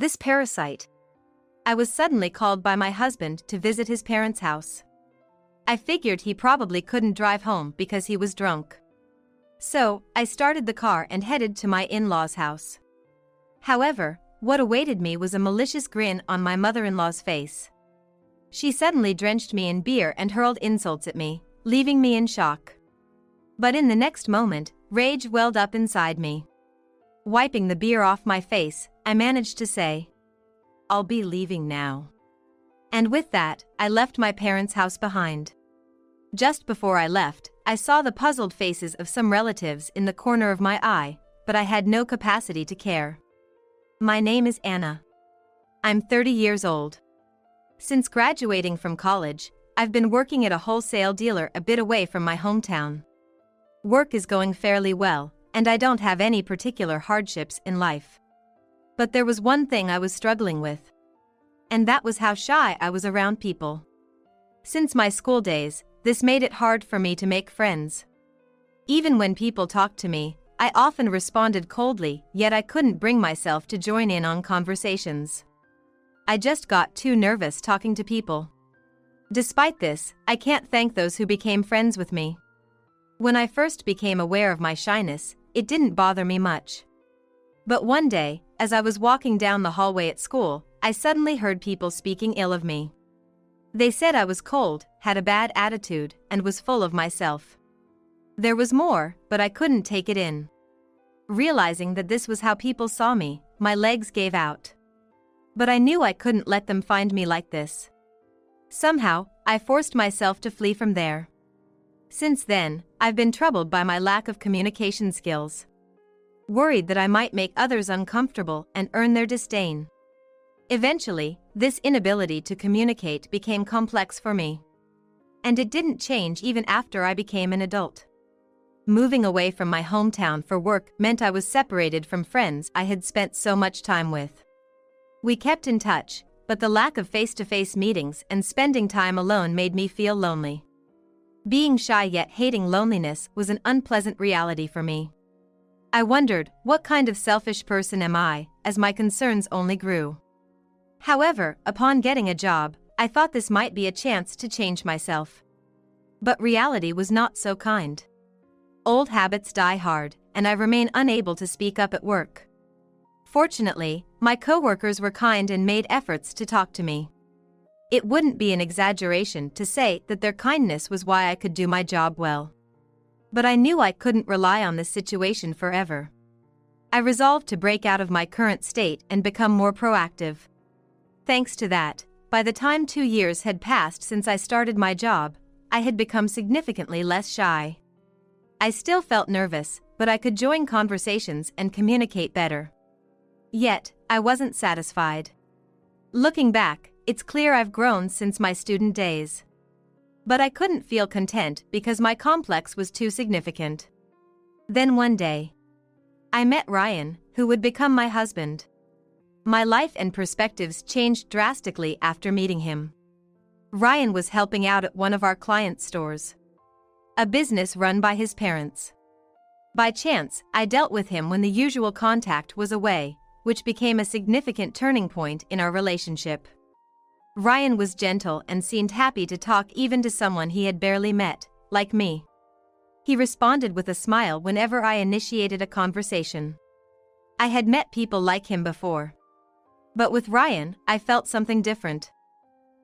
This parasite. I was suddenly called by my husband to visit his parents' house. I figured he probably couldn't drive home because he was drunk. So, I started the car and headed to my in-laws' house. However, what awaited me was a malicious grin on my mother-in-law's face. She suddenly drenched me in beer and hurled insults at me, leaving me in shock. But in the next moment, rage welled up inside me. Wiping the beer off my face, I managed to say, "I'll be leaving now." And with that, I left my parents' house behind. Just before I left, I saw the puzzled faces of some relatives in the corner of my eye, but I had no capacity to care. My name is Anna. I'm 30 years old. Since graduating from college, I've been working at a wholesale dealer a bit away from my hometown. Work is going fairly well, and I don't have any particular hardships in life. But there was one thing I was struggling with. And that was how shy I was around people. Since my school days, this made it hard for me to make friends. Even when people talked to me, I often responded coldly, yet I couldn't bring myself to join in on conversations. I just got too nervous talking to people. Despite this, I can't thank those who became friends with me. When I first became aware of my shyness, it didn't bother me much. But one day, as I was walking down the hallway at school, I suddenly heard people speaking ill of me. They said I was cold, had a bad attitude, and was full of myself. There was more, but I couldn't take it in. Realizing that this was how people saw me, my legs gave out. But I knew I couldn't let them find me like this. Somehow, I forced myself to flee from there. Since then, I've been troubled by my lack of communication skills. Worried that I might make others uncomfortable and earn their disdain. Eventually, this inability to communicate became complex for me. And it didn't change even after I became an adult. Moving away from my hometown for work meant I was separated from friends I had spent so much time with. We kept in touch, but the lack of face-to-face meetings and spending time alone made me feel lonely. Being shy yet hating loneliness was an unpleasant reality for me. I wondered, what kind of selfish person am I, as my concerns only grew. However, upon getting a job, I thought this might be a chance to change myself. But reality was not so kind. Old habits die hard, and I remain unable to speak up at work. Fortunately, my coworkers were kind and made efforts to talk to me. It wouldn't be an exaggeration to say that their kindness was why I could do my job well. But I knew I couldn't rely on this situation forever. I resolved to break out of my current state and become more proactive. Thanks to that, by the time 2 years had passed since I started my job, I had become significantly less shy. I still felt nervous, but I could join conversations and communicate better. Yet, I wasn't satisfied. Looking back, it's clear I've grown since my student days. But I couldn't feel content because my complex was too significant. Then one day, I met Ryan, who would become my husband. My life and perspectives changed drastically after meeting him. Ryan was helping out at one of our clients' stores. A business run by his parents. By chance, I dealt with him when the usual contact was away, which became a significant turning point in our relationship. Ryan was gentle and seemed happy to talk even to someone he had barely met, like me. He responded with a smile whenever I initiated a conversation. I had met people like him before. But with Ryan, I felt something different.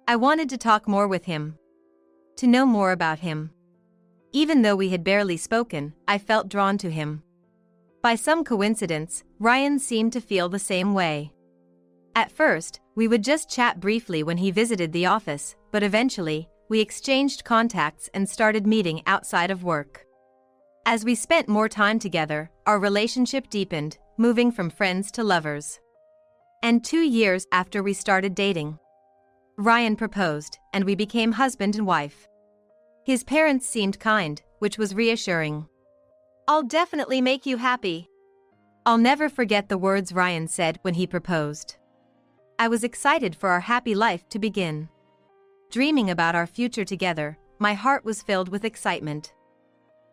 I wanted to talk more with him. To know more about him. Even though we had barely spoken, I felt drawn to him. By some coincidence, Ryan seemed to feel the same way. At first, we would just chat briefly when he visited the office, but eventually, we exchanged contacts and started meeting outside of work. As we spent more time together, our relationship deepened, moving from friends to lovers. And 2 years after we started dating, Ryan proposed, and we became husband and wife. His parents seemed kind, which was reassuring. "I'll definitely make you happy." I'll never forget the words Ryan said when he proposed. I was excited for our happy life to begin. Dreaming about our future together, my heart was filled with excitement.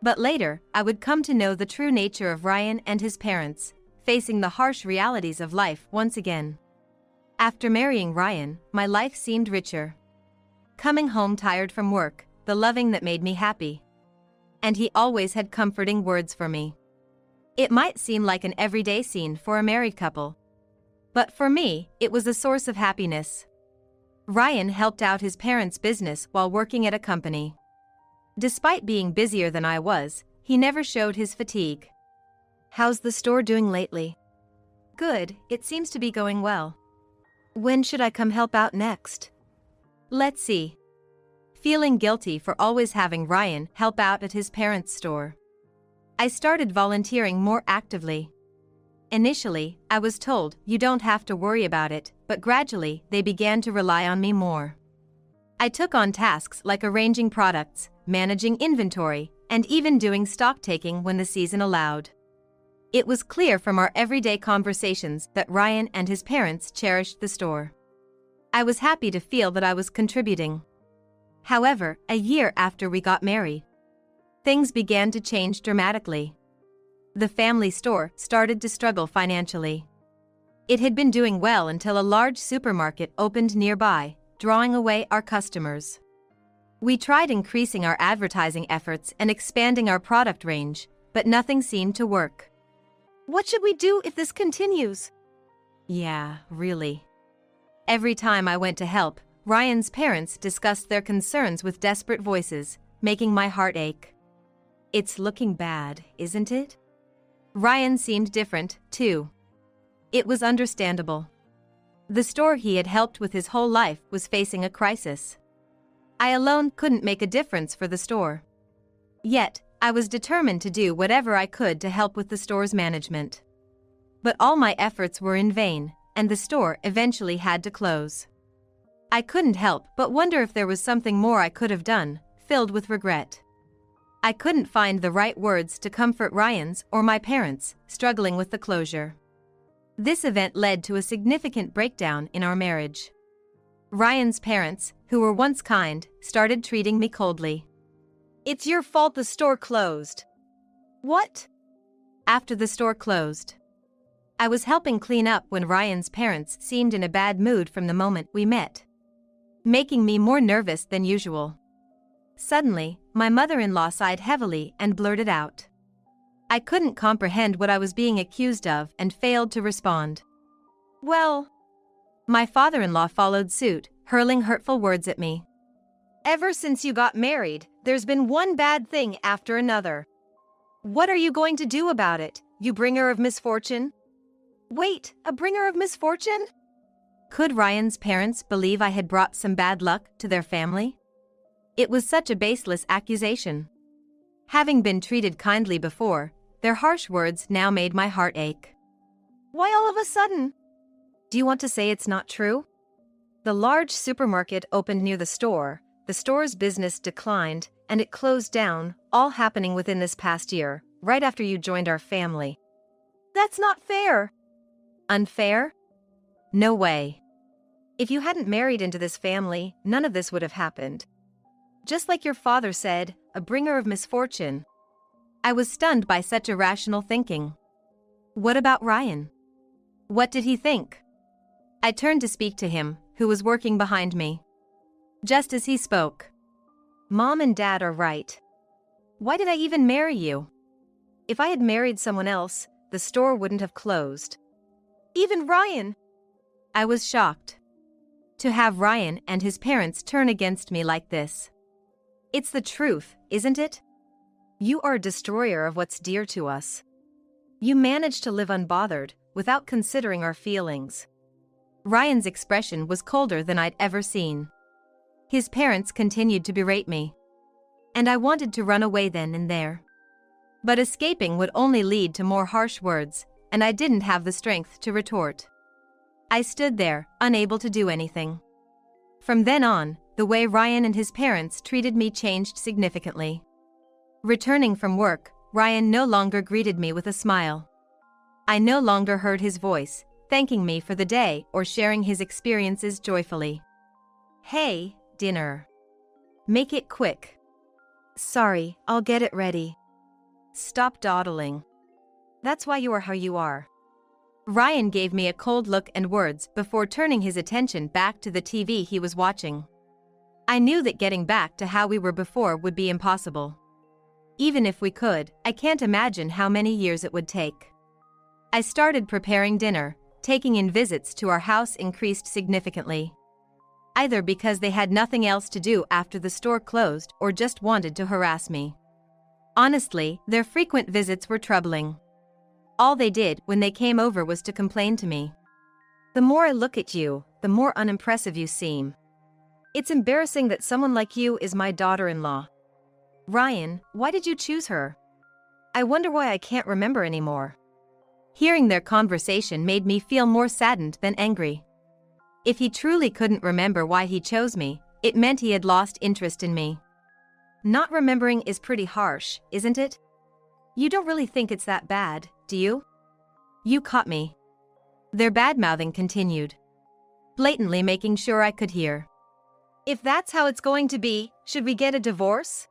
But later, I would come to know the true nature of Ryan and his parents, facing the harsh realities of life once again. After marrying Ryan, my life seemed richer. Coming home tired from work, the loving that made me happy. And he always had comforting words for me. It might seem like an everyday scene for a married couple. But for me, it was a source of happiness. Ryan helped out his parents' business while working at a company. Despite being busier than I was, he never showed his fatigue. "How's the store doing lately?" "Good, it seems to be going well." "When should I come help out next?" "Let's see." Feeling guilty for always having Ryan help out at his parents' store, I started volunteering more actively. Initially, I was told, "You don't have to worry about it," but gradually, they began to rely on me more. I took on tasks like arranging products, managing inventory, and even doing stock taking when the season allowed. It was clear from our everyday conversations that Ryan and his parents cherished the store. I was happy to feel that I was contributing. However, a year after we got married, things began to change dramatically. The family store started to struggle financially. It had been doing well until a large supermarket opened nearby, drawing away our customers. We tried increasing our advertising efforts and expanding our product range, but nothing seemed to work. "What should we do if this continues?" "Yeah, really." Every time I went to help, Ryan's parents discussed their concerns with desperate voices, making my heart ache. "It's looking bad, isn't it?" Ryan seemed different, too. It was understandable. The store he had helped with his whole life was facing a crisis. I alone couldn't make a difference for the store. Yet, I was determined to do whatever I could to help with the store's management. But all my efforts were in vain, and the store eventually had to close. I couldn't help but wonder if there was something more I could have done, filled with regret. I couldn't find the right words to comfort Ryan's or my parents, struggling with the closure. This event led to a significant breakdown in our marriage. Ryan's parents, who were once kind, started treating me coldly. "It's your fault the store closed." "What?" After the store closed, I was helping clean up when Ryan's parents seemed in a bad mood from the moment we met, making me more nervous than usual. Suddenly, my mother-in-law sighed heavily and blurted out. I couldn't comprehend what I was being accused of and failed to respond. "Well..." My father-in-law followed suit, hurling hurtful words at me. "Ever since you got married, there's been one bad thing after another. What are you going to do about it, you bringer of misfortune?" "Wait, a bringer of misfortune?" Could Ryan's parents believe I had brought some bad luck to their family? It was such a baseless accusation. Having been treated kindly before, their harsh words now made my heart ache. "Why all of a sudden?" "Do you want to say it's not true?" The large supermarket opened near the store's business declined, and it closed down, all happening within this past year, right after you joined our family. "That's not fair." "Unfair? No way. If you hadn't married into this family, none of this would have happened. Just like your father said, a bringer of misfortune." I was stunned by such irrational thinking. What about Ryan? What did he think? I turned to speak to him, who was working behind me. Just as he spoke, "Mom and Dad are right. Why did I even marry you? If I had married someone else, the store wouldn't have closed." "Even Ryan?" I was shocked. To have Ryan and his parents turn against me like this. It's the truth, isn't it? You are a destroyer of what's dear to us. You managed to live unbothered, without considering our feelings. Ryan's expression was colder than I'd ever seen. His parents continued to berate me. And I wanted to run away then and there. But escaping would only lead to more harsh words, and I didn't have the strength to retort. I stood there, unable to do anything. From then on, the way Ryan and his parents treated me changed significantly. Returning from work, Ryan no longer greeted me with a smile. I no longer heard his voice, thanking me for the day or sharing his experiences joyfully. "Hey, dinner. Make it quick." "Sorry, I'll get it ready." "Stop dawdling. That's why you are how you are." Ryan gave me a cold look and words before turning his attention back to the TV he was watching. I knew that getting back to how we were before would be impossible. Even if we could, I can't imagine how many years it would take. I started preparing dinner, taking in visits to our house increased significantly. Either because they had nothing else to do after the store closed or just wanted to harass me. Honestly, their frequent visits were troubling. All they did when they came over was to complain to me. The more I look at you, the more unimpressive you seem. It's embarrassing that someone like you is my daughter-in-law. Ryan, why did you choose her? I wonder why I can't remember anymore. Hearing their conversation made me feel more saddened than angry. If he truly couldn't remember why he chose me, it meant he had lost interest in me. Not remembering is pretty harsh, isn't it? You don't really think it's that bad, do you? You caught me. Their bad-mouthing continued, blatantly making sure I could hear. If that's how it's going to be, should we get a divorce?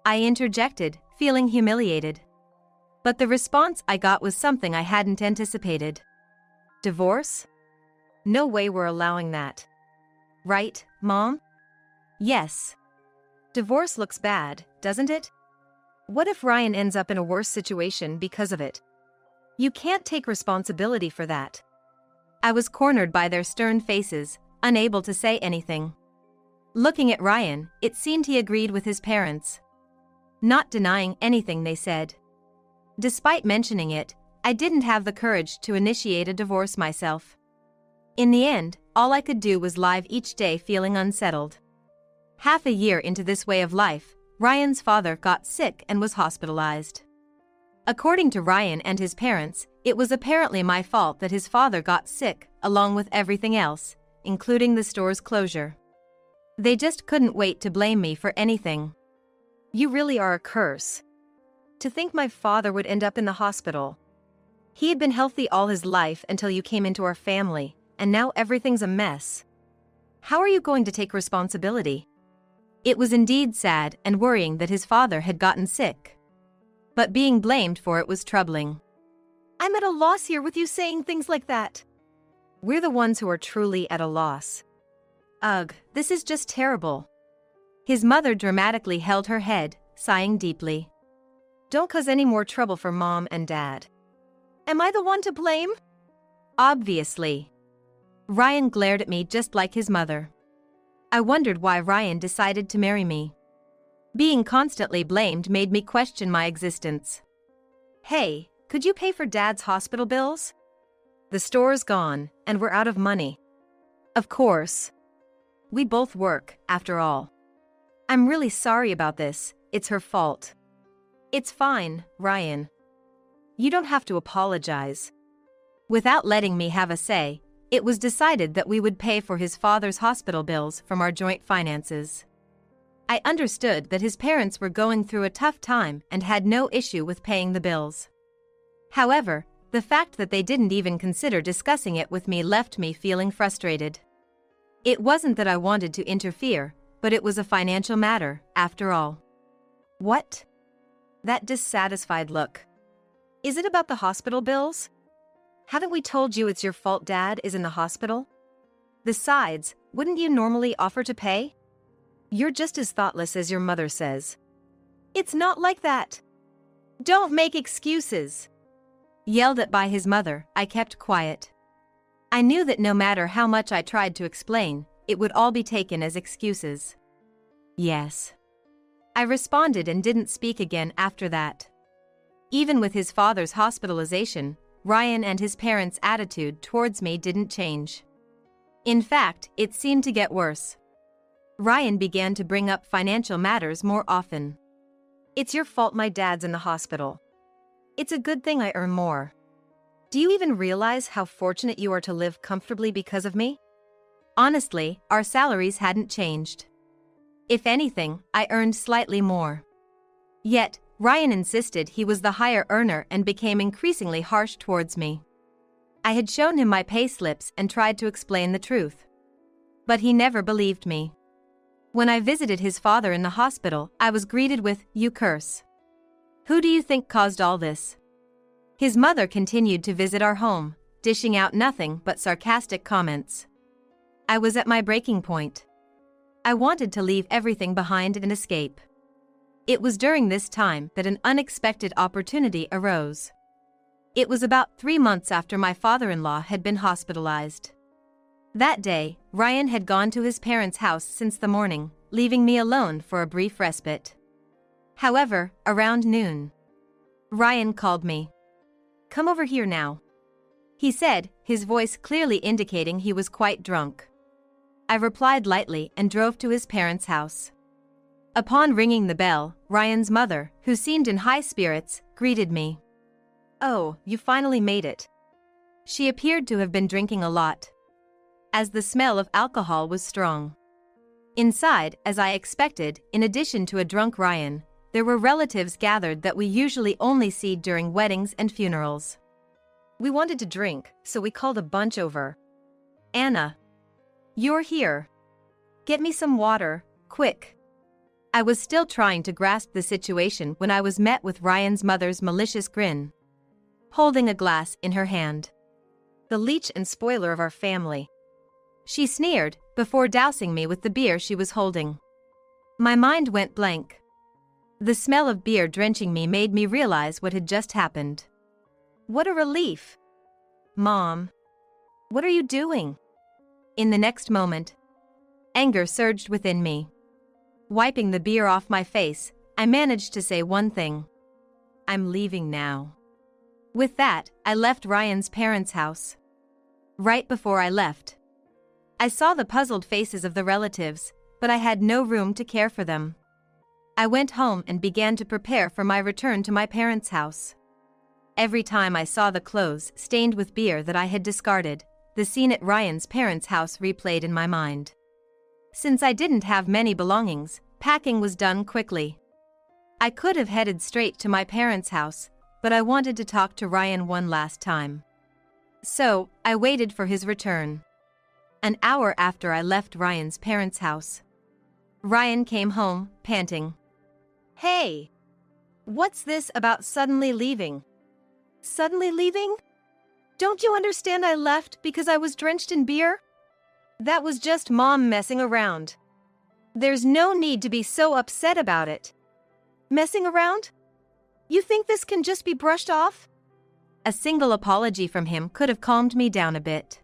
I interjected, feeling humiliated. But the response I got was something I hadn't anticipated. Divorce? No way we're allowing that. Right, Mom? Yes. Divorce looks bad, doesn't it? What if Ryan ends up in a worse situation because of it? You can't take responsibility for that. I was cornered by their stern faces, unable to say anything. Looking at Ryan, it seemed he agreed with his parents. Not denying anything they said. Despite mentioning it, I didn't have the courage to initiate a divorce myself. In the end, all I could do was live each day feeling unsettled. Half a year into this way of life, Ryan's father got sick and was hospitalized. According to Ryan and his parents, it was apparently my fault that his father got sick, along with everything else, including the store's closure. They just couldn't wait to blame me for anything. You really are a curse. To think my father would end up in the hospital. He had been healthy all his life until you came into our family, and now everything's a mess. How are you going to take responsibility? It was indeed sad and worrying that his father had gotten sick. But being blamed for it was troubling. I'm at a loss here with you saying things like that. We're the ones who are truly at a loss. Ugh, this is just terrible. His mother dramatically held her head, sighing deeply. Don't cause any more trouble for Mom and Dad. Am I the one to blame? Obviously. Ryan glared at me just like his mother. I wondered why Ryan decided to marry me. Being constantly blamed made me question my existence. Hey, could you pay for Dad's hospital bills? The store's gone, and we're out of money. Of course. We both work, after all. I'm really sorry about this, it's her fault. It's fine, Ryan. You don't have to apologize. Without letting me have a say, it was decided that we would pay for his father's hospital bills from our joint finances. I understood that his parents were going through a tough time and had no issue with paying the bills. However, the fact that they didn't even consider discussing it with me left me feeling frustrated. It wasn't that I wanted to interfere, but it was a financial matter, after all. What? That dissatisfied look. Is it about the hospital bills? Haven't we told you it's your fault Dad is in the hospital? Besides, wouldn't you normally offer to pay? You're just as thoughtless as your mother says. It's not like that. Don't make excuses. Yelled at by his mother, I kept quiet. I knew that no matter how much I tried to explain, it would all be taken as excuses. Yes. I responded and didn't speak again after that. Even with his father's hospitalization, Ryan and his parents' attitude towards me didn't change. In fact, it seemed to get worse. Ryan began to bring up financial matters more often. It's your fault my dad's in the hospital. It's a good thing I earn more. Do you even realize how fortunate you are to live comfortably because of me? Honestly, our salaries hadn't changed. If anything, I earned slightly more. Yet, Ryan insisted he was the higher earner and became increasingly harsh towards me. I had shown him my pay slips and tried to explain the truth. But he never believed me. When I visited his father in the hospital, I was greeted with, "You curse. Who do you think caused all this?" His mother continued to visit our home, dishing out nothing but sarcastic comments. I was at my breaking point. I wanted to leave everything behind and escape. It was during this time that an unexpected opportunity arose. It was about 3 months after my father-in-law had been hospitalized. That day, Ryan had gone to his parents' house since the morning, leaving me alone for a brief respite. However, around noon, Ryan called me. "Come over here now," he said, his voice clearly indicating he was quite drunk. I replied lightly and drove to his parents' house. Upon ringing the bell, Ryan's mother, who seemed in high spirits, greeted me. "Oh, you finally made it." She appeared to have been drinking a lot, as the smell of alcohol was strong. Inside, as I expected, in addition to a drunk Ryan, there were relatives gathered that we usually only see during weddings and funerals. "We wanted to drink, so we called a bunch over." "Anna, you're here. Get me some water, quick." I was still trying to grasp the situation when I was met with Ryan's mother's malicious grin, holding a glass in her hand. "The leech and spoiler of our family," she sneered, before dousing me with the beer she was holding. My mind went blank. The smell of beer drenching me made me realize what had just happened. What a relief. "Mom, what are you doing?" In the next moment, anger surged within me. Wiping the beer off my face, I managed to say one thing. "I'm leaving now." With that, I left Ryan's parents' house. Right before I left, I saw the puzzled faces of the relatives, but I had no room to care for them. I went home and began to prepare for my return to my parents' house. Every time I saw the clothes stained with beer that I had discarded, the scene at Ryan's parents' house replayed in my mind. Since I didn't have many belongings, packing was done quickly. I could have headed straight to my parents' house, but I wanted to talk to Ryan one last time. So, I waited for his return. An hour after I left Ryan's parents' house, Ryan came home, panting. "Hey! What's this about suddenly leaving?" "Suddenly leaving? Don't you understand I left because I was drenched in beer? That was just Mom messing around. There's no need to be so upset about it." "Messing around? You think this can just be brushed off?" A single apology from him could have calmed me down a bit.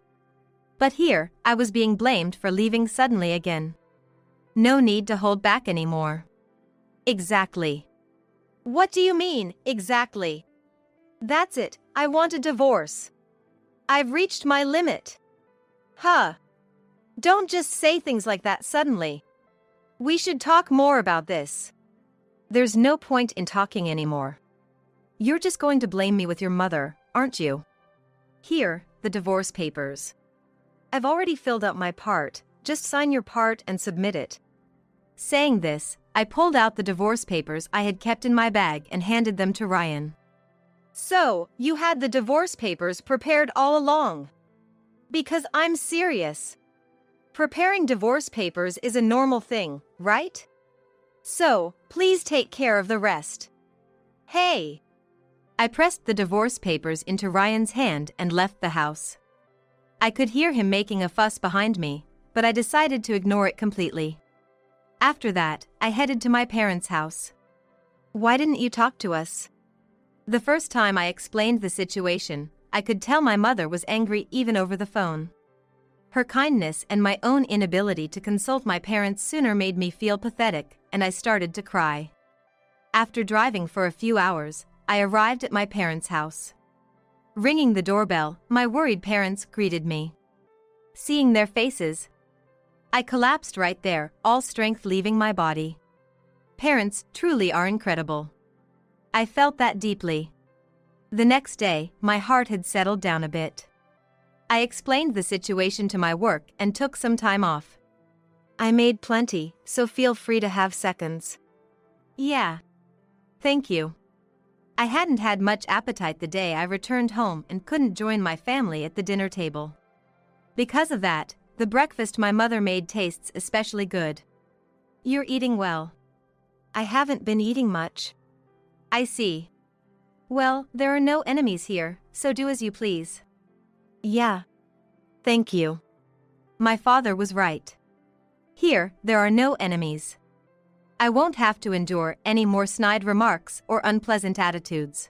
But here, I was being blamed for leaving suddenly again. No need to hold back anymore. "Exactly." "What do you mean, exactly?" "That's it, I want a divorce. I've reached my limit." "Huh. Don't just say things like that suddenly. We should talk more about this." "There's no point in talking anymore. You're just going to blame me with your mother, aren't you? Here, the divorce papers. I've already filled out my part, just sign your part and submit it." Saying this, I pulled out the divorce papers I had kept in my bag and handed them to Ryan. "So, you had the divorce papers prepared all along?" "Because I'm serious. Preparing divorce papers is a normal thing, right? So, please take care of the rest." "Hey!" I pressed the divorce papers into Ryan's hand and left the house. I could hear him making a fuss behind me, but I decided to ignore it completely. After that, I headed to my parents' house. "Why didn't you talk to us?" The first time I explained the situation, I could tell my mother was angry even over the phone. Her kindness and my own inability to consult my parents sooner made me feel pathetic, and I started to cry. After driving for a few hours, I arrived at my parents' house. Ringing the doorbell, my worried parents greeted me. Seeing their faces, I collapsed right there, all strength leaving my body. Parents truly are incredible. I felt that deeply. The next day, my heart had settled down a bit. I explained the situation to my work and took some time off. "I made plenty, so feel free to have seconds." "Yeah. Thank you." I hadn't had much appetite the day I returned home and couldn't join my family at the dinner table. Because of that, the breakfast my mother made tastes especially good. "You're eating well." "I haven't been eating much." "I see. Well, there are no enemies here, so do as you please." Yeah. Thank you. My father was right. Here, there are no enemies. I won't have to endure any more snide remarks or unpleasant attitudes.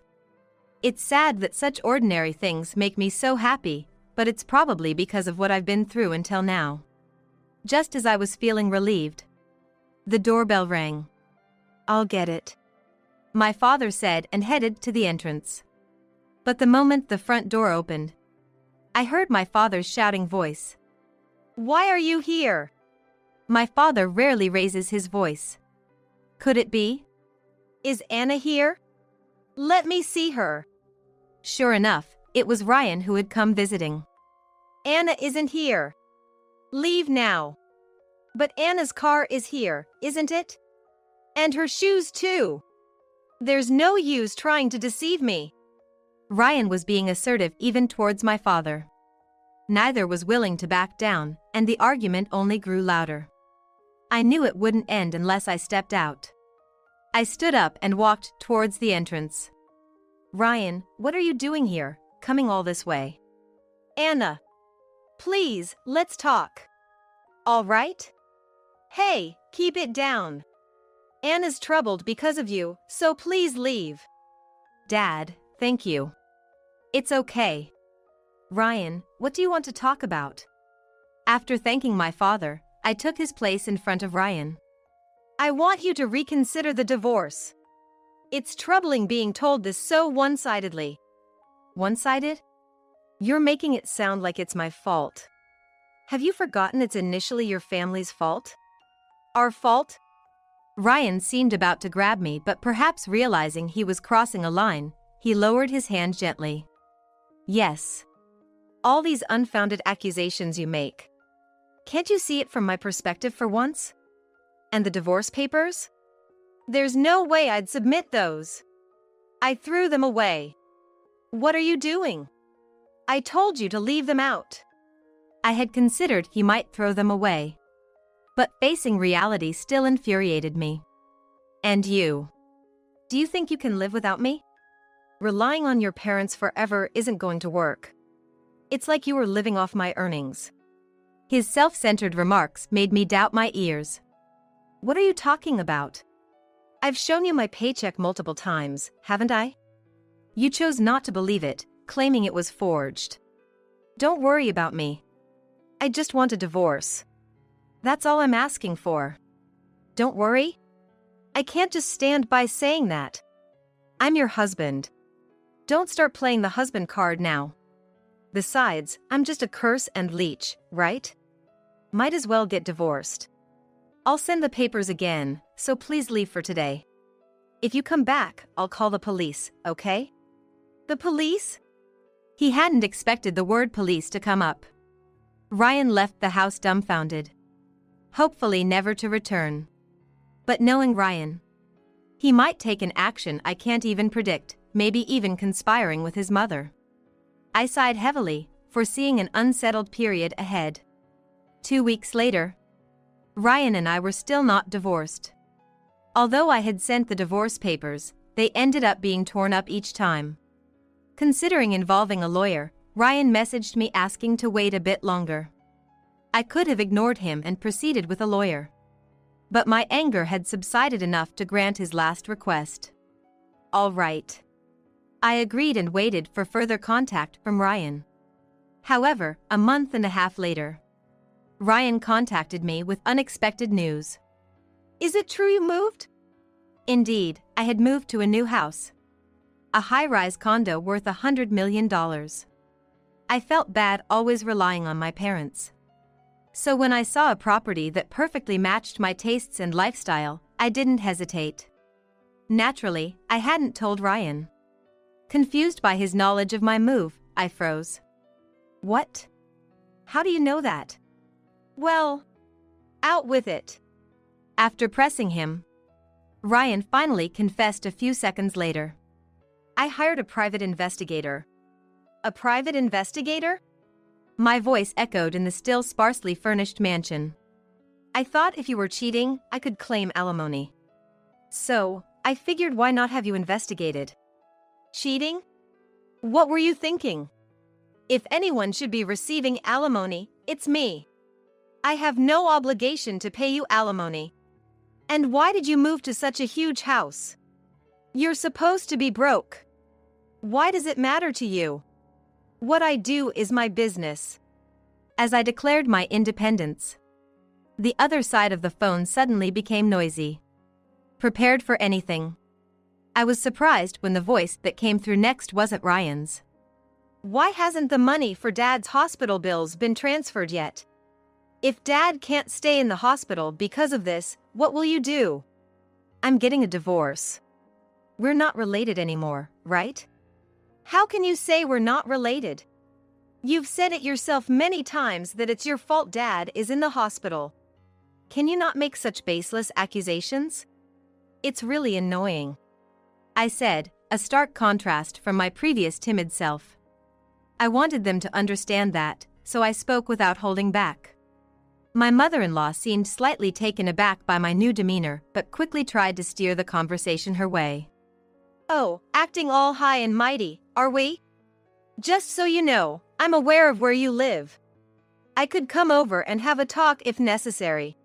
It's sad that such ordinary things make me so happy, but it's probably because of what I've been through until now. Just as I was feeling relieved, the doorbell rang. I'll get it, my father said and headed to the entrance. But the moment the front door opened, I heard my father's shouting voice. Why are you here? My father rarely raises his voice. Could it be? Is Anna here? Let me see her. Sure enough, it was Ryan who had come visiting. Anna isn't here. Leave now. But Anna's car is here, isn't it? And her shoes too. There's no use trying to deceive me. Ryan was being assertive even towards my father. Neither was willing to back down, and the argument only grew louder. I knew it wouldn't end unless I stepped out. I stood up and walked towards the entrance. Ryan, what are you doing here, coming all this way? Anna. Please, let's talk. All right? Hey, keep it down. Anna's troubled because of you, so please leave. Dad, thank you. It's okay. Ryan, what do you want to talk about? After thanking my father, I took his place in front of Ryan. I want you to reconsider the divorce. It's troubling being told this so one-sidedly. One-sided? You're making it sound like it's my fault. Have you forgotten it's initially your family's fault? Our fault? Ryan seemed about to grab me, but perhaps realizing he was crossing a line, he lowered his hand gently. Yes. All these unfounded accusations you make. Can't you see it from my perspective for once? And the divorce papers? There's no way I'd submit those. I threw them away. What are you doing? I told you to leave them out. I had considered he might throw them away. But facing reality still infuriated me. And you? Do you think you can live without me? Relying on your parents forever isn't going to work. It's like you were living off my earnings. His self-centered remarks made me doubt my ears. What are you talking about? I've shown you my paycheck multiple times, haven't I? You chose not to believe it, claiming it was forged. Don't worry about me. I just want a divorce. That's all I'm asking for. Don't worry. I can't just stand by saying that. I'm your husband. Don't start playing the husband card now. Besides, I'm just a curse and leech, right? Might as well get divorced. I'll send the papers again, so please leave for today. If you come back, I'll call the police, okay? The police? He hadn't expected the word police to come up. Ryan left the house dumbfounded. Hopefully never to return. But knowing Ryan, he might take an action I can't even predict, maybe even conspiring with his mother. I sighed heavily, foreseeing an unsettled period ahead. 2 weeks later, Ryan and I were still not divorced. Although I had sent the divorce papers, they ended up being torn up each time. Considering involving a lawyer, Ryan messaged me asking to wait a bit longer. I could have ignored him and proceeded with a lawyer. But my anger had subsided enough to grant his last request. All right. I agreed and waited for further contact from Ryan. However, a month and a half later, Ryan contacted me with unexpected news. Is it true you moved? Indeed, I had moved to a new house. A high-rise condo worth $100 million. I felt bad always relying on my parents. So when I saw a property that perfectly matched my tastes and lifestyle, I didn't hesitate. Naturally, I hadn't told Ryan. Confused by his knowledge of my move, I froze. What? How do you know that? Well, out with it. After pressing him, Ryan finally confessed a few seconds later. I hired a private investigator. A private investigator? My voice echoed in the still sparsely furnished mansion. I thought if you were cheating, I could claim alimony. So, I figured why not have you investigated? Cheating? What were you thinking? If anyone should be receiving alimony, it's me. I have no obligation to pay you alimony. And why did you move to such a huge house? You're supposed to be broke. Why does it matter to you? What I do is my business. As I declared my independence, the other side of the phone suddenly became noisy. Prepared for anything. I was surprised when the voice that came through next wasn't Ryan's. Why hasn't the money for Dad's hospital bills been transferred yet? If Dad can't stay in the hospital because of this, what will you do? I'm getting a divorce. We're not related anymore, right? How can you say we're not related? You've said it yourself many times that it's your fault Dad is in the hospital. Can you not make such baseless accusations? It's really annoying. I said, a stark contrast from my previous timid self. I wanted them to understand that, so I spoke without holding back. My mother-in-law seemed slightly taken aback by my new demeanor but quickly tried to steer the conversation her way. Oh, acting all high and mighty, are we? Just so you know, I'm aware of where you live. I could come over and have a talk if necessary.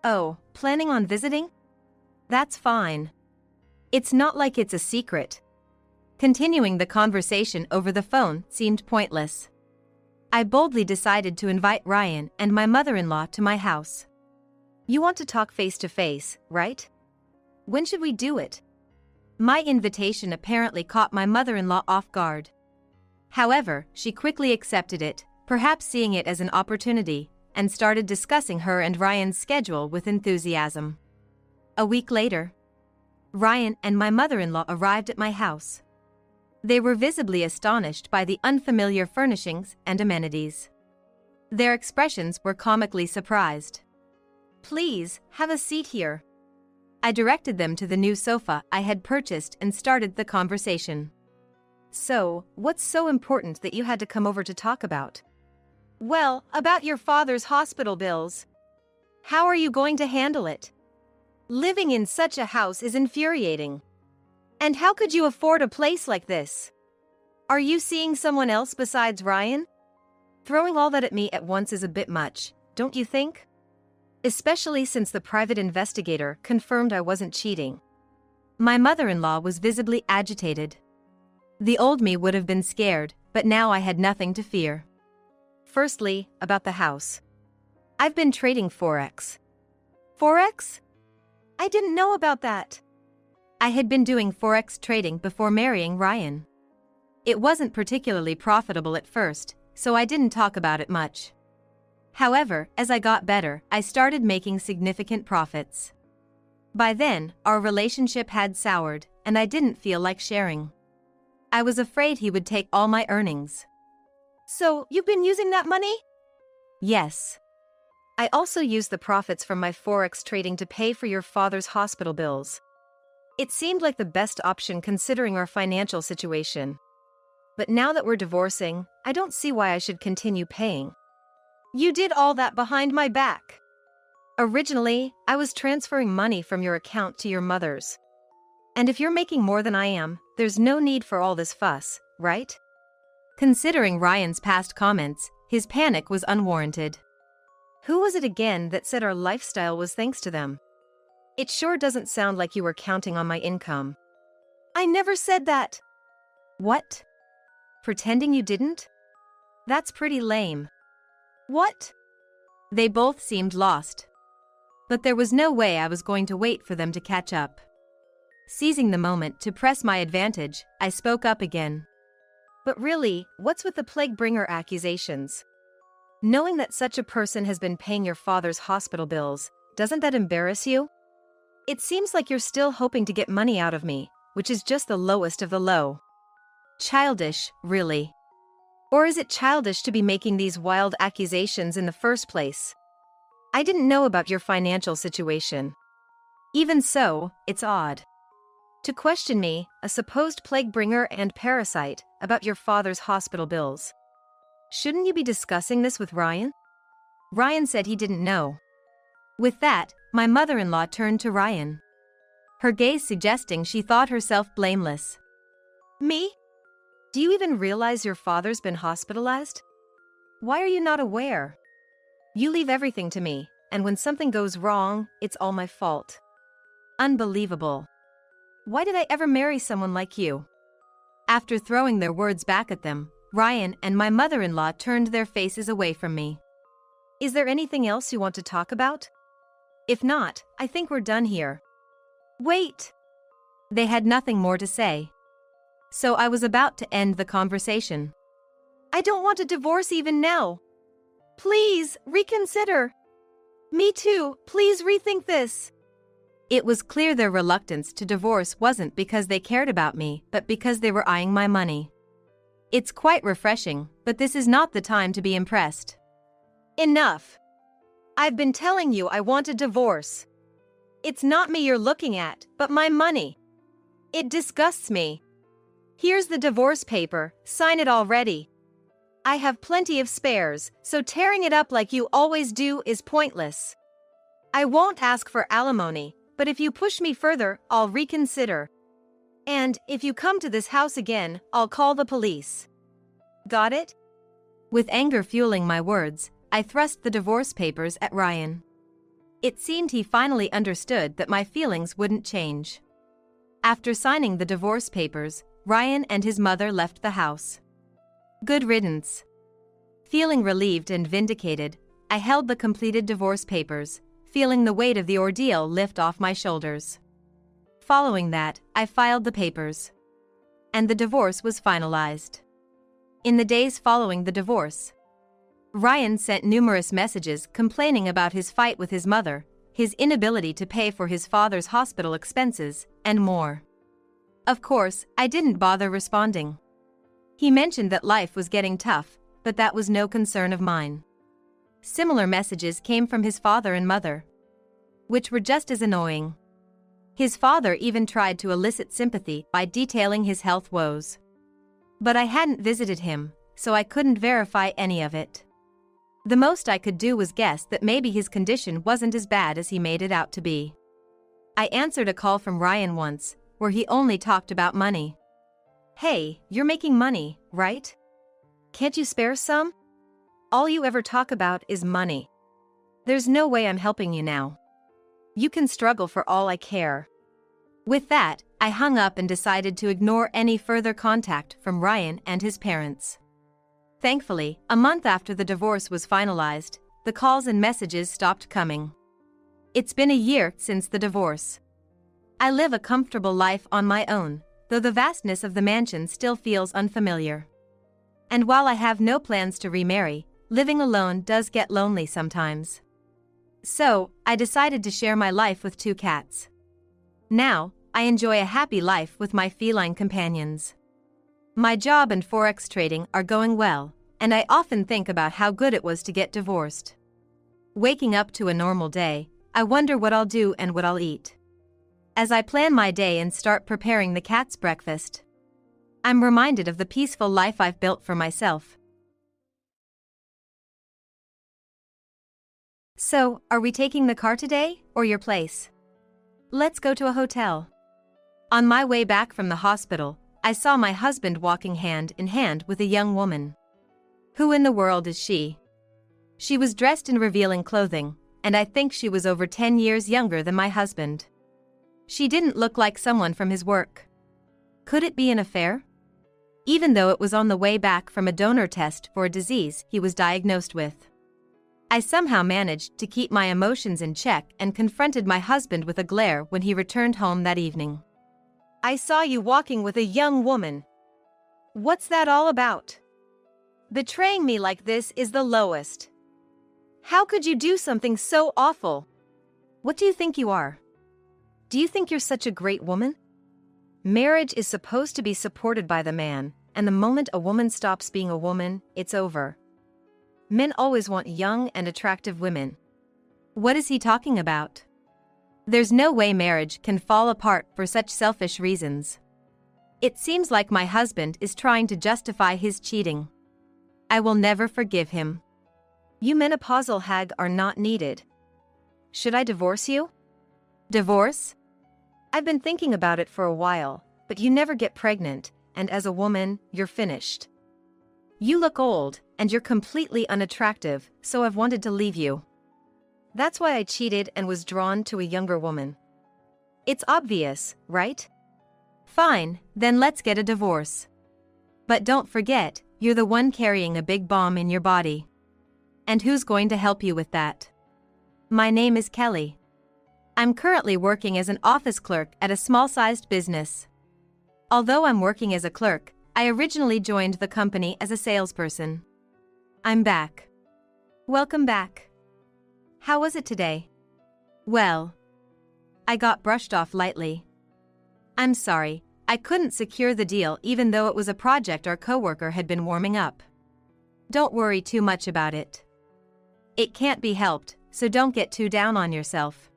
Oh, planning on visiting? That's fine. It's not like it's a secret. Continuing the conversation over the phone seemed pointless. I boldly decided to invite Ryan and my mother-in-law to my house. You want to talk face to face, right? When should we do it? My invitation apparently caught my mother-in-law off guard. However, she quickly accepted it, perhaps seeing it as an opportunity, and started discussing her and Ryan's schedule with enthusiasm. A week later, Ryan and my mother-in-law arrived at my house. They were visibly astonished by the unfamiliar furnishings and amenities. Their expressions were comically surprised. Please, have a seat here. I directed them to the new sofa I had purchased and started the conversation. So, what's so important that you had to come over to talk about? Well, about your father's hospital bills. How are you going to handle it? Living in such a house is infuriating. And how could you afford a place like this? Are you seeing someone else besides Ryan? Throwing all that at me at once is a bit much, don't you think? Especially since the private investigator confirmed I wasn't cheating. My mother-in-law was visibly agitated. The old me would have been scared, but now I had nothing to fear. Firstly, about the house. I've been trading Forex. Forex? I didn't know about that. I had been doing Forex trading before marrying Ryan. It wasn't particularly profitable at first, so I didn't talk about it much. However, as I got better, I started making significant profits. By then, our relationship had soured, and I didn't feel like sharing. I was afraid he would take all my earnings. So, you've been using that money? Yes. I also used the profits from my Forex trading to pay for your father's hospital bills. It seemed like the best option considering our financial situation. But now that we're divorcing, I don't see why I should continue paying. You did all that behind my back. Originally, I was transferring money from your account to your mother's. And if you're making more than I am, there's no need for all this fuss, right? Considering Ryan's past comments, his panic was unwarranted. Who was it again that said our lifestyle was thanks to them? It sure doesn't sound like you were counting on my income. I never said that. What? Pretending you didn't? That's pretty lame. What? They both seemed lost. But there was no way I was going to wait for them to catch up. Seizing the moment to press my advantage, I spoke up again. But really, what's with the plague-bringer accusations? Knowing that such a person has been paying your father's hospital bills, doesn't that embarrass you? It seems like you're still hoping to get money out of me, which is just the lowest of the low. Childish, really. Or is it childish to be making these wild accusations in the first place? I didn't know about your financial situation. Even so, it's odd. To question me, a supposed plague-bringer and parasite, about your father's hospital bills. Shouldn't you be discussing this with Ryan? Ryan said he didn't know. With that, my mother-in-law turned to Ryan. Her gaze suggesting she thought herself blameless. Me? Do you even realize your father's been hospitalized? Why are you not aware? You leave everything to me, and when something goes wrong, it's all my fault. Unbelievable. Why did I ever marry someone like you? After throwing their words back at them, Ryan and my mother-in-law turned their faces away from me. Is there anything else you want to talk about? If not, I think we're done here. Wait! They had nothing more to say. So I was about to end the conversation. I don't want a divorce even now. Please, reconsider. Me too, please rethink this. It was clear their reluctance to divorce wasn't because they cared about me, but because they were eyeing my money. It's quite refreshing, but this is not the time to be impressed. Enough. I've been telling you I want a divorce. It's not me you're looking at, but my money. It disgusts me. Here's the divorce paper, sign it already. I have plenty of spares, so tearing it up like you always do is pointless. I won't ask for alimony, but if you push me further, I'll reconsider. And if you come to this house again, I'll call the police. Got it? With anger fueling my words, I thrust the divorce papers at Ryan. It seemed he finally understood that my feelings wouldn't change. After signing the divorce papers, Ryan and his mother left the house. Good riddance. Feeling relieved and vindicated, I held the completed divorce papers, feeling the weight of the ordeal lift off my shoulders. Following that, I filed the papers. And the divorce was finalized. In the days following the divorce, Ryan sent numerous messages complaining about his fight with his mother, his inability to pay for his father's hospital expenses, and more. Of course, I didn't bother responding. He mentioned that life was getting tough, but that was no concern of mine. Similar messages came from his father and mother, which were just as annoying. His father even tried to elicit sympathy by detailing his health woes. But I hadn't visited him, so I couldn't verify any of it. The most I could do was guess that maybe his condition wasn't as bad as he made it out to be. I answered a call from Ryan once, where he only talked about money. Hey, you're making money, right? Can't you spare some? All you ever talk about is money. There's no way I'm helping you now. You can struggle for all I care. With that, I hung up and decided to ignore any further contact from Ryan and his parents. Thankfully, a month after the divorce was finalized, the calls and messages stopped coming. It's been a year since the divorce. I live a comfortable life on my own, though the vastness of the mansion still feels unfamiliar. And while I have no plans to remarry, living alone does get lonely sometimes. So, I decided to share my life with 2 cats. Now, I enjoy a happy life with my feline companions. My job and forex trading are going well, and I often think about how good it was to get divorced. Waking up to a normal day, I wonder what I'll do and what I'll eat. As I plan my day and start preparing the cat's breakfast, I'm reminded of the peaceful life I've built for myself. So, are we taking the car today, or your place? Let's go to a hotel. On my way back from the hospital, I saw my husband walking hand in hand with a young woman. Who in the world is she? She was dressed in revealing clothing, and I think she was over 10 years younger than my husband. She didn't look like someone from his work. Could it be an affair? Even though it was on the way back from a donor test for a disease he was diagnosed with. I somehow managed to keep my emotions in check and confronted my husband with a glare when he returned home that evening. I saw you walking with a young woman. What's that all about? Betraying me like this is the lowest. How could you do something so awful? What do you think you are? Do you think you're such a great woman? Marriage is supposed to be supported by the man, and the moment a woman stops being a woman, it's over. Men always want young and attractive women. What is he talking about? There's no way marriage can fall apart for such selfish reasons. It seems like my husband is trying to justify his cheating. I will never forgive him. You menopausal hag are not needed. Should I divorce you? Divorce? I've been thinking about it for a while, but you never get pregnant, and as a woman, you're finished. You look old, and you're completely unattractive, so I've wanted to leave you. That's why I cheated and was drawn to a younger woman. It's obvious, right? Fine, then let's get a divorce. But don't forget, you're the one carrying a big bomb in your body. And who's going to help you with that? My name is Kelly. I'm currently working as an office clerk at a small-sized business. Although I'm working as a clerk, I originally joined the company as a salesperson. I'm back. Welcome back. How was it today? Well, I got brushed off lightly. I'm sorry, I couldn't secure the deal even though it was a project our coworker had been warming up. Don't worry too much about it. It can't be helped, so don't get too down on yourself.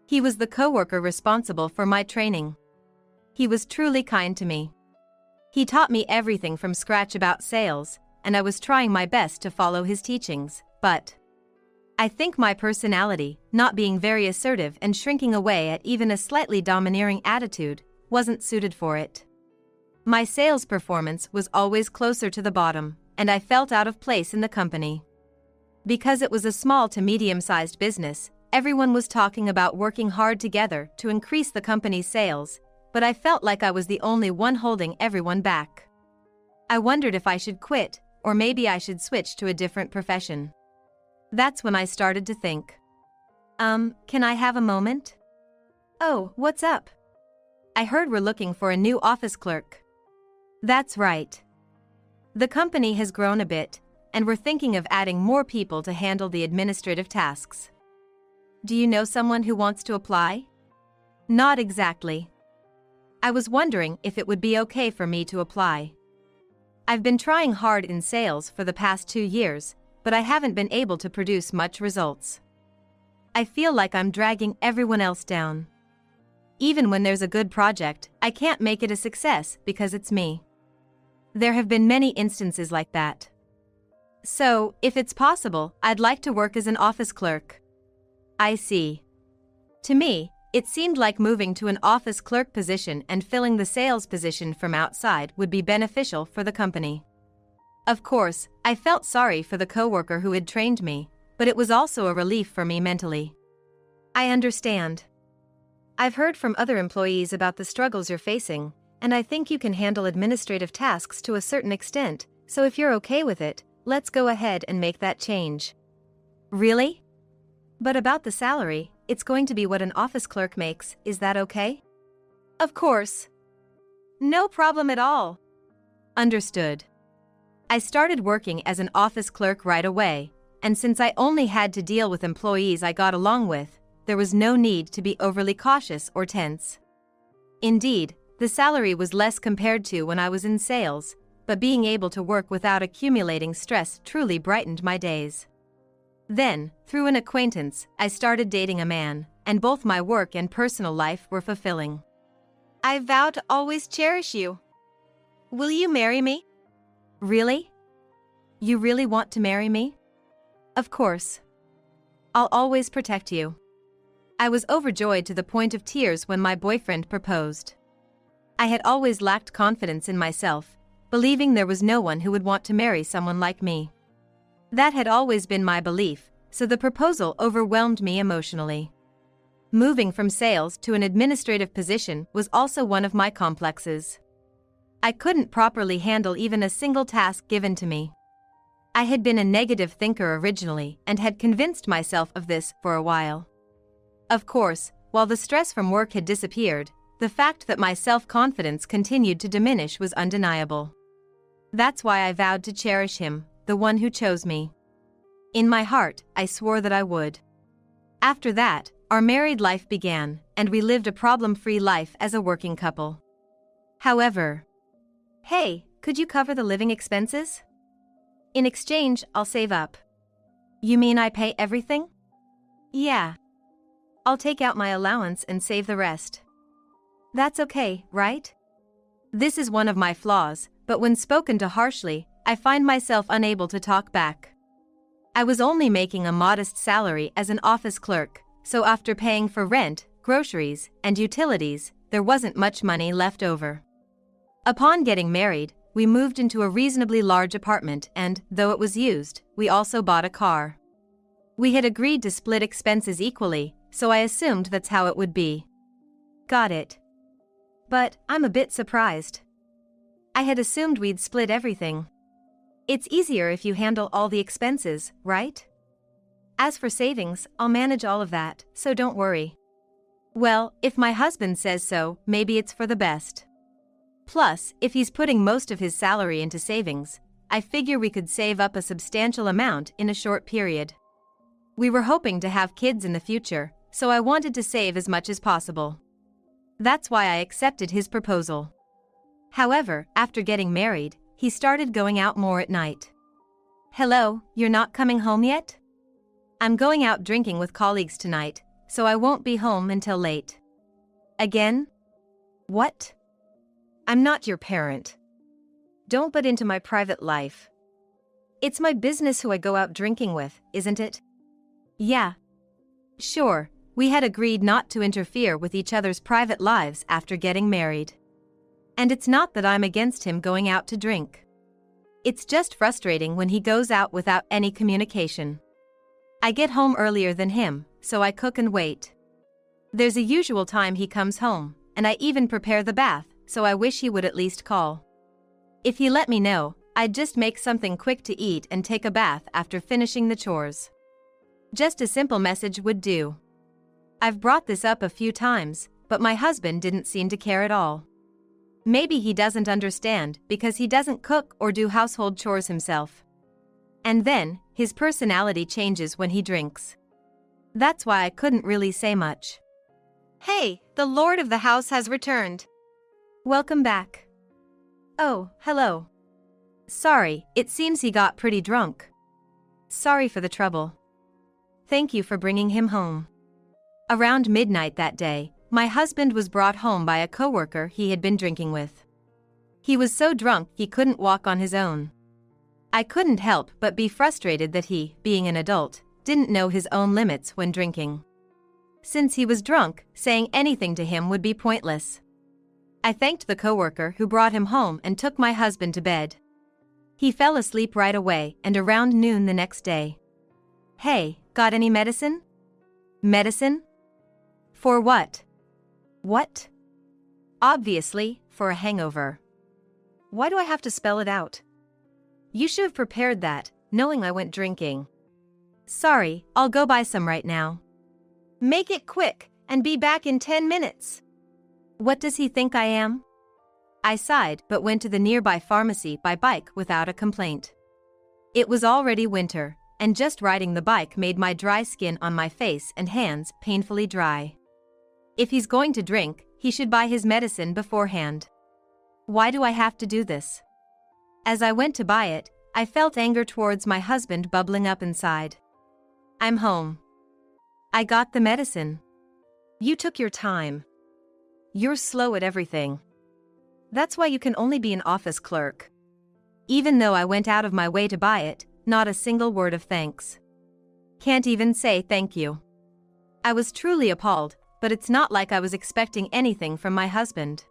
He was the coworker responsible for my training. He was truly kind to me. He taught me everything from scratch about sales, and I was trying my best to follow his teachings, but I think my personality, not being very assertive and shrinking away at even a slightly domineering attitude, wasn't suited for it. My sales performance was always closer to the bottom, and I felt out of place in the company. Because it was a small to medium-sized business, everyone was talking about working hard together to increase the company's sales, but I felt like I was the only one holding everyone back. I wondered if I should quit, or maybe I should switch to a different profession. That's when I started to think. Can I have a moment? Oh, what's up? I heard we're looking for a new office clerk. That's right. The company has grown a bit, and we're thinking of adding more people to handle the administrative tasks. Do you know someone who wants to apply? Not exactly. I was wondering if it would be okay for me to apply. I've been trying hard in sales for the past 2 years, but I haven't been able to produce much results. I feel like I'm dragging everyone else down. Even when there's a good project, I can't make it a success because it's me. There have been many instances like that. So, if it's possible, I'd like to work as an office clerk. I see. To me, it seemed like moving to an office clerk position and filling the sales position from outside would be beneficial for the company. Of course, I felt sorry for the coworker who had trained me, but it was also a relief for me mentally. I understand. I've heard from other employees about the struggles you're facing, and I think you can handle administrative tasks to a certain extent, so if you're okay with it, let's go ahead and make that change. Really? But about the salary, it's going to be what an office clerk makes, is that okay? Of course. No problem at all. Understood. I started working as an office clerk right away, and since I only had to deal with employees I got along with, there was no need to be overly cautious or tense. Indeed, the salary was less compared to when I was in sales, but being able to work without accumulating stress truly brightened my days. Then, through an acquaintance, I started dating a man, and both my work and personal life were fulfilling. I vow to always cherish you. Will you marry me? Really? You really want to marry me? Of course. I'll always protect you. I was overjoyed to the point of tears when my boyfriend proposed. I had always lacked confidence in myself, believing there was no one who would want to marry someone like me. That had always been my belief, so the proposal overwhelmed me emotionally. Moving from sales to an administrative position was also one of my complexes. I couldn't properly handle even a single task given to me. I had been a negative thinker originally and had convinced myself of this for a while. Of course, while the stress from work had disappeared, the fact that my self-confidence continued to diminish was undeniable. That's why I vowed to cherish him, the one who chose me. In my heart, I swore that I would. After that, our married life began, and we lived a problem-free life as a working couple. However, hey, could you cover the living expenses? In exchange, I'll save up. You mean I pay everything? Yeah. I'll take out my allowance and save the rest. That's okay, right? This is one of my flaws, but when spoken to harshly, I find myself unable to talk back. I was only making a modest salary as an office clerk, so after paying for rent, groceries, and utilities, there wasn't much money left over. Upon getting married, we moved into a reasonably large apartment and, though it was used, we also bought a car. We had agreed to split expenses equally, so I assumed that's how it would be. Got it. But I'm a bit surprised. I had assumed we'd split everything. It's easier if you handle all the expenses, right? As for savings, I'll manage all of that, so don't worry. Well, if my husband says so, maybe it's for the best. Plus, if he's putting most of his salary into savings, I figure we could save up a substantial amount in a short period. We were hoping to have kids in the future, so I wanted to save as much as possible. That's why I accepted his proposal. However, after getting married, he started going out more at night. Hello, you're not coming home yet? I'm going out drinking with colleagues tonight, so I won't be home until late. Again? What? I'm not your parent. Don't butt into my private life. It's my business who I go out drinking with, isn't it? Yeah. Sure, we had agreed not to interfere with each other's private lives after getting married. And it's not that I'm against him going out to drink. It's just frustrating when he goes out without any communication. I get home earlier than him, so I cook and wait. There's a usual time he comes home, and I even prepare the bath, so I wish he would at least call. If he let me know, I'd just make something quick to eat and take a bath after finishing the chores. Just a simple message would do. I've brought this up a few times, but my husband didn't seem to care at all. Maybe he doesn't understand because he doesn't cook or do household chores himself. And then, his personality changes when he drinks. That's why I couldn't really say much. Hey, the lord of the house has returned. Welcome back. Oh, hello. Sorry, it seems he got pretty drunk. Sorry for the trouble. Thank you for bringing him home. Around midnight that day, my husband was brought home by a coworker he had been drinking with. He was so drunk he couldn't walk on his own. I couldn't help but be frustrated that he, being an adult, didn't know his own limits when drinking. Since he was drunk, saying anything to him would be pointless. I thanked the coworker who brought him home and took my husband to bed. He fell asleep right away and around noon the next day. Hey, got any medicine? Medicine? For what? What? Obviously, for a hangover. Why do I have to spell it out? You should have prepared that, knowing I went drinking. Sorry, I'll go buy some right now. Make it quick, and be back in 10 minutes. What does he think I am? I sighed but went to the nearby pharmacy by bike without a complaint. It was already winter, and just riding the bike made my dry skin on my face and hands painfully dry. If he's going to drink, he should buy his medicine beforehand. Why do I have to do this? As I went to buy it, I felt anger towards my husband bubbling up inside. I'm home. I got the medicine. You took your time. You're slow at everything. That's why you can only be an office clerk. Even though I went out of my way to buy it, not a single word of thanks. Can't even say thank you. I was truly appalled, but it's not like I was expecting anything from my husband.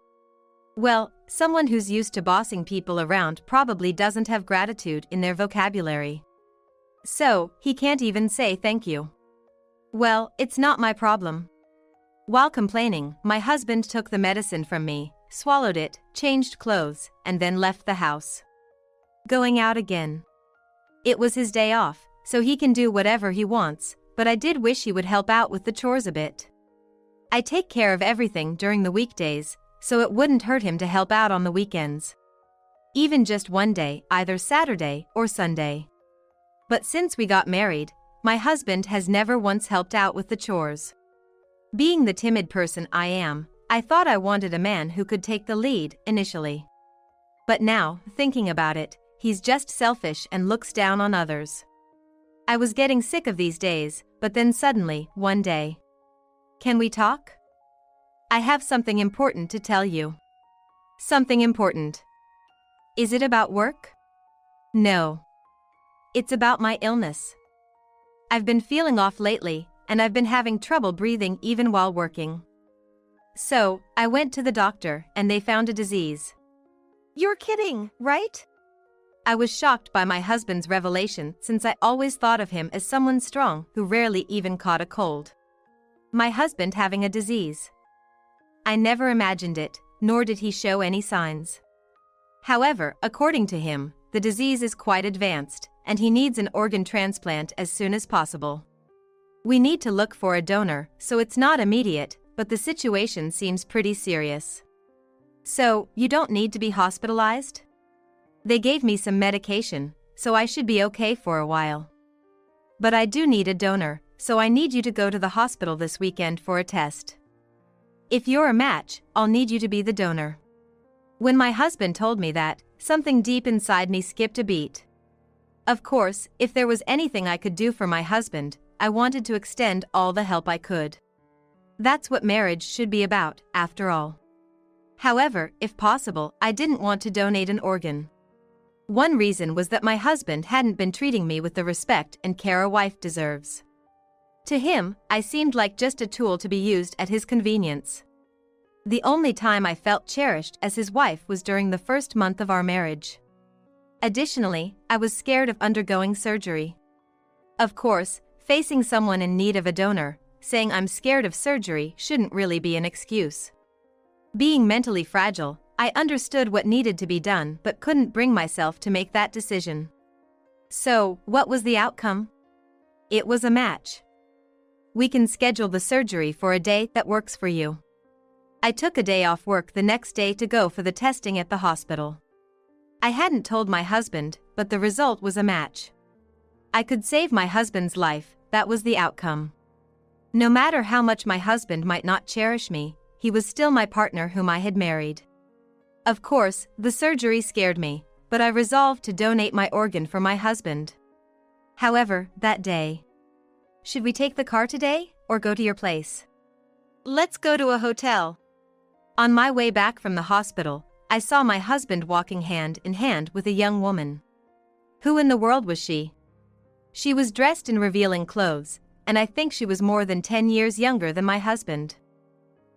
Well, someone who's used to bossing people around probably doesn't have gratitude in their vocabulary. So, he can't even say thank you. Well, it's not my problem. While complaining, my husband took the medicine from me, swallowed it, changed clothes, and then left the house. Going out again. It was his day off, so he can do whatever he wants, but I did wish he would help out with the chores a bit. I take care of everything during the weekdays, so it wouldn't hurt him to help out on the weekends. Even just one day, either Saturday or Sunday. But since we got married, my husband has never once helped out with the chores. Being the timid person I am, I thought I wanted a man who could take the lead initially. But now, thinking about it, he's just selfish and looks down on others. I was getting sick of these days, but then suddenly, one day. Can we talk? I have something important to tell you. Something important. Is it about work? No. It's about my illness. I've been feeling off lately, and I've been having trouble breathing even while working. So, I went to the doctor and they found a disease. You're kidding, right? I was shocked by my husband's revelation since I always thought of him as someone strong who rarely even caught a cold. My husband having a disease. I never imagined it, nor did he show any signs. However, according to him, the disease is quite advanced, and he needs an organ transplant as soon as possible. We need to look for a donor, so it's not immediate, but the situation seems pretty serious. So, you don't need to be hospitalized? They gave me some medication, so I should be okay for a while. But I do need a donor, so I need you to go to the hospital this weekend for a test. If you're a match, I'll need you to be the donor. When my husband told me that, something deep inside me skipped a beat. Of course, if there was anything I could do for my husband, I wanted to extend all the help I could. That's what marriage should be about, after all. However, if possible, I didn't want to donate an organ. One reason was that my husband hadn't been treating me with the respect and care a wife deserves. To him, I seemed like just a tool to be used at his convenience. The only time I felt cherished as his wife was during the first month of our marriage. Additionally, I was scared of undergoing surgery. Of course, facing someone in need of a donor, saying I'm scared of surgery shouldn't really be an excuse. Being mentally fragile, I understood what needed to be done but couldn't bring myself to make that decision. So, what was the outcome? It was a match. We can schedule the surgery for a day that works for you. I took a day off work the next day to go for the testing at the hospital. I hadn't told my husband, but the result was a match. I could save my husband's life, that was the outcome. No matter how much my husband might not cherish me, he was still my partner whom I had married. Of course, the surgery scared me, but I resolved to donate my organ for my husband. However, that day. Should we take the car today, or go to your place? Let's go to a hotel. On my way back from the hospital, I saw my husband walking hand in hand with a young woman. Who in the world was she? She was dressed in revealing clothes, and I think she was more than 10 years younger than my husband.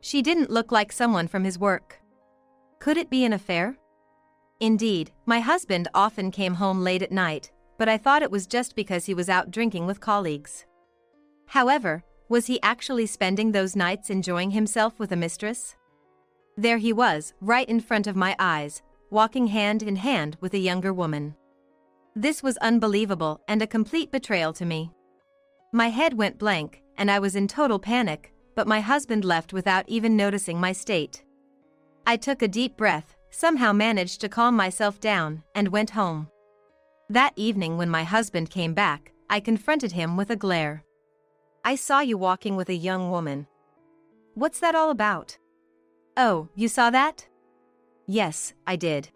She didn't look like someone from his work. Could it be an affair? Indeed, my husband often came home late at night, but I thought it was just because he was out drinking with colleagues. However, was he actually spending those nights enjoying himself with a mistress? There he was, right in front of my eyes, walking hand in hand with a younger woman. This was unbelievable and a complete betrayal to me. My head went blank, and I was in total panic, but my husband left without even noticing my state. I took a deep breath, somehow managed to calm myself down, and went home. That evening when my husband came back, I confronted him with a glare. I saw you walking with a young woman. What's that all about? Oh, you saw that? Yes, I did.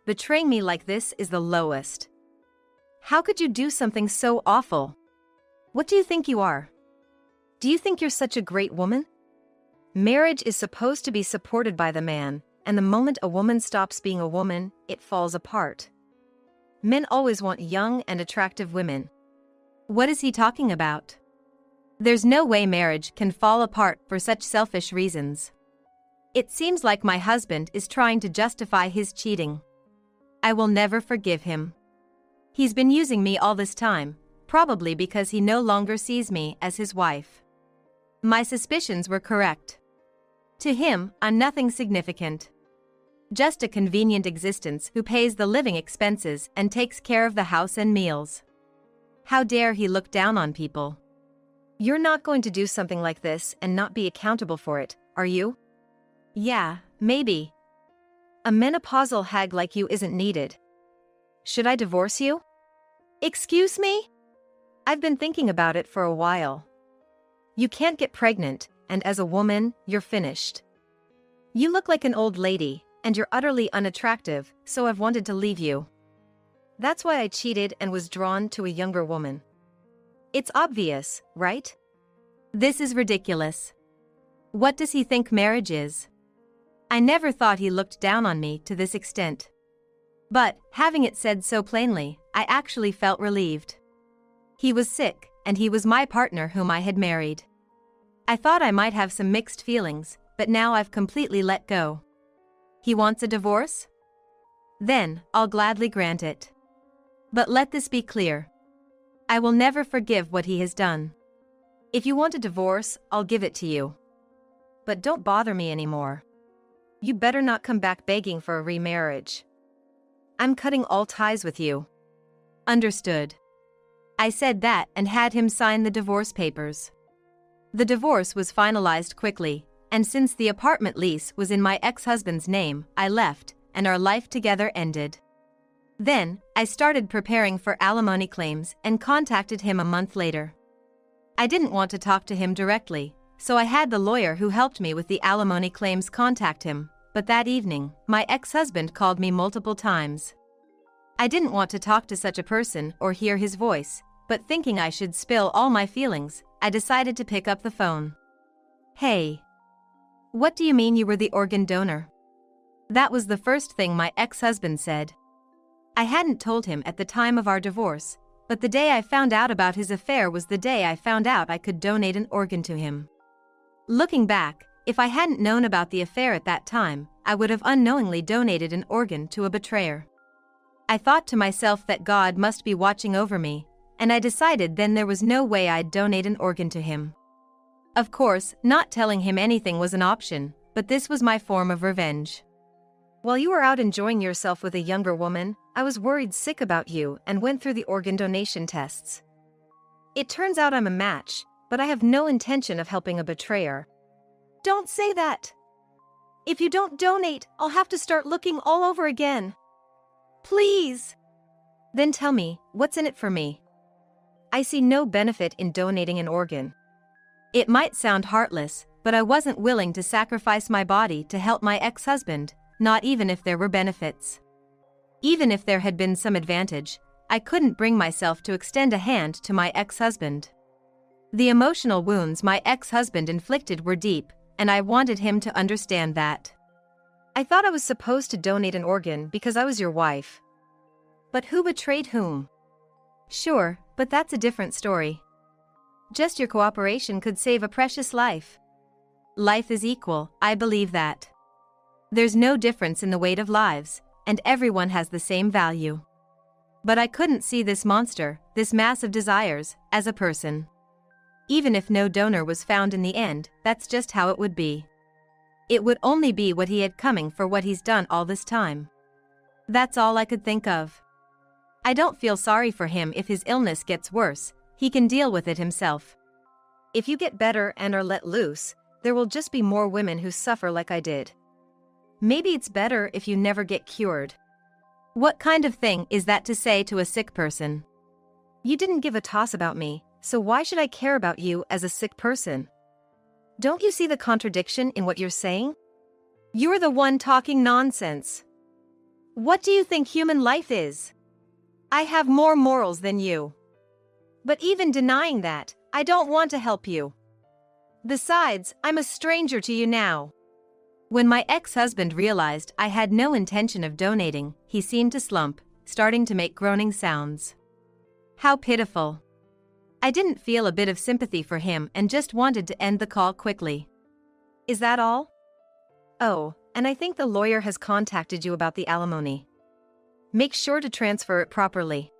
Betraying me like this is the lowest. How could you do something so awful? What do you think you are? Do you think you're such a great woman? Marriage is supposed to be supported by the man, and the moment a woman stops being a woman, it falls apart. Men always want young and attractive women. What is he talking about? There's no way marriage can fall apart for such selfish reasons. It seems like my husband is trying to justify his cheating. I will never forgive him. He's been using me all this time, probably because he no longer sees me as his wife. My suspicions were correct. To him, I'm nothing significant. Just a convenient existence who pays the living expenses and takes care of the house and meals. How dare he look down on people? You're not going to do something like this and not be accountable for it, are you? Yeah, maybe. A menopausal hag like you isn't needed. Should I divorce you? Excuse me? I've been thinking about it for a while. You can't get pregnant, and as a woman, you're finished. You look like an old lady, and you're utterly unattractive, so I've wanted to leave you. That's why I cheated and was drawn to a younger woman. It's obvious, right? This is ridiculous. What does he think marriage is? I never thought he looked down on me to this extent. But, having it said so plainly, I actually felt relieved. He was sick, and he was my partner whom I had married. I thought I might have some mixed feelings, but now I've completely let go. He wants a divorce? then I'll gladly grant it. But let this be clear. I will never forgive what he has done. If you want a divorce, I'll give it to you. But don't bother me anymore. You better not come back begging for a remarriage. I'm cutting all ties with you. Understood. I said that and had him sign the divorce papers. The divorce was finalized quickly, and since the apartment lease was in my ex-husband's name, I left, and our life together ended. Then, I started preparing for alimony claims and contacted him a month later. I didn't want to talk to him directly, so I had the lawyer who helped me with the alimony claims contact him, but that evening, my ex-husband called me multiple times. I didn't want to talk to such a person or hear his voice, but thinking I should spill all my feelings, I decided to pick up the phone. Hey. What do you mean you were the organ donor? That was the first thing my ex-husband said. I hadn't told him at the time of our divorce, but the day I found out about his affair was the day I found out I could donate an organ to him. Looking back, if I hadn't known about the affair at that time, I would have unknowingly donated an organ to a betrayer. I thought to myself that God must be watching over me, and I decided then there was no way I'd donate an organ to him. Of course, not telling him anything was an option, but this was my form of revenge. While you were out enjoying yourself with a younger woman, I was worried sick about you and went through the organ donation tests. It turns out I'm a match, but I have no intention of helping a betrayer. Don't say that! If you don't donate, I'll have to start looking all over again. Please! Then tell me, what's in it for me? I see no benefit in donating an organ. It might sound heartless, but I wasn't willing to sacrifice my body to help my ex-husband, not even if there were benefits. Even if there had been some advantage, I couldn't bring myself to extend a hand to my ex-husband. The emotional wounds my ex-husband inflicted were deep, and I wanted him to understand that. I thought I was supposed to donate an organ because I was your wife. But who betrayed whom? Sure, but that's a different story. Just your cooperation could save a precious life. Life is equal, I believe that. There's no difference in the weight of lives, and everyone has the same value. But I couldn't see this monster, this mass of desires, as a person. Even if no donor was found in the end, that's just how it would be. It would only be what he had coming for what he's done all this time. That's all I could think of. I don't feel sorry for him if his illness gets worse, he can deal with it himself. If you get better and are let loose, there will just be more women who suffer like I did. Maybe it's better if you never get cured. What kind of thing is that to say to a sick person? You didn't give a toss about me, so why should I care about you as a sick person? Don't you see the contradiction in what you're saying? You're the one talking nonsense. What do you think human life is? I have more morals than you. But even denying that, I don't want to help you. Besides, I'm a stranger to you now. When my ex-husband realized I had no intention of donating, he seemed to slump, starting to make groaning sounds. How pitiful. I didn't feel a bit of sympathy for him and just wanted to end the call quickly. Is that all? Oh, and I think the lawyer has contacted you about the alimony. Make sure to transfer it properly.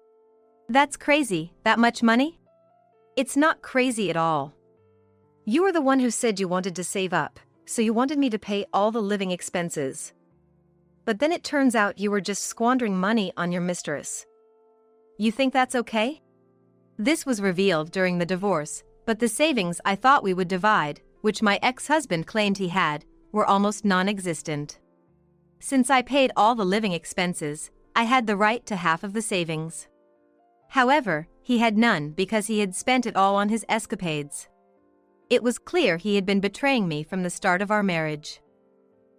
That's crazy, that much money? It's not crazy at all. You were the one who said you wanted to save up, so you wanted me to pay all the living expenses. But then it turns out you were just squandering money on your mistress. You think that's okay? This was revealed during the divorce, but the savings I thought we would divide, which my ex-husband claimed he had, were almost non-existent. Since I paid all the living expenses, I had the right to half of the savings. However, he had none because he had spent it all on his escapades. It was clear he had been betraying me from the start of our marriage.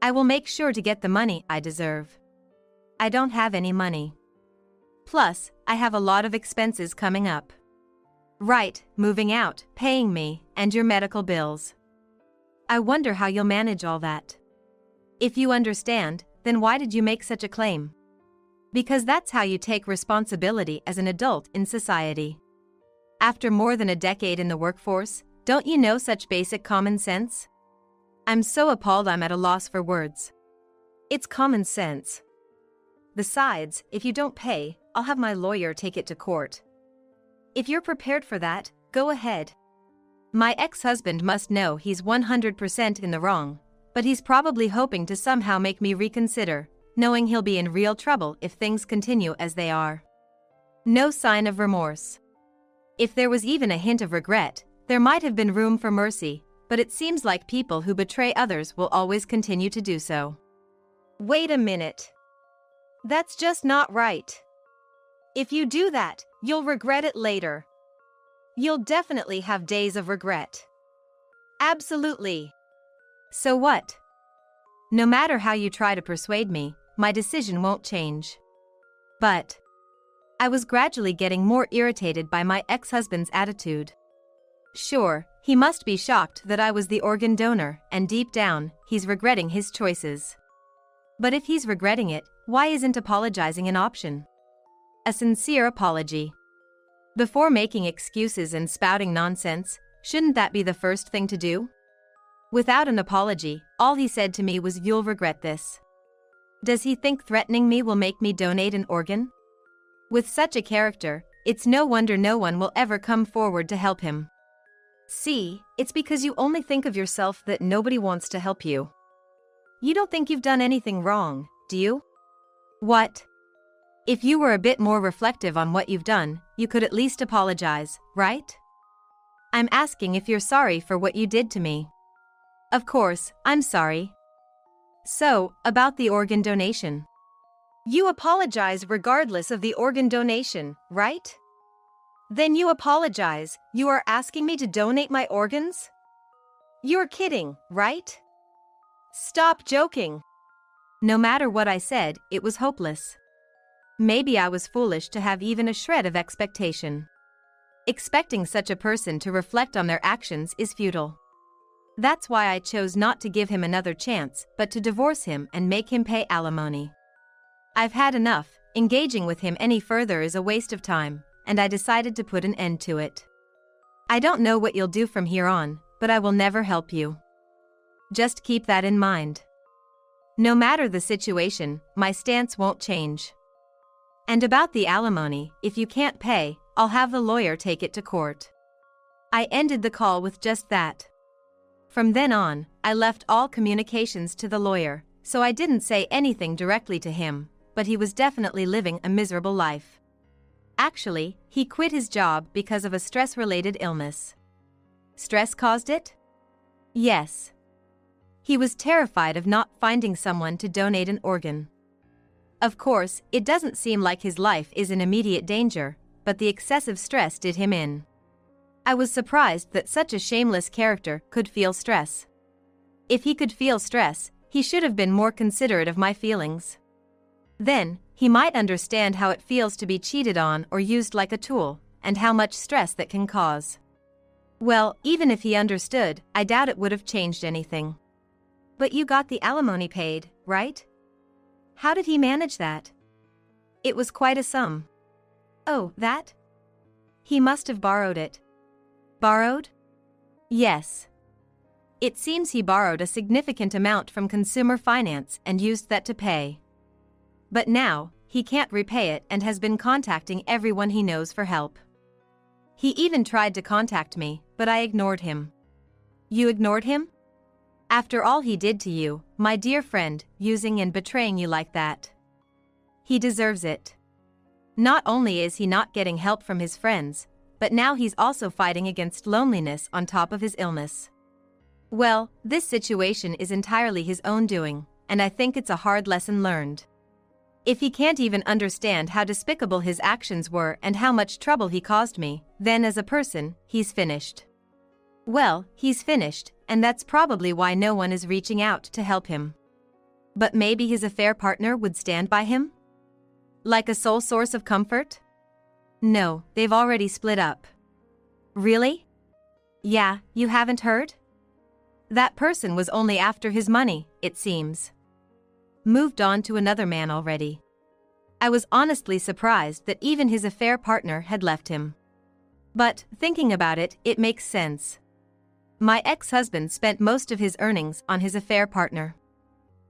I will make sure to get the money I deserve. I don't have any money. Plus, I have a lot of expenses coming up. Right, moving out, paying me, and your medical bills. I wonder how you'll manage all that. If you understand, then why did you make such a claim? Because that's how you take responsibility as an adult in society. After more than a decade in the workforce, don't you know such basic common sense? I'm so appalled I'm at a loss for words. It's common sense. Besides, if you don't pay, I'll have my lawyer take it to court. If you're prepared for that, go ahead. My ex-husband must know he's 100% in the wrong, but he's probably hoping to somehow make me reconsider, knowing he'll be in real trouble if things continue as they are. No sign of remorse. If there was even a hint of regret, there might have been room for mercy, but it seems like people who betray others will always continue to do so. Wait a minute. That's just not right. If you do that, you'll regret it later. You'll definitely have days of regret. Absolutely. So what? No matter how you try to persuade me, my decision won't change. But I was gradually getting more irritated by my ex-husband's attitude. Sure, he must be shocked that I was the organ donor, and deep down, he's regretting his choices. But if he's regretting it, why isn't apologizing an option? A sincere apology. Before making excuses and spouting nonsense, shouldn't that be the first thing to do? Without an apology, all he said to me was, "You'll regret this." Does he think threatening me will make me donate an organ? With such a character, it's no wonder no one will ever come forward to help him. See, it's because you only think of yourself that nobody wants to help you. You don't think you've done anything wrong, do you? What? If you were a bit more reflective on what you've done, you could at least apologize, right? I'm asking if you're sorry for what you did to me. Of course, I'm sorry. So, about the organ donation. You apologize regardless of the organ donation, right? Then you apologize. You are asking me to donate my organs? You're kidding, right? Stop joking. No matter what I said, it was hopeless. Maybe I was foolish to have even a shred of expectation. Expecting such a person to reflect on their actions is futile. That's why I chose not to give him another chance, but to divorce him and make him pay alimony. I've had enough. Engaging with him any further is a waste of time, and I decided to put an end to it. I don't know what you'll do from here on, but I will never help you. Just keep that in mind. No matter the situation, my stance won't change. And about the alimony, if you can't pay, I'll have the lawyer take it to court. I ended the call with just that. From then on, I left all communications to the lawyer, so I didn't say anything directly to him, but he was definitely living a miserable life. Actually, he quit his job because of a stress-related illness. Stress caused it? Yes. He was terrified of not finding someone to donate an organ. Of course, it doesn't seem like his life is in immediate danger, but the excessive stress did him in. I was surprised that such a shameless character could feel stress. If he could feel stress, he should have been more considerate of my feelings. Then, he might understand how it feels to be cheated on or used like a tool, and how much stress that can cause. Well, even if he understood, I doubt it would have changed anything. But you got the alimony paid, right? How did he manage that? It was quite a sum. Oh, that? He must have borrowed it. Borrowed? Yes. It seems he borrowed a significant amount from consumer finance and used that to pay. But now, he can't repay it and has been contacting everyone he knows for help. He even tried to contact me, but I ignored him. You ignored him? After all he did to you, my dear friend, using and betraying you like that. He deserves it. Not only is he not getting help from his friends, but now he's also fighting against loneliness on top of his illness. Well, this situation is entirely his own doing, and I think it's a hard lesson learned. If he can't even understand how despicable his actions were and how much trouble he caused me, then as a person, he's finished. Well, he's finished, and that's probably why no one is reaching out to help him. But maybe his affair partner would stand by him? Like a sole source of comfort? No, they've already split up. Really? Yeah, you haven't heard? That person was only after his money, it seems. Moved on to another man already. I was honestly surprised that even his affair partner had left him. But, thinking about it, it makes sense. My ex-husband spent most of his earnings on his affair partner.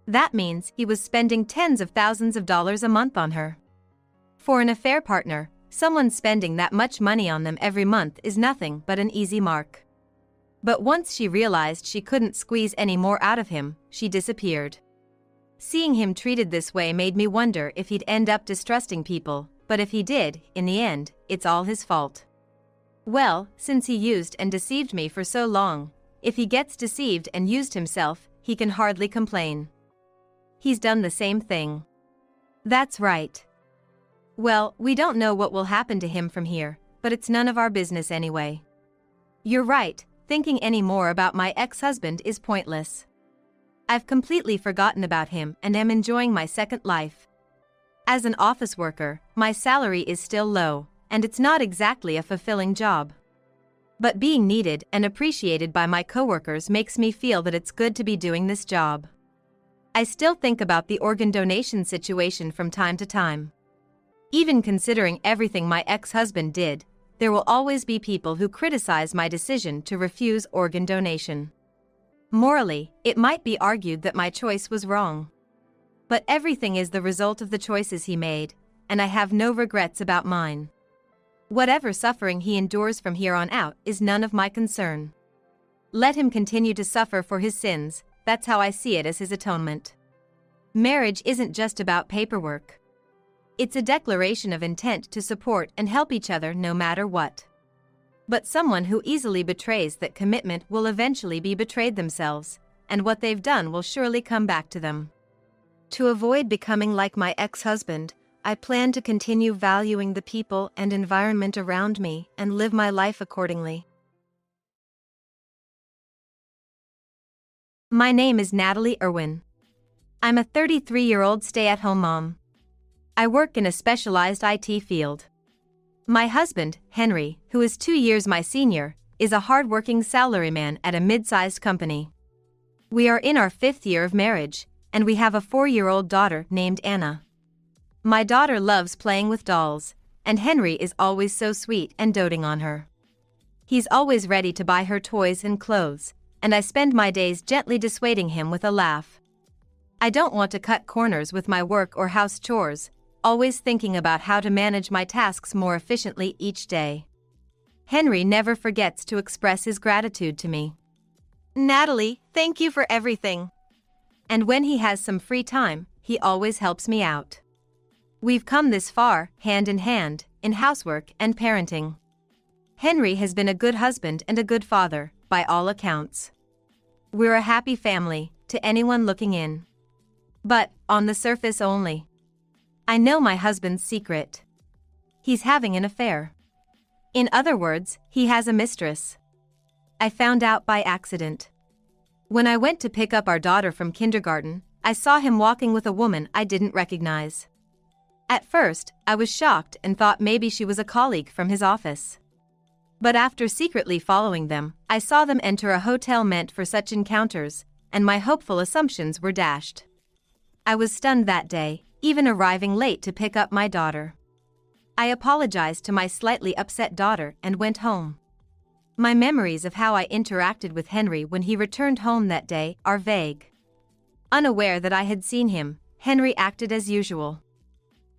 That means he was spending tens of thousands of dollars a month on her. For an affair partner, someone spending that much money on them every month is nothing but an easy mark. But once she realized she couldn't squeeze any more out of him, she disappeared. Seeing him treated this way made me wonder if he'd end up distrusting people, but if he did, in the end, it's all his fault. Well, since he used and deceived me for so long, if he gets deceived and used himself, he can hardly complain. He's done the same thing. That's right. Well, we don't know what will happen to him from here, but it's none of our business anyway. You're right, thinking any more about my ex-husband is pointless. I've completely forgotten about him and am enjoying my second life. As an office worker, my salary is still low, and it's not exactly a fulfilling job. But being needed and appreciated by my coworkers makes me feel that it's good to be doing this job. I still think about the organ donation situation from time to time. Even considering everything my ex-husband did, there will always be people who criticize my decision to refuse organ donation. Morally, it might be argued that my choice was wrong. But everything is the result of the choices he made, and I have no regrets about mine. Whatever suffering he endures from here on out is none of my concern. Let him continue to suffer for his sins, that's how I see it as his atonement. Marriage isn't just about paperwork. It's a declaration of intent to support and help each other no matter what. But someone who easily betrays that commitment will eventually be betrayed themselves, and what they've done will surely come back to them. To avoid becoming like my ex-husband, I plan to continue valuing the people and environment around me and live my life accordingly. My name is Natalie Irwin. I'm a 33-year-old stay-at-home mom. I work in a specialized IT field. My husband, Henry, who is 2 years my senior, is a hard-working salaryman at a mid-sized company. We are in our 5th year of marriage, and we have a 4-year-old daughter named Anna. My daughter loves playing with dolls, and Henry is always so sweet and doting on her. He's always ready to buy her toys and clothes, and I spend my days gently dissuading him with a laugh. I don't want to cut corners with my work or house chores, always thinking about how to manage my tasks more efficiently each day. Henry never forgets to express his gratitude to me. "Natalie, thank you for everything." And when he has some free time, he always helps me out. We've come this far, hand in hand, in housework and parenting. Henry has been a good husband and a good father, by all accounts. We're a happy family, to anyone looking in. But, on the surface only. I know my husband's secret. He's having an affair. In other words, he has a mistress. I found out by accident. When I went to pick up our daughter from kindergarten, I saw him walking with a woman I didn't recognize. At first, I was shocked and thought maybe she was a colleague from his office. But after secretly following them, I saw them enter a hotel meant for such encounters, and my hopeful assumptions were dashed. I was stunned that day, even arriving late to pick up my daughter. I apologized to my slightly upset daughter and went home. My memories of how I interacted with Henry when he returned home that day are vague. Unaware that I had seen him, Henry acted as usual.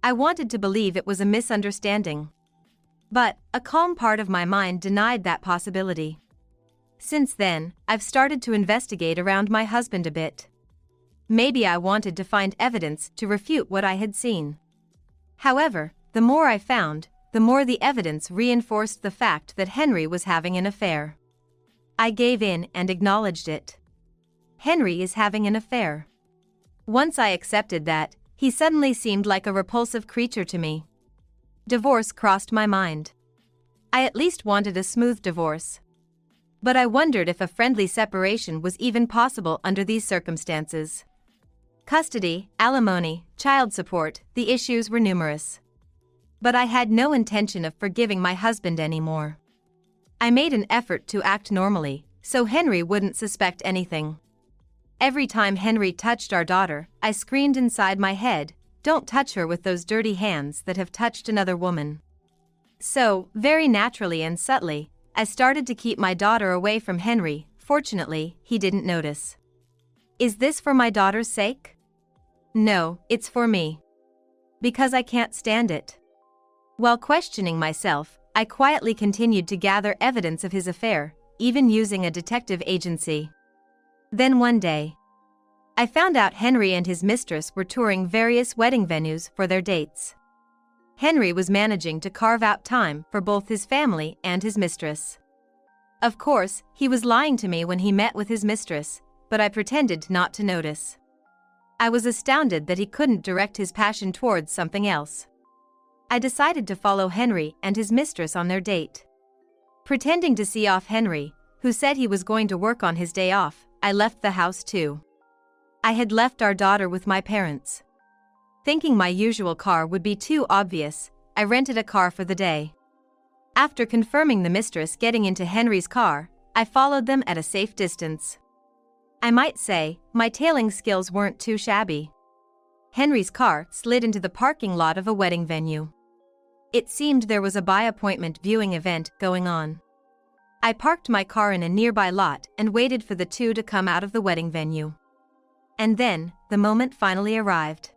I wanted to believe it was a misunderstanding. But a calm part of my mind denied that possibility. Since then, I've started to investigate around my husband a bit. Maybe I wanted to find evidence to refute what I had seen. However, the more I found, the more the evidence reinforced the fact that Henry was having an affair. I gave in and acknowledged it. Henry is having an affair. Once I accepted that, he suddenly seemed like a repulsive creature to me. Divorce crossed my mind. I at least wanted a smooth divorce. But I wondered if a friendly separation was even possible under these circumstances. Custody, alimony, child support, the issues were numerous. But I had no intention of forgiving my husband anymore. I made an effort to act normally, so Henry wouldn't suspect anything. Every time Henry touched our daughter, I screamed inside my head, "Don't touch her with those dirty hands that have touched another woman." So, very naturally and subtly, I started to keep my daughter away from Henry. Fortunately, he didn't notice. Is this for my daughter's sake? No, it's for me. Because I can't stand it. While questioning myself, I quietly continued to gather evidence of his affair, even using a detective agency. Then one day, I found out Henry and his mistress were touring various wedding venues for their dates. Henry was managing to carve out time for both his family and his mistress. Of course, he was lying to me when he met with his mistress, but I pretended not to notice. I was astounded that he couldn't direct his passion towards something else. I decided to follow Henry and his mistress on their date. Pretending to see off Henry, who said he was going to work on his day off, I left the house too. I had left our daughter with my parents. Thinking my usual car would be too obvious, I rented a car for the day. After confirming the mistress getting into Henry's car, I followed them at a safe distance. I might say, my tailing skills weren't too shabby. Henry's car slid into the parking lot of a wedding venue. It seemed there was a by-appointment viewing event going on. I parked my car in a nearby lot and waited for the two to come out of the wedding venue. And then, the moment finally arrived.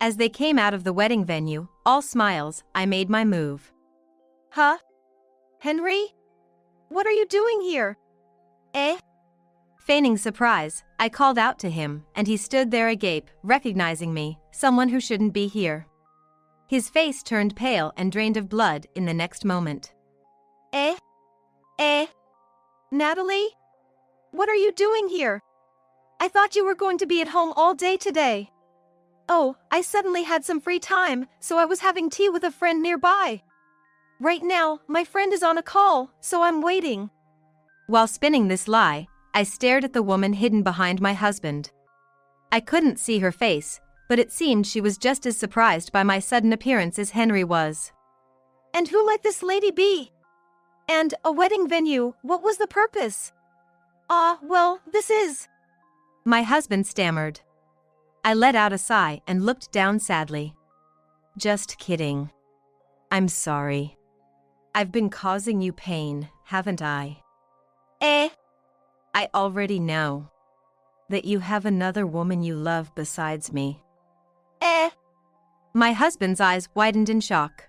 As they came out of the wedding venue, all smiles, I made my move. Huh? Henry? What are you doing here? Eh? Feigning surprise, I called out to him, and he stood there agape, recognizing me, someone who shouldn't be here. His face turned pale and drained of blood in the next moment. Eh? Natalie? What are you doing here? I thought you were going to be at home all day today. Oh, I suddenly had some free time, so I was having tea with a friend nearby. Right now, my friend is on a call, so I'm waiting. While spinning this lie, I stared at the woman hidden behind my husband. I couldn't see her face, but it seemed she was just as surprised by my sudden appearance as Henry was. And who let this lady be? And a wedding venue, what was the purpose? Well, this is... My husband stammered. I let out a sigh and looked down sadly. Just kidding. I'm sorry. I've been causing you pain, haven't I? I already know that you have another woman you love besides me. My husband's eyes widened in shock.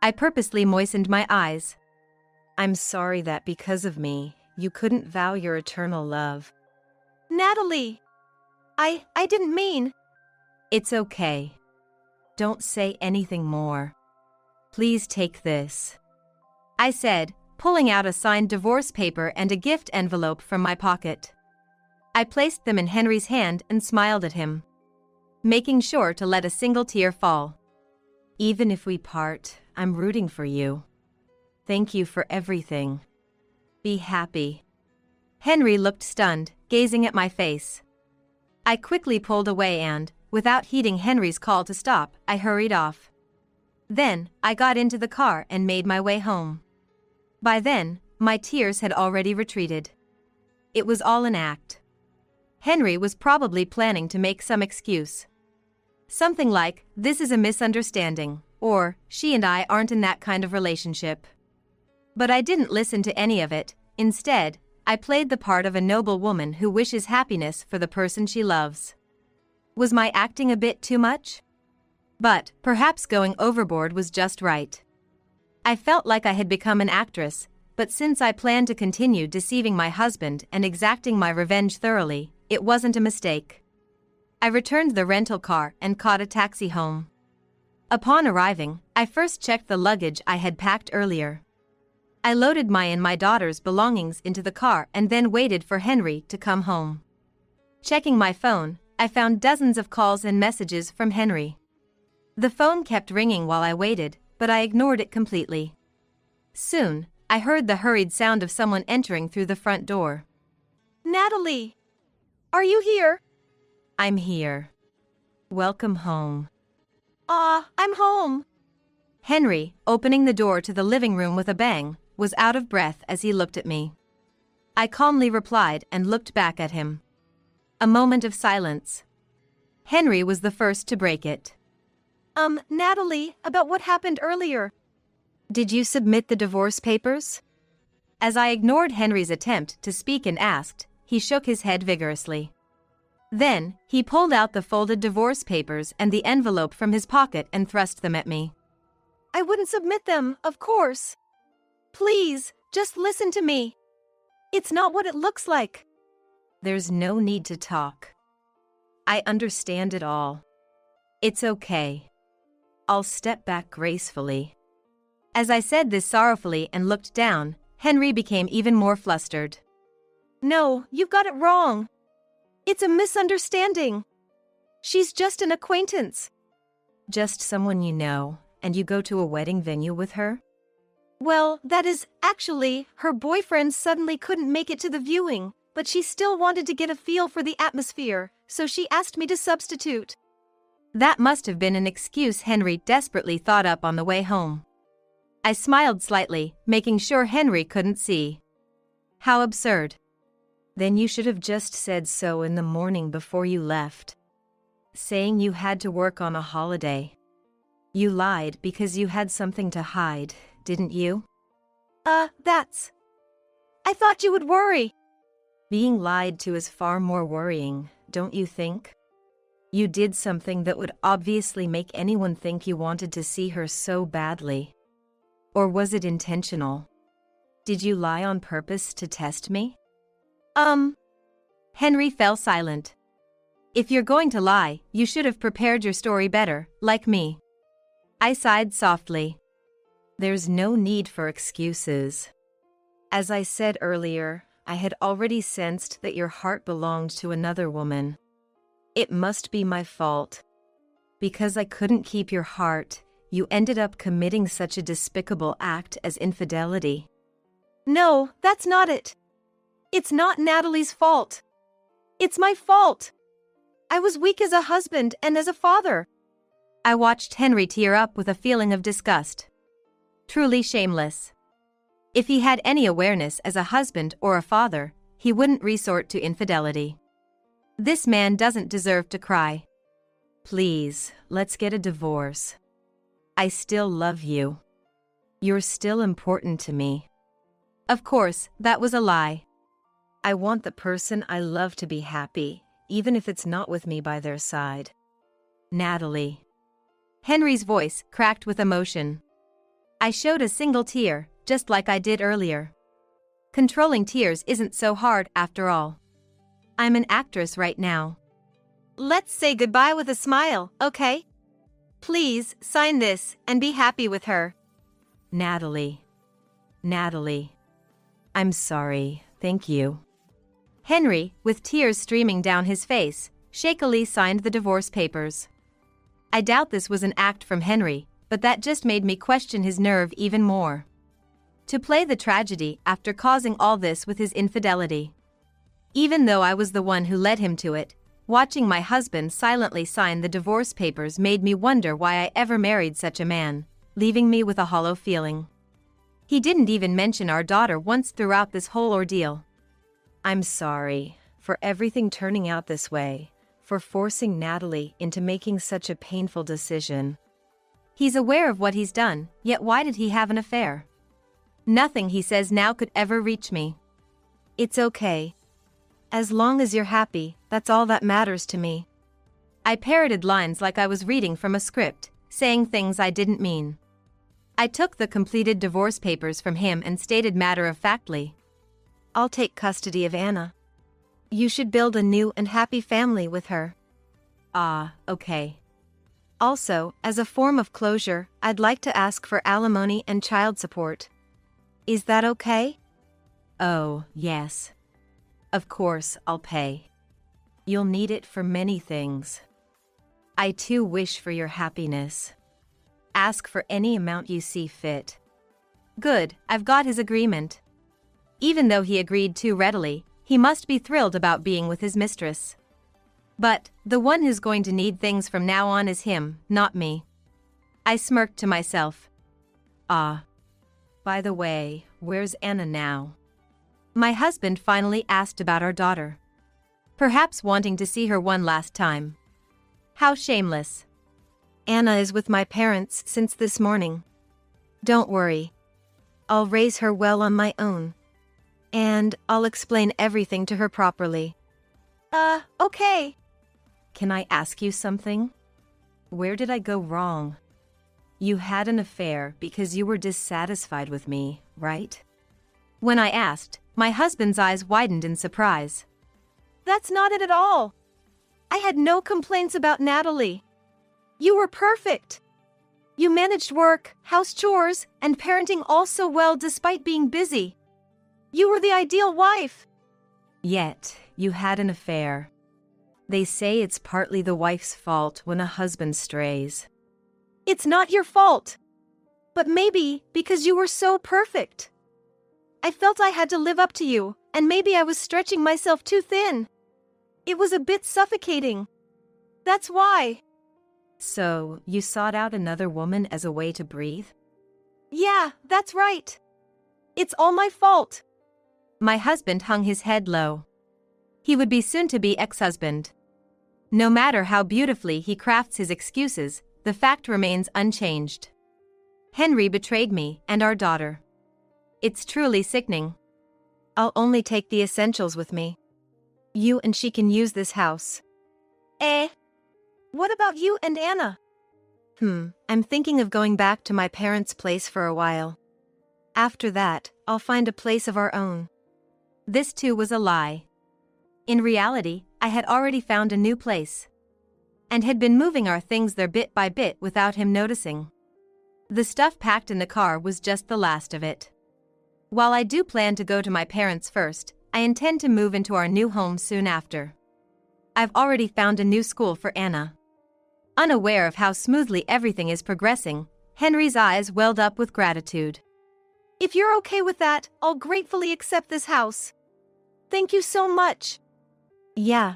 I purposely moistened my eyes. I'm sorry that because of me, you couldn't vow your eternal love. Natalie! I didn't mean... It's okay. Don't say anything more. Please take this, I said, pulling out a signed divorce paper and a gift envelope from my pocket. I placed them in Henry's hand and smiled at him, making sure to let a single tear fall. Even if we part, I'm rooting for you. Thank you for everything. Be happy. Henry looked stunned, gazing at my face. I quickly pulled away and, without heeding Henry's call to stop, I hurried off. Then, I got into the car and made my way home. By then, my tears had already retreated. It was all an act. Henry was probably planning to make some excuse. Something like, this is a misunderstanding, or, she and I aren't in that kind of relationship. But I didn't listen to any of it. Instead, I played the part of a noble woman who wishes happiness for the person she loves. Was my acting a bit too much? But, perhaps going overboard was just right. I felt like I had become an actress, but since I planned to continue deceiving my husband and exacting my revenge thoroughly, it wasn't a mistake. I returned the rental car and caught a taxi home. Upon arriving, I first checked the luggage I had packed earlier. I loaded my and my daughter's belongings into the car and then waited for Henry to come home. Checking my phone, I found dozens of calls and messages from Henry. The phone kept ringing while I waited, but I ignored it completely. Soon, I heard the hurried sound of someone entering through the front door. Natalie! Are you here? I'm here. Welcome home. I'm home. Henry, opening the door to the living room with a bang, was out of breath as he looked at me. I calmly replied and looked back at him. A moment of silence. Henry was the first to break it. Natalie, about what happened earlier. Did you submit the divorce papers? As I ignored Henry's attempt to speak and asked, he shook his head vigorously. Then, he pulled out the folded divorce papers and the envelope from his pocket and thrust them at me. I wouldn't submit them, of course. Please, just listen to me. It's not what it looks like. There's no need to talk. I understand it all. It's okay. I'll step back gracefully. As I said this sorrowfully and looked down, Henry became even more flustered. No, you've got it wrong. It's a misunderstanding. She's just an acquaintance. Just someone you know, and you go to a wedding venue with her? Well, that is, actually, her boyfriend suddenly couldn't make it to the viewing, but she still wanted to get a feel for the atmosphere, so she asked me to substitute. That must have been an excuse Henry desperately thought up on the way home. I smiled slightly, making sure Henry couldn't see. How absurd. Then you should have just said so in the morning before you left. Saying you had to work on a holiday. You lied because you had something to hide, didn't you? That's... I thought you would worry. Being lied to is far more worrying, don't you think? You did something that would obviously make anyone think you wanted to see her so badly. Or was it intentional? Did you lie on purpose to test me? Henry fell silent. If you're going to lie, you should have prepared your story better, like me. I sighed softly. There's no need for excuses. As I said earlier, I had already sensed that your heart belonged to another woman. It must be my fault. Because I couldn't keep your heart, you ended up committing such a despicable act as infidelity. No, that's not it. It's not Natalie's fault. It's my fault. I was weak as a husband and as a father. I watched Henry tear up with a feeling of disgust. Truly shameless. If he had any awareness as a husband or a father, he wouldn't resort to infidelity. This man doesn't deserve to cry. Please, let's get a divorce. I still love you. You're still important to me. Of course, that was a lie. I want the person I love to be happy, even if it's not with me by their side. Natalie. Henry's voice cracked with emotion. I showed a single tear, just like I did earlier. Controlling tears isn't so hard after all. I'm an actress right now. Let's say goodbye with a smile, okay? Please, sign this and be happy with her. Natalie. Natalie. I'm sorry, thank you. Henry, with tears streaming down his face, shakily signed the divorce papers. I doubt this was an act from Henry, but that just made me question his nerve even more. To play the tragedy after causing all this with his infidelity. Even though I was the one who led him to it, watching my husband silently sign the divorce papers made me wonder why I ever married such a man, leaving me with a hollow feeling. He didn't even mention our daughter once throughout this whole ordeal. I'm sorry for everything turning out this way, for forcing Natalie into making such a painful decision. He's aware of what he's done, yet why did he have an affair? Nothing he says now could ever reach me. It's okay. As long as you're happy, that's all that matters to me. I parroted lines like I was reading from a script, saying things I didn't mean. I took the completed divorce papers from him and stated matter-of-factly. I'll take custody of Anna. You should build a new and happy family with her. Okay. Also, as a form of closure, I'd like to ask for alimony and child support. Is that okay? Oh, yes. Of course, I'll pay. You'll need it for many things. I too wish for your happiness. Ask for any amount you see fit. Good, I've got his agreement. Even though he agreed too readily, he must be thrilled about being with his mistress. But, the one who's going to need things from now on is him, not me. I smirked to myself. By the way, where's Anna now? My husband finally asked about our daughter. Perhaps wanting to see her one last time. How shameless. Anna is with my parents since this morning. Don't worry. I'll raise her well on my own. And I'll explain everything to her properly. Okay. Can I ask you something? Where did I go wrong? You had an affair because you were dissatisfied with me, right? When I asked, my husband's eyes widened in surprise. That's not it at all. I had no complaints about Natalie. You were perfect. You managed work, house chores, and parenting all so well despite being busy. You were the ideal wife. Yet, you had an affair. They say it's partly the wife's fault when a husband strays. It's not your fault. But maybe because you were so perfect. I felt I had to live up to you, and maybe I was stretching myself too thin. It was a bit suffocating. That's why. So, you sought out another woman as a way to breathe? Yeah, that's right. It's all my fault. My husband hung his head low. He would be soon-to-be ex-husband. No matter how beautifully he crafts his excuses, the fact remains unchanged. Henry betrayed me and our daughter. It's truly sickening. I'll only take the essentials with me. You and she can use this house. What about you and Anna? I'm thinking of going back to my parents' place for a while. After that, I'll find a place of our own. This too was a lie. In reality, I had already found a new place. And had been moving our things there bit by bit without him noticing. The stuff packed in the car was just the last of it. While I do plan to go to my parents first, I intend to move into our new home soon after. I've already found a new school for Anna. Unaware of how smoothly everything is progressing, Henry's eyes welled up with gratitude. If you're okay with that, I'll gratefully accept this house. Thank you so much. Yeah.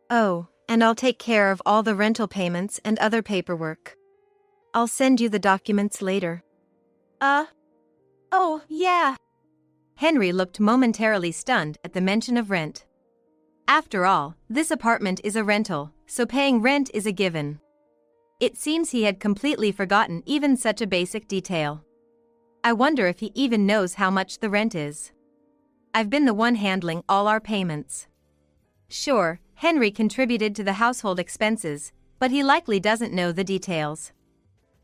Oh, and I'll take care of all the rental payments and other paperwork. I'll send you the documents later. Oh, yeah. Henry looked momentarily stunned at the mention of rent. After all, this apartment is a rental, so paying rent is a given. It seems he had completely forgotten even such a basic detail. I wonder if he even knows how much the rent is. I've been the one handling all our payments. Sure, Henry contributed to the household expenses, but he likely doesn't know the details.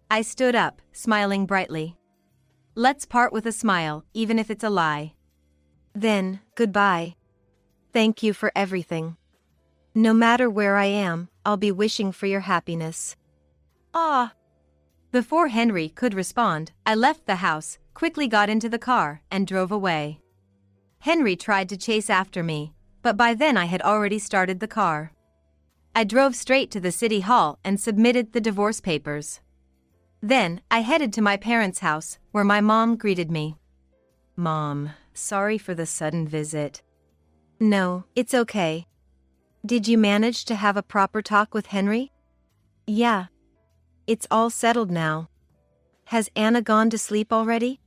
I stood up, smiling brightly. Let's part with a smile, even if it's a lie. Then, goodbye. Thank you for everything. No matter where I am, I'll be wishing for your happiness. Before Henry could respond, I left the house, quickly got into the car, and drove away. Henry tried to chase after me, but by then I had already started the car. I drove straight to the city hall and submitted the divorce papers. Then, I headed to my parents' house, where my mom greeted me. Mom, sorry for the sudden visit. No, it's okay. Did you manage to have a proper talk with Henry? Yeah. It's all settled now. Has Anna gone to sleep already?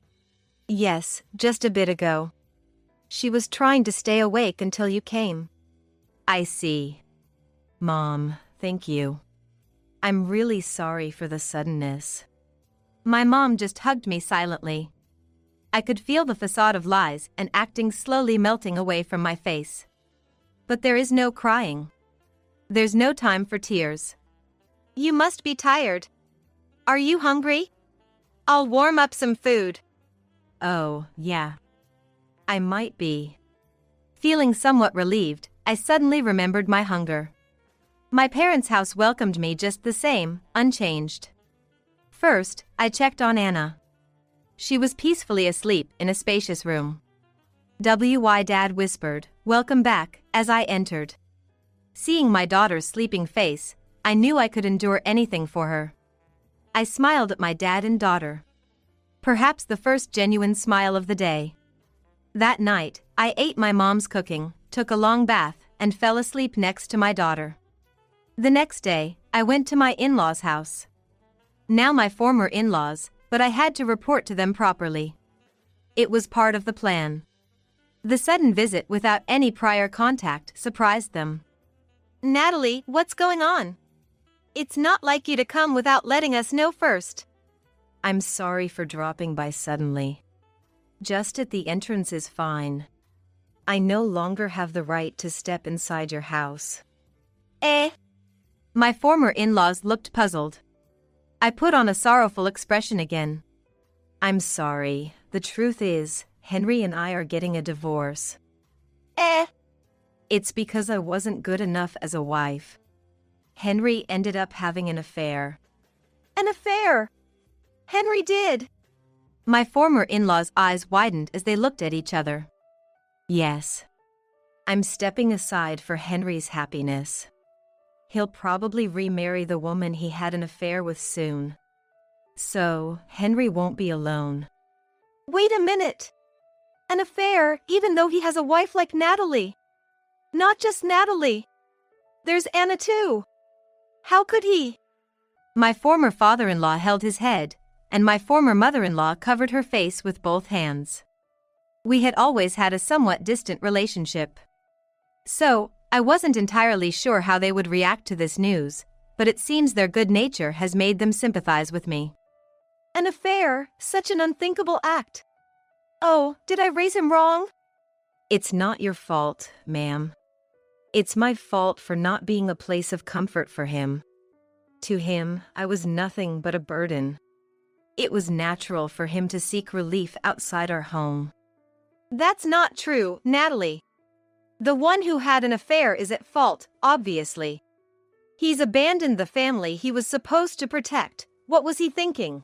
Yes, just a bit ago. She was trying to stay awake until you came. I see. Mom, thank you. I'm really sorry for the suddenness. My mom just hugged me silently. I could feel the facade of lies and acting slowly melting away from my face. But there is no crying. There's no time for tears. You must be tired. Are you hungry? I'll warm up some food. Oh, yeah. I might be. Feeling somewhat relieved, I suddenly remembered my hunger. My parents' house welcomed me just the same, unchanged. First, I checked on Anna. She was peacefully asleep in a spacious room. "Why?" Dad whispered, "Welcome back," as I entered. Seeing my daughter's sleeping face, I knew I could endure anything for her. I smiled at my dad and daughter. Perhaps the first genuine smile of the day. That night, I ate my mom's cooking, took a long bath, and fell asleep next to my daughter. The next day, I went to my in-laws' house. Now my former in-laws, but I had to report to them properly. It was part of the plan. The sudden visit without any prior contact surprised them. Natalie, what's going on? It's not like you to come without letting us know first. I'm sorry for dropping by suddenly. Just at the entrance is fine. I no longer have the right to step inside your house. My former in-laws looked puzzled. I put on a sorrowful expression again. I'm sorry. The truth is, Henry and I are getting a divorce. It's because I wasn't good enough as a wife. Henry ended up having an affair. An affair? Henry did. My former in-laws' eyes widened as they looked at each other. Yes. I'm stepping aside for Henry's happiness. He'll probably remarry the woman he had an affair with soon. So, Henry won't be alone. Wait a minute. An affair, even though he has a wife like Natalie. Not just Natalie. There's Anna too. How could he? My former father-in-law held his head, and my former mother-in-law covered her face with both hands. We had always had a somewhat distant relationship. So, I wasn't entirely sure how they would react to this news, but it seems their good nature has made them sympathize with me. An affair, such an unthinkable act. Oh, did I raise him wrong? It's not your fault, ma'am. It's my fault for not being a place of comfort for him. To him, I was nothing but a burden. It was natural for him to seek relief outside our home. That's not true, Natalie. The one who had an affair is at fault, obviously. He's abandoned the family he was supposed to protect. What was he thinking?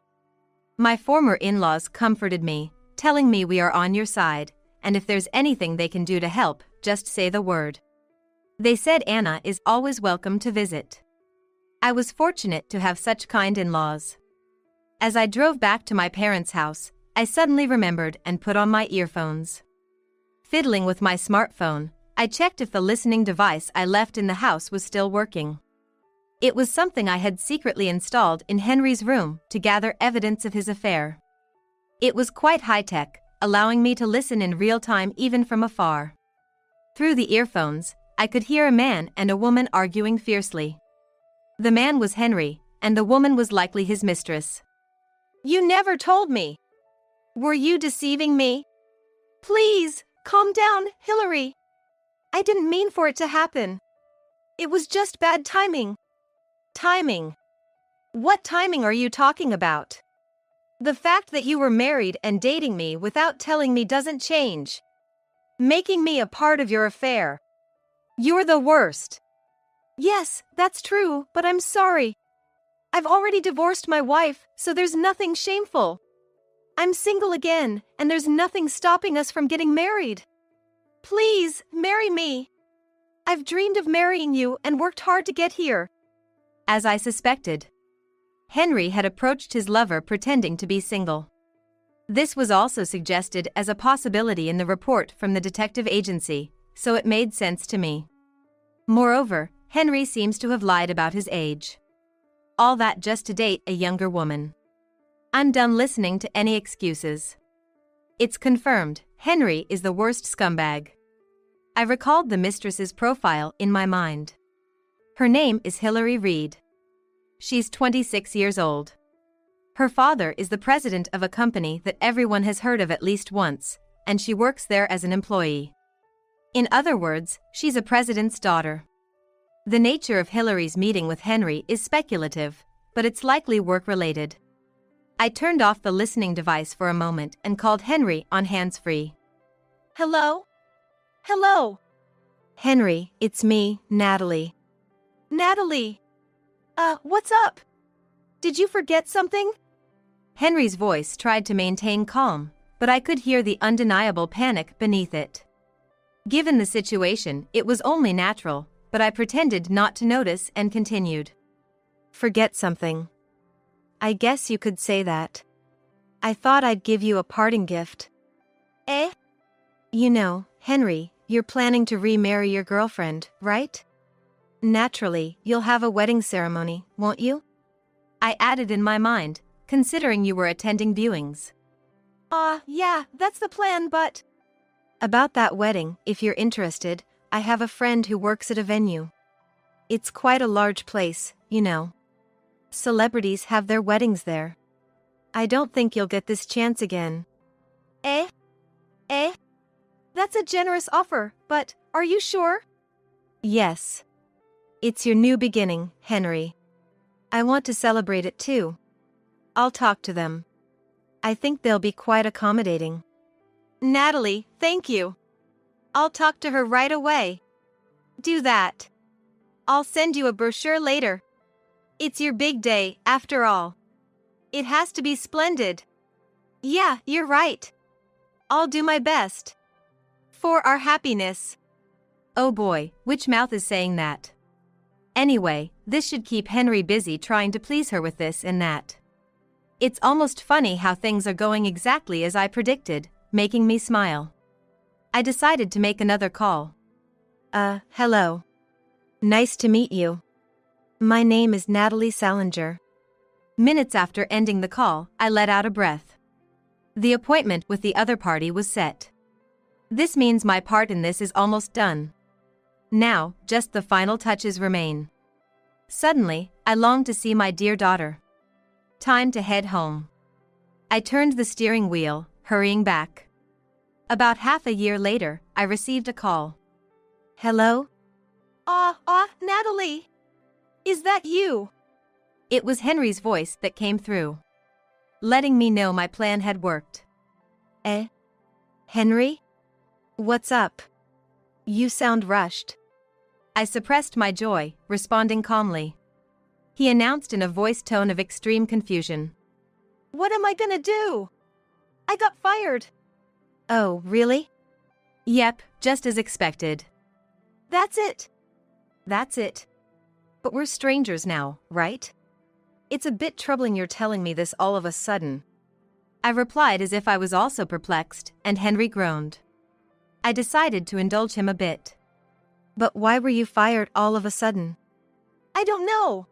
My former in-laws comforted me, telling me we are on your side, and if there's anything they can do to help, just say the word. They said Anna is always welcome to visit. I was fortunate to have such kind in-laws. As I drove back to my parents' house, I suddenly remembered and put on my earphones. Fiddling with my smartphone, I checked if the listening device I left in the house was still working. It was something I had secretly installed in Henry's room to gather evidence of his affair. It was quite high-tech, allowing me to listen in real time even from afar. Through the earphones, I could hear a man and a woman arguing fiercely. The man was Henry, and the woman was likely his mistress. You never told me. Were you deceiving me? Please, calm down, Hillary. I didn't mean for it to happen. It was just bad timing. Timing? What timing are you talking about? The fact that you were married and dating me without telling me doesn't change. Making me a part of your affair. You're the worst. Yes, that's true, but I'm sorry. I've already divorced my wife, so there's nothing shameful. I'm single again, and there's nothing stopping us from getting married. Please, marry me. I've dreamed of marrying you and worked hard to get here. As I suspected, Henry had approached his lover pretending to be single. This was also suggested as a possibility in the report from the detective agency, so it made sense to me. Moreover, Henry seems to have lied about his age. All that just to date a younger woman. I'm done listening to any excuses. It's confirmed, Henry is the worst scumbag. I recalled the mistress's profile in my mind. Her name is Hillary Reed. She's 26 years old. Her father is the president of a company that everyone has heard of at least once, and she works there as an employee. In other words, she's a president's daughter. The nature of Hillary's meeting with Henry is speculative, but it's likely work-related. I turned off the listening device for a moment and called Henry on hands-free. Hello? Hello? Henry, it's me, Natalie. Natalie. What's up? Did you forget something? Henry's voice tried to maintain calm, but I could hear the undeniable panic beneath it. Given the situation, it was only natural, but I pretended not to notice and continued. Forget something. I guess you could say that. I thought I'd give you a parting gift. Eh? You know, Henry, you're planning to remarry your girlfriend, right? Naturally, you'll have a wedding ceremony, won't you? I added in my mind, considering you were attending viewings. Yeah, that's the plan, but... About that wedding, if you're interested, I have a friend who works at a venue. It's quite a large place, you know. Celebrities have their weddings there. I don't think you'll get this chance again. Eh? That's a generous offer, but are you sure? Yes. It's your new beginning, Henry. I want to celebrate it too. I'll talk to them. I think they'll be quite accommodating. Natalie, thank you. I'll talk to her right away. Do that. I'll send you a brochure later. It's your big day, after all. It has to be splendid. Yeah, you're right. I'll do my best. For our happiness. Oh boy, which mouth is saying that? Anyway, this should keep Henry busy trying to please her with this and that. It's almost funny how things are going exactly as I predicted, making me smile. I decided to make another call. Hello. Nice to meet you. My name is Natalie Salinger. Minutes after ending the call, I let out a breath. The appointment with the other party was set. This means my part in this is almost done. Now, just the final touches remain. Suddenly, I longed to see my dear daughter. Time to head home. I turned the steering wheel, hurrying back. About half a year later, I received a call. Hello? Natalie. Is that you? It was Henry's voice that came through, letting me know my plan had worked. Henry? What's up? You sound rushed. I suppressed my joy, responding calmly. He announced in a voice tone of extreme confusion. What am I gonna do? I got fired. Oh, really? Yep, just as expected. That's it. That's it. But we're strangers now, right? It's a bit troubling you're telling me this all of a sudden. I replied as if I was also perplexed, and Henry groaned. I decided to indulge him a bit. But why were you fired all of a sudden? I don't know.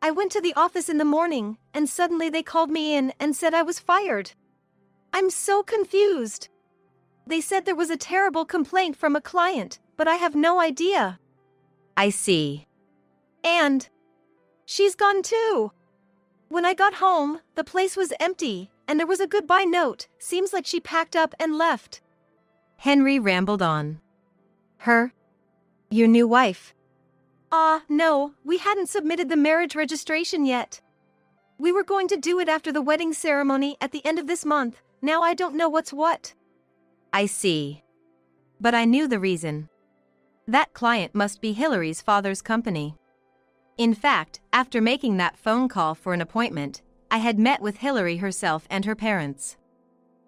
I went to the office in the morning, and suddenly they called me in and said I was fired. I'm so confused. They said there was a terrible complaint from a client, but I have no idea. I see. And she's gone too. When I got home, the place was empty, and there was a goodbye note. Seems like she packed up and left. Henry rambled on. Her? Your new wife? No, we hadn't submitted the marriage registration yet. We were going to do it after the wedding ceremony at the end of this month. Now I don't know what's what. I see. But I knew the reason. That client must be Hillary's father's company. In fact, after making that phone call for an appointment, I had met with Hillary herself and her parents.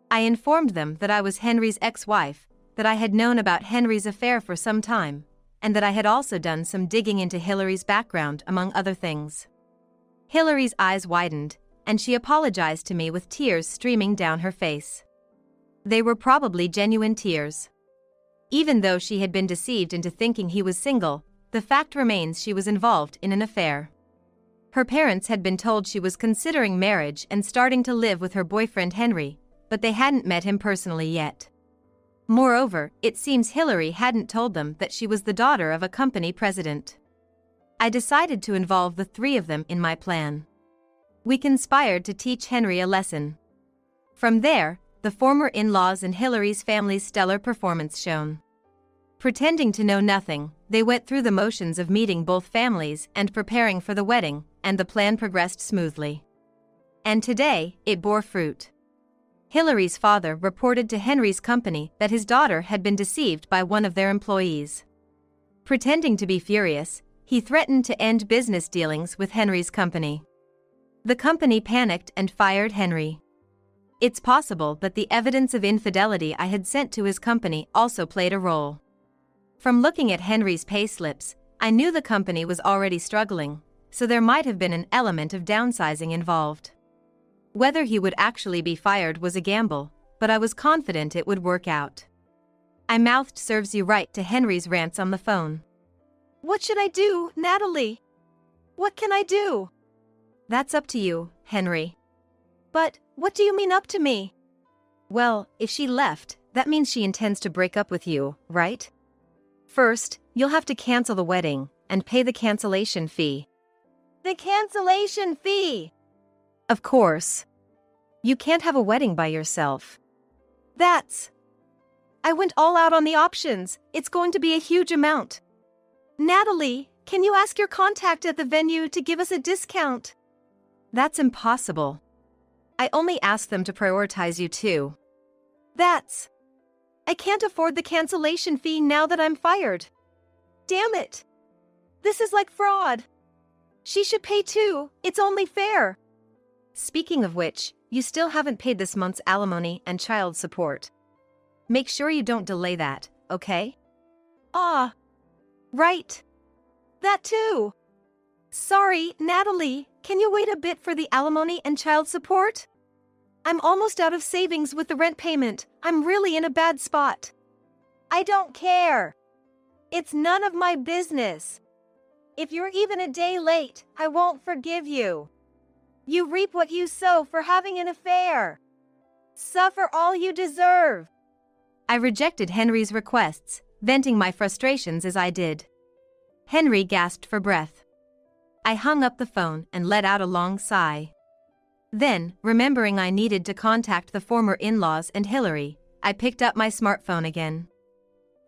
I informed them that I was Henry's ex-wife, that I had known about Henry's affair for some time, and that I had also done some digging into Hillary's background among other things. Hillary's eyes widened, and she apologized to me with tears streaming down her face. They were probably genuine tears. Even though she had been deceived into thinking he was single, the fact remains she was involved in an affair. Her parents had been told she was considering marriage and starting to live with her boyfriend Henry, but they hadn't met him personally yet. Moreover, it seems Hillary hadn't told them that she was the daughter of a company president. I decided to involve the three of them in my plan. We conspired to teach Henry a lesson. From there, the former in-laws and Hillary's family's stellar performance shone. Pretending to know nothing, they went through the motions of meeting both families and preparing for the wedding, and the plan progressed smoothly. And today, it bore fruit. Hillary's father reported to Henry's company that his daughter had been deceived by one of their employees. Pretending to be furious, he threatened to end business dealings with Henry's company. The company panicked and fired Henry. It's possible that the evidence of infidelity I had sent to his company also played a role. From looking at Henry's payslips, I knew the company was already struggling, so there might have been an element of downsizing involved. Whether he would actually be fired was a gamble, but I was confident it would work out. I mouthed serves you right to Henry's rants on the phone. What should I do, Natalie? What can I do? That's up to you, Henry. But, what do you mean up to me? Well, if she left, that means she intends to break up with you, right? First, you'll have to cancel the wedding and pay the cancellation fee. The cancellation fee! Of course. You can't have a wedding by yourself. I went all out on the options. It's going to be a huge amount. Natalie, can you ask your contact at the venue to give us a discount? That's impossible. I only asked them to prioritize you too. I can't afford the cancellation fee now that I'm fired. Damn it. This is like fraud. She should pay too, it's only fair. Speaking of which, you still haven't paid this month's alimony and child support. Make sure you don't delay that, okay? Ah. Right. That too. Sorry, Natalie, can you wait a bit for the alimony and child support? I'm almost out of savings with the rent payment. I'm really in a bad spot. I don't care. It's none of my business. If you're even a day late, I won't forgive you. You reap what you sow for having an affair. Suffer all you deserve. I rejected Henry's requests, venting my frustrations as I did. Henry gasped for breath. I hung up the phone and let out a long sigh. Then, remembering I needed to contact the former in-laws and Hillary, I picked up my smartphone again.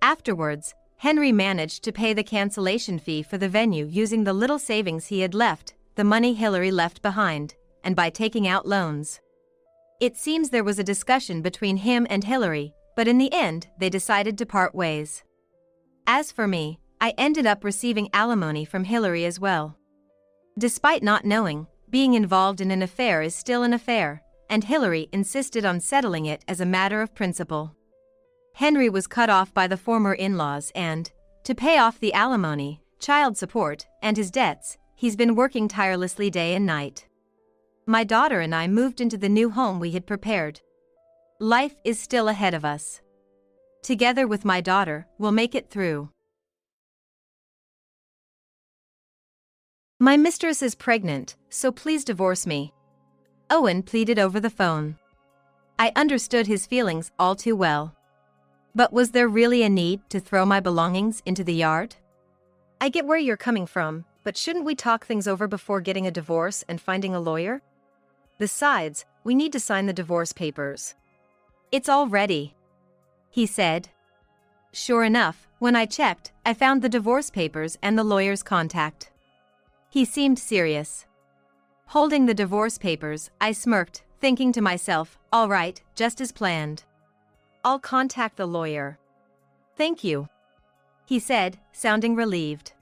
Afterwards, Henry managed to pay the cancellation fee for the venue using the little savings he had left, the money Hillary left behind, and by taking out loans. It seems there was a discussion between him and Hillary, but in the end, they decided to part ways. As for me, I ended up receiving alimony from Hillary as well. Despite not knowing, being involved in an affair is still an affair, and Hillary insisted on settling it as a matter of principle. Henry was cut off by the former in-laws and, to pay off the alimony, child support, and his debts, he's been working tirelessly day and night. My daughter and I moved into the new home we had prepared. Life is still ahead of us. Together with my daughter, we'll make it through. My mistress is pregnant, so please divorce me. Owen pleaded over the phone. I understood his feelings all too well. But was there really a need to throw my belongings into the yard? I get where you're coming from, but shouldn't we talk things over before getting a divorce and finding a lawyer? Besides, we need to sign the divorce papers. It's all ready, he said. Sure enough, when I checked, I found the divorce papers and the lawyer's contact. He seemed serious. Holding the divorce papers, I smirked, thinking to myself, all right, just as planned. I'll contact the lawyer. Thank you, he said, sounding relieved.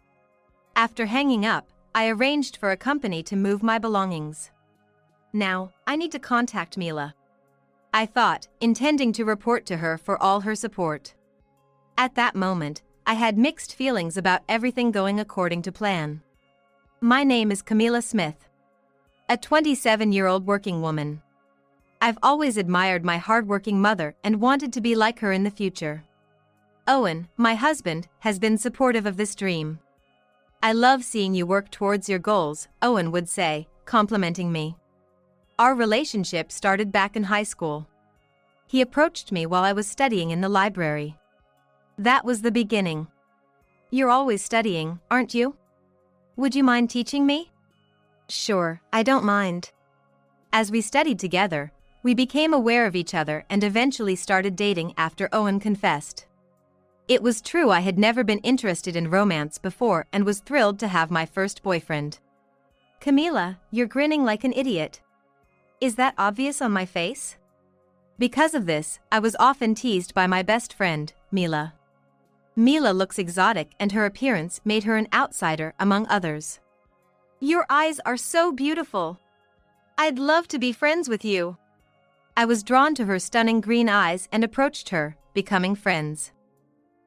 After hanging up, I arranged for a company to move my belongings. Now, I need to contact Mila, I thought, intending to report to her for all her support. At that moment, I had mixed feelings about everything going according to plan. My name is Camila Smith, a 27-year-old working woman. I've always admired my hardworking mother and wanted to be like her in the future. Owen, my husband, has been supportive of this dream. I love seeing you work towards your goals, Owen would say, complimenting me. Our relationship started back in high school. He approached me while I was studying in the library. That was the beginning. You're always studying, aren't you? Would you mind teaching me? Sure, I don't mind. As we studied together, we became aware of each other and eventually started dating after Owen confessed. It was true I had never been interested in romance before and was thrilled to have my first boyfriend. Camila, you're grinning like an idiot. Is that obvious on my face? Because of this, I was often teased by my best friend, Mila. Mila looks exotic and her appearance made her an outsider among others. Your eyes are so beautiful. I'd love to be friends with you. I was drawn to her stunning green eyes and approached her, becoming friends.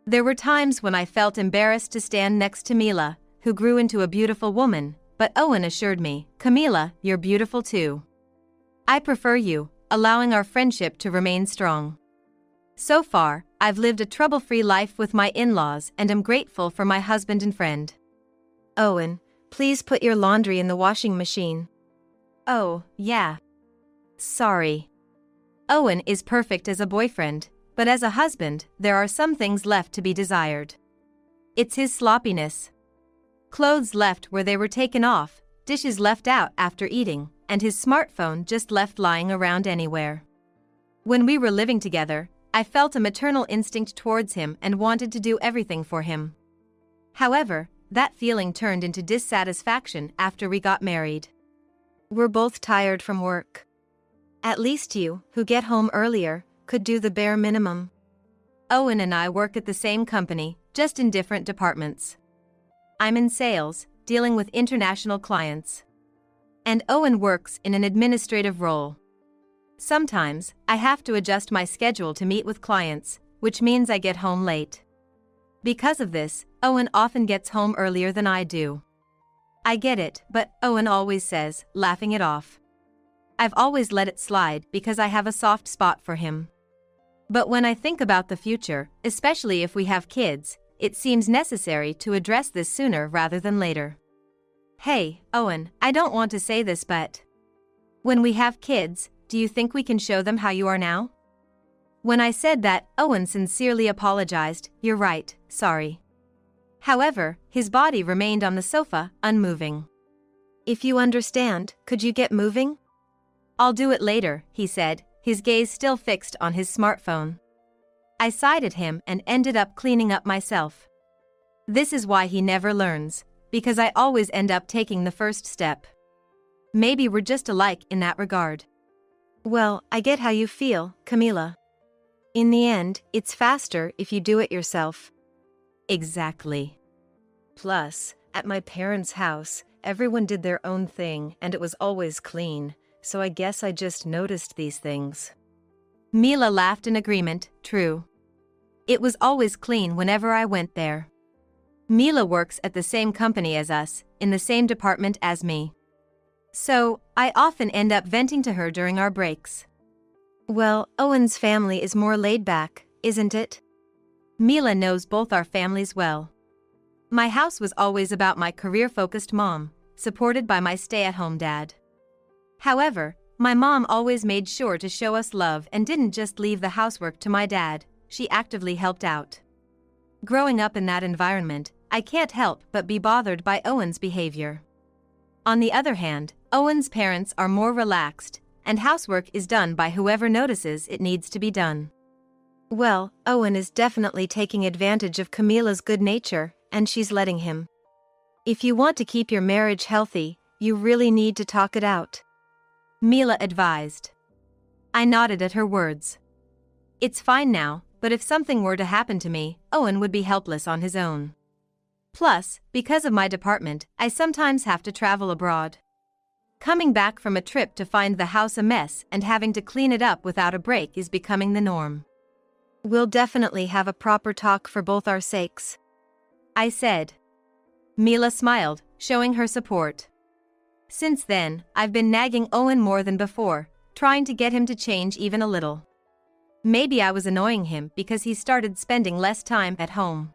There were times when I felt embarrassed to stand next to Mila, who grew into a beautiful woman, but Owen assured me, Camila, you're beautiful too. I prefer you, allowing our friendship to remain strong. So far, I've lived a trouble-free life with my in-laws and am grateful for my husband and friend. Owen, please put your laundry in the washing machine. Oh, yeah. Sorry. Owen is perfect as a boyfriend, but as a husband, there are some things left to be desired. It's his sloppiness. Clothes left where they were taken off, dishes left out after eating, and his smartphone just left lying around anywhere. When we were living together, I felt a maternal instinct towards him and wanted to do everything for him. However, that feeling turned into dissatisfaction after we got married. We're both tired from work. At least you, who get home earlier, could do the bare minimum. Owen and I work at the same company, just in different departments. I'm in sales, dealing with international clients. And Owen works in an administrative role. Sometimes, I have to adjust my schedule to meet with clients, which means I get home late. Because of this, Owen often gets home earlier than I do. I get it, but Owen always says, laughing it off. I've always let it slide because I have a soft spot for him. But when I think about the future, especially if we have kids, it seems necessary to address this sooner rather than later. Hey, Owen, I don't want to say this, but when we have kids, do you think we can show them how you are now? When I said that, Owen sincerely apologized. You're right, sorry. However, his body remained on the sofa, unmoving. If you understand, could you get moving? I'll do it later, he said, his gaze still fixed on his smartphone. I sighed at him and ended up cleaning up myself. This is why he never learns, because I always end up taking the first step. Maybe we're just alike in that regard. Well, I get how you feel, Camila. In the end, it's faster if you do it yourself. Exactly. Plus, at my parents' house, everyone did their own thing and it was always clean, so I guess I just noticed these things. Mila laughed in agreement. True. It was always clean whenever I went there. Mila works at the same company as us, in the same department as me. So, I often end up venting to her during our breaks. Well, Owen's family is more laid back, isn't it? Mila knows both our families well. My house was always about my career-focused mom, supported by my stay-at-home dad. However, my mom always made sure to show us love and didn't just leave the housework to my dad, she actively helped out. Growing up in that environment, I can't help but be bothered by Owen's behavior. On the other hand, Owen's parents are more relaxed, and housework is done by whoever notices it needs to be done. Well, Owen is definitely taking advantage of Camila's good nature, and she's letting him. If you want to keep your marriage healthy, you really need to talk it out. Mila advised. I nodded at her words. It's fine now, but if something were to happen to me, Owen would be helpless on his own. Plus, because of my department, I sometimes have to travel abroad. Coming back from a trip to find the house a mess and having to clean it up without a break is becoming the norm. We'll definitely have a proper talk for both our sakes, I said. Mila smiled, showing her support. Since then, I've been nagging Owen more than before, trying to get him to change even a little. Maybe I was annoying him because he started spending less time at home.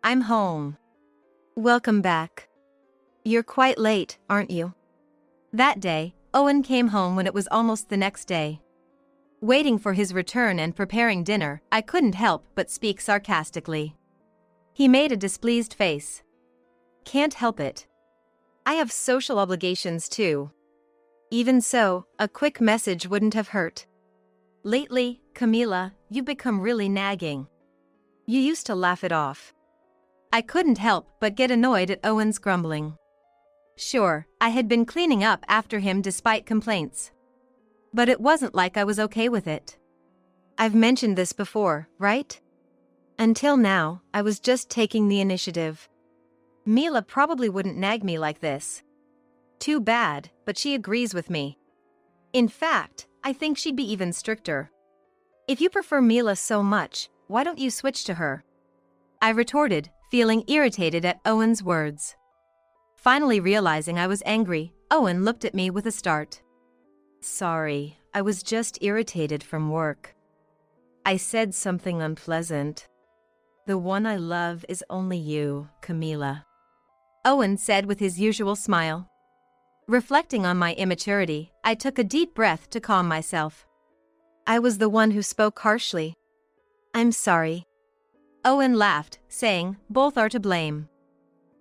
I'm home. Welcome back. You're quite late, aren't you? That day, Owen came home when it was almost the next day. Waiting for his return and preparing dinner, I couldn't help but speak sarcastically. He made a displeased face. Can't help it. I have social obligations too. Even so, a quick message wouldn't have hurt. Lately, Camila, you've become really nagging. You used to laugh it off. I couldn't help but get annoyed at Owen's grumbling. Sure, I had been cleaning up after him despite complaints. But it wasn't like I was okay with it. I've mentioned this before, right? Until now, I was just taking the initiative. Mila probably wouldn't nag me like this. Too bad, but she agrees with me. In fact, I think she'd be even stricter. If you prefer Mila so much, why don't you switch to her? I retorted, feeling irritated at Owen's words. Finally realizing I was angry, Owen looked at me with a start. Sorry, I was just irritated from work. I said something unpleasant. The one I love is only you, Camila. Owen said with his usual smile. Reflecting on my immaturity, I took a deep breath to calm myself. I was the one who spoke harshly. I'm sorry. Owen laughed, saying, both are to blame.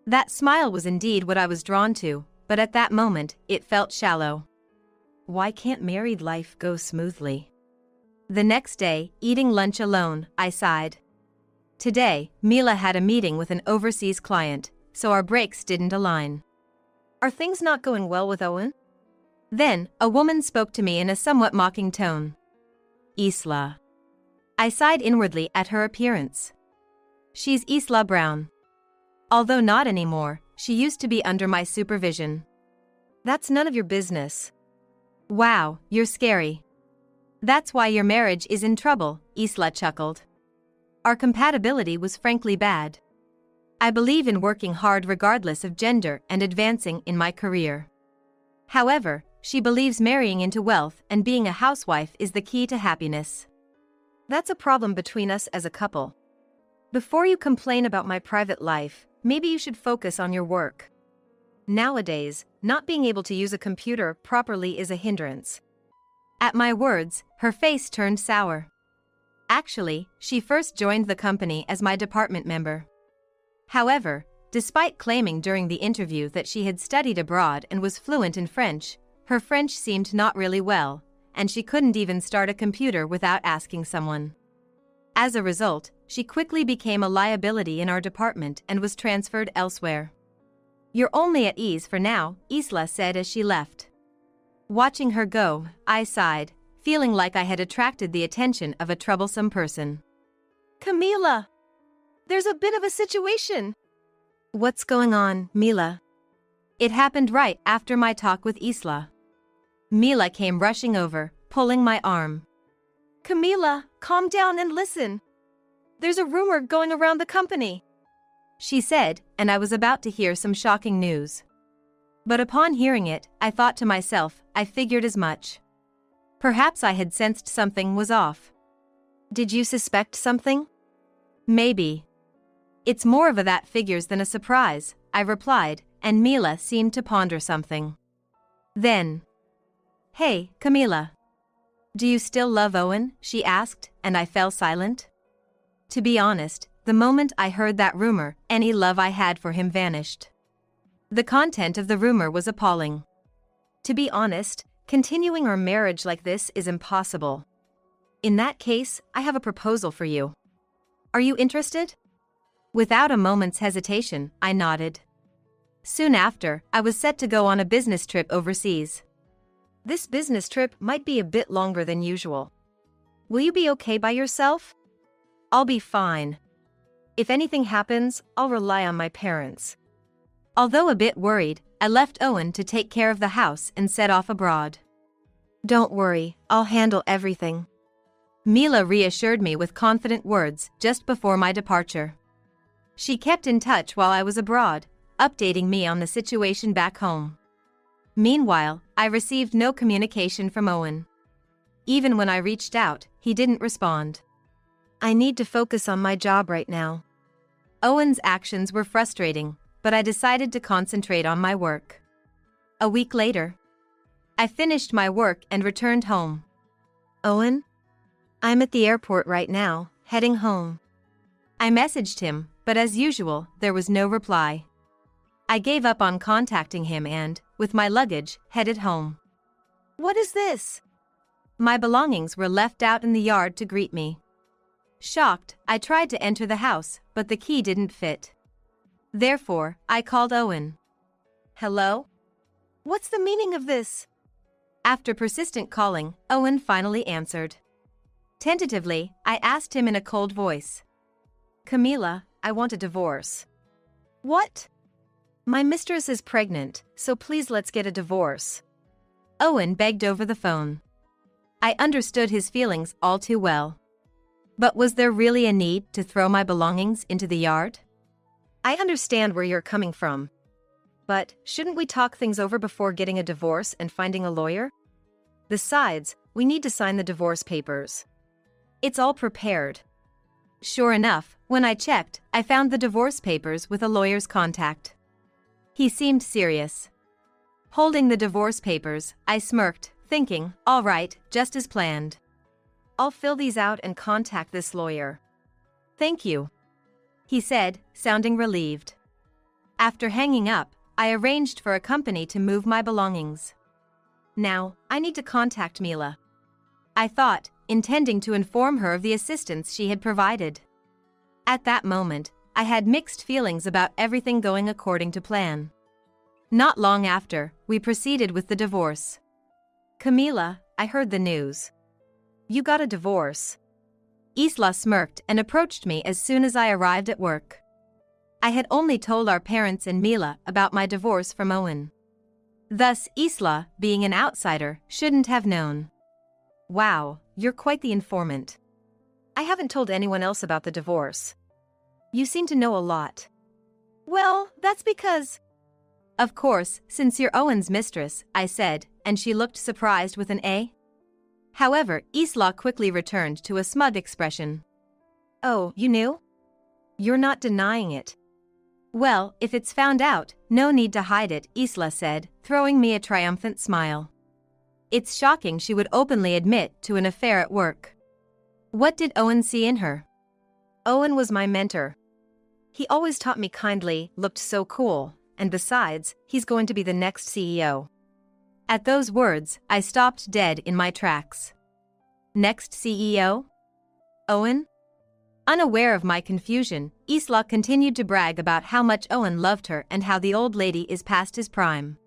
That smile was indeed what I was drawn to, but at that moment, it felt shallow. Why can't married life go smoothly? The next day, eating lunch alone, I sighed. Today, Mila had a meeting with an overseas client, so our brakes didn't align. Are things not going well with Owen? Then, a woman spoke to me in a somewhat mocking tone. Isla. I sighed inwardly at her appearance. She's Isla Brown. Although not anymore, she used to be under my supervision. That's none of your business. Wow, you're scary. That's why your marriage is in trouble, Isla chuckled. Our compatibility was frankly bad. I believe in working hard regardless of gender and advancing in my career. However, she believes marrying into wealth and being a housewife is the key to happiness. That's a problem between us as a couple. Before you complain about my private life, maybe you should focus on your work. Nowadays, not being able to use a computer properly is a hindrance. At my words, her face turned sour. Actually, she first joined the company as my department member. However, despite claiming during the interview that she had studied abroad and was fluent in French, her French seemed not really well, and she couldn't even start a computer without asking someone. As a result, she quickly became a liability in our department and was transferred elsewhere. You're only at ease for now, Isla said as she left. Watching her go, I sighed, feeling like I had attracted the attention of a troublesome person. Camila! There's a bit of a situation. What's going on, Mila? It happened right after my talk with Isla. Mila came rushing over, pulling my arm. Camila, calm down and listen. There's a rumor going around the company, she said, and I was about to hear some shocking news. But upon hearing it, I thought to myself, I figured as much. Perhaps I had sensed something was off. Did you suspect something? Maybe. It's more of a that figures than a surprise, I replied, and Mila seemed to ponder something. Then, hey, Camila. Do you still love Owen? She asked, and I fell silent. To be honest, the moment I heard that rumor, any love I had for him vanished. The content of the rumor was appalling. To be honest, continuing our marriage like this is impossible. In that case, I have a proposal for you. Are you interested? Without a moment's hesitation, I nodded. Soon after, I was set to go on a business trip overseas. This business trip might be a bit longer than usual. Will you be okay by yourself? I'll be fine. If anything happens, I'll rely on my parents. Although a bit worried, I left Owen to take care of the house and set off abroad. Don't worry, I'll handle everything. Mila reassured me with confident words just before my departure. She kept in touch while I was abroad, updating me on the situation back home. Meanwhile, I received no communication from Owen. Even when I reached out, he didn't respond. I need to focus on my job right now. Owen's actions were frustrating, but I decided to concentrate on my work. A week later, I finished my work and returned home. Owen? I'm at the airport right now, heading home. I messaged him, but as usual, there was no reply. I gave up on contacting him and, with my luggage, headed home. What is this? My belongings were left out in the yard to greet me. Shocked, I tried to enter the house, but the key didn't fit. Therefore, I called Owen. Hello? What's the meaning of this? After persistent calling, Owen finally answered. Tentatively, I asked him in a cold voice. Camila, I want a divorce. What? My mistress is pregnant, so please let's get a divorce. Owen begged over the phone. I understood his feelings all too well. But was there really a need to throw my belongings into the yard? I understand where you're coming from. But shouldn't we talk things over before getting a divorce and finding a lawyer? Besides, we need to sign the divorce papers. It's all prepared. Sure enough, when I checked, I found the divorce papers with a lawyer's contact. He seemed serious. Holding the divorce papers, I smirked, thinking, all right, just as planned. I'll fill these out and contact this lawyer. Thank you, he said, sounding relieved. After hanging up, I arranged for a company to move my belongings. Now, I need to contact Mila, I thought, intending to inform her of the assistance she had provided. At that moment, I had mixed feelings about everything going according to plan. Not long after, we proceeded with the divorce. Camila, I heard the news. You got a divorce. Isla smirked and approached me as soon as I arrived at work. I had only told our parents and Mila about my divorce from Owen. Thus, Isla, being an outsider, shouldn't have known. Wow, you're quite the informant. I haven't told anyone else about the divorce. You seem to know a lot. Well, that's because... Of course, since you're Owen's mistress, I said, and she looked surprised with an A. However, Isla quickly returned to a smug expression. Oh, you knew? You're not denying it. Well, if it's found out, no need to hide it, Isla said, throwing me a triumphant smile. It's shocking she would openly admit to an affair at work. What did Owen see in her? Owen was my mentor. He always taught me kindly, looked so cool, and besides, he's going to be the next CEO. At those words, I stopped dead in my tracks. Next CEO? Owen? Unaware of my confusion, Isla continued to brag about how much Owen loved her and how the old lady is past his prime.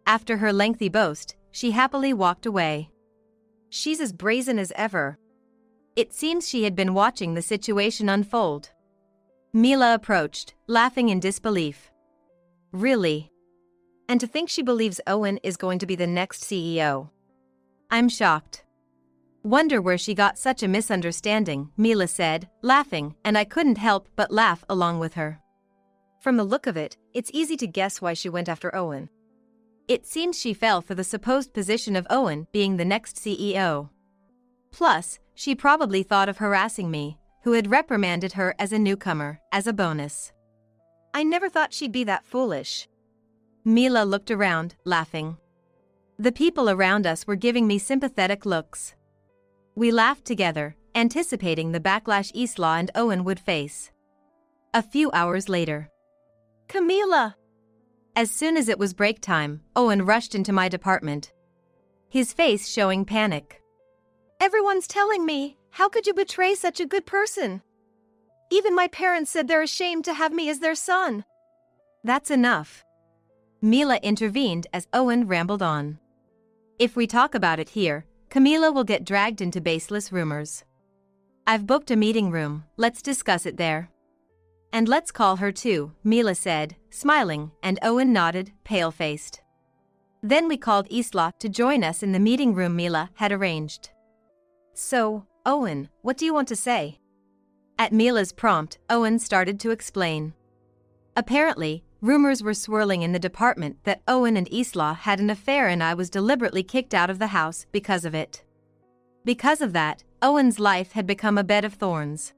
After her lengthy boast, she happily walked away. She's as brazen as ever. It seems she had been watching the situation unfold. Mila approached, laughing in disbelief. Really? And to think she believes Owen is going to be the next CEO. I'm shocked. Wonder where she got such a misunderstanding, Mila said, laughing, and I couldn't help but laugh along with her. From the look of it, it's easy to guess why she went after Owen. It seems she fell for the supposed position of Owen being the next CEO. Plus, she probably thought of harassing me, who had reprimanded her as a newcomer, as a bonus. I never thought she'd be that foolish. Mila looked around, laughing. The people around us were giving me sympathetic looks. We laughed together, anticipating the backlash Isla and Owen would face. A few hours later. Camila! As soon as it was break time, Owen rushed into my department. His face showing panic. Everyone's telling me, how could you betray such a good person? Even my parents said they're ashamed to have me as their son. That's enough. Mila intervened as Owen rambled on. If we talk about it here, Camila will get dragged into baseless rumors. I've booked a meeting room, let's discuss it there. And let's call her too, Mila said, smiling, and Owen nodded, pale-faced. Then we called Isla to join us in the meeting room Mila had arranged. So, Owen, what do you want to say? At Mila's prompt, Owen started to explain. Apparently, rumors were swirling in the department that Owen and Isla had an affair and I was deliberately kicked out of the house because of it. Because of that, Owen's life had become a bed of thorns.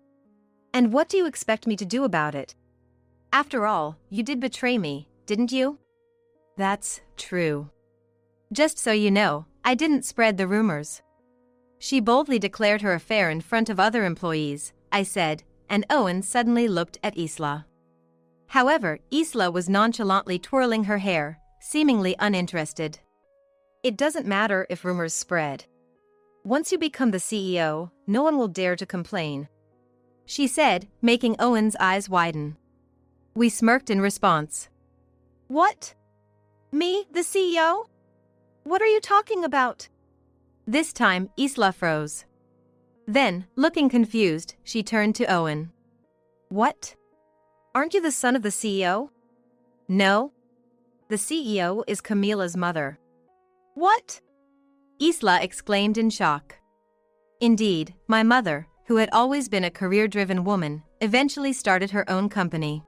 And what do you expect me to do about it? After all, you did betray me, didn't you? That's true. Just so you know, I didn't spread the rumors. She boldly declared her affair in front of other employees, I said, and Owen suddenly looked at Isla. However, Isla was nonchalantly twirling her hair, seemingly uninterested. It doesn't matter if rumors spread. Once you become the CEO, no one will dare to complain, she said, making Owen's eyes widen. We smirked in response. What? Me, the CEO? What are you talking about? This time, Isla froze. Then, looking confused, she turned to Owen. What? Aren't you the son of the CEO? No. The CEO is Camila's mother. What? Isla exclaimed in shock. Indeed, my mother, who had always been a career-driven woman, eventually started her own company.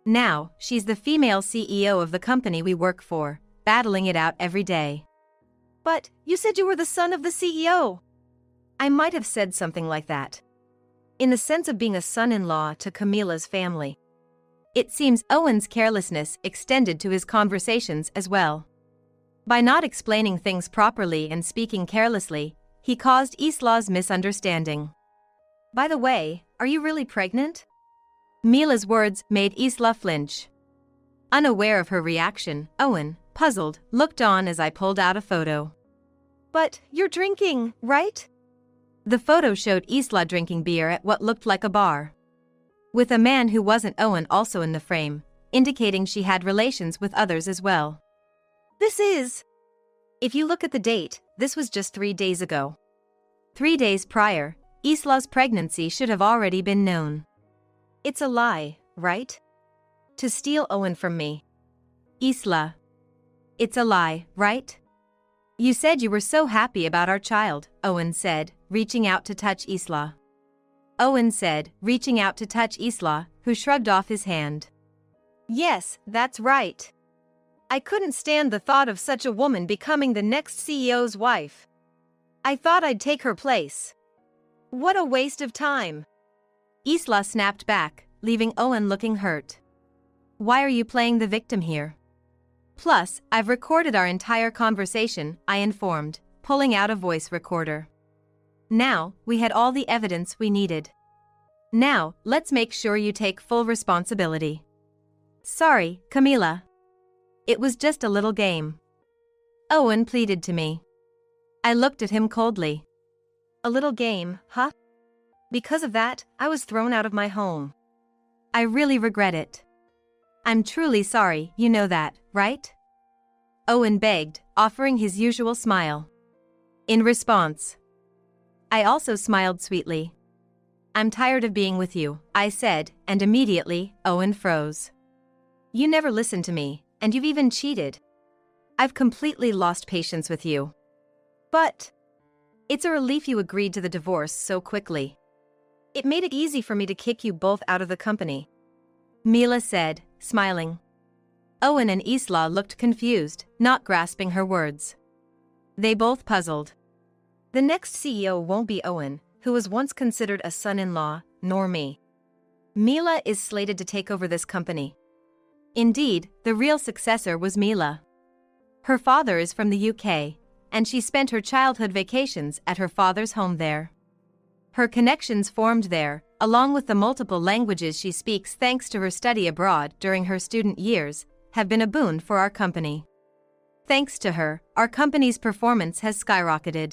Now, she's the female CEO of the company we work for, battling it out every day. But, you said you were the son of the CEO. I might have said something like that. In the sense of being a son-in-law to Camila's family. It seems Owen's carelessness extended to his conversations as well. By not explaining things properly and speaking carelessly, he caused Isla's misunderstanding. By the way, are you really pregnant? Mila's words made Isla flinch. Unaware of her reaction, Owen, puzzled, looked on as I pulled out a photo. But, you're drinking, right? The photo showed Isla drinking beer at what looked like a bar. with a man who wasn't Owen also in the frame, indicating she had relations with others as well. If you look at the date, this was just 3 days ago. 3 days prior, Isla's pregnancy should have already been known. It's a lie, right? To steal Owen from me. Isla. It's a lie, right? You said you were so happy about our child, Owen said, reaching out to touch Isla. Owen said, reaching out to touch Isla, who shrugged off his hand. Yes, that's right. I couldn't stand the thought of such a woman becoming the next CEO's wife. I thought I'd take her place. What a waste of time. Isla snapped back, leaving Owen looking hurt. Why are you playing the victim here? Plus, I've recorded our entire conversation, I informed, pulling out a voice recorder. Now, we had all the evidence we needed. Now, let's make sure you take full responsibility. Sorry, Camila. It was just a little game. Owen pleaded to me. I looked at him coldly. A little game, huh? Because of that, I was thrown out of my home. I really regret it. I'm truly sorry, you know that, right? Owen begged, offering his usual smile. In response, I also smiled sweetly. I'm tired of being with you, I said, and immediately, Owen froze. You never listened to me, and you've even cheated. I've completely lost patience with you. But it's a relief you agreed to the divorce so quickly. It made it easy for me to kick you both out of the company, Mila said, smiling. Owen and Isla looked confused, not grasping her words. They both puzzled. The next CEO won't be Owen, who was once considered a son-in-law, nor me. Mila is slated to take over this company. Indeed, the real successor was Mila. Her father is from the UK, and she spent her childhood vacations at her father's home there. Her connections formed there, along with the multiple languages she speaks thanks to her study abroad during her student years, have been a boon for our company. Thanks to her, our company's performance has skyrocketed.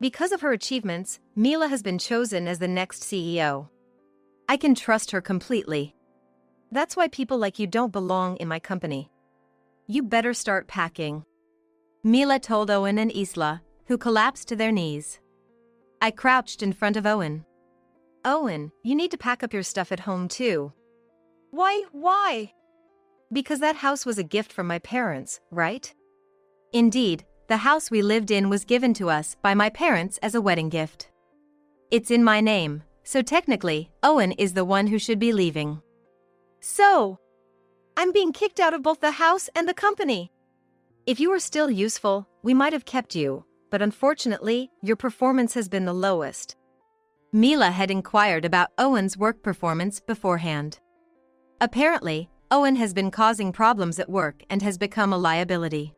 Because of her achievements, Mila has been chosen as the next CEO. I can trust her completely. That's why people like you don't belong in my company. You better start packing, Mila told Owen and Isla, who collapsed to their knees. I crouched in front of Owen. Owen, you need to pack up your stuff at home too. Why? Because that house was a gift from my parents, right? Indeed, the house we lived in was given to us by my parents as a wedding gift. It's in my name, so technically, Owen is the one who should be leaving. So, I'm being kicked out of both the house and the company. If you were still useful, we might have kept you, but unfortunately, your performance has been the lowest. Mila had inquired about Owen's work performance beforehand. Apparently, Owen has been causing problems at work and has become a liability.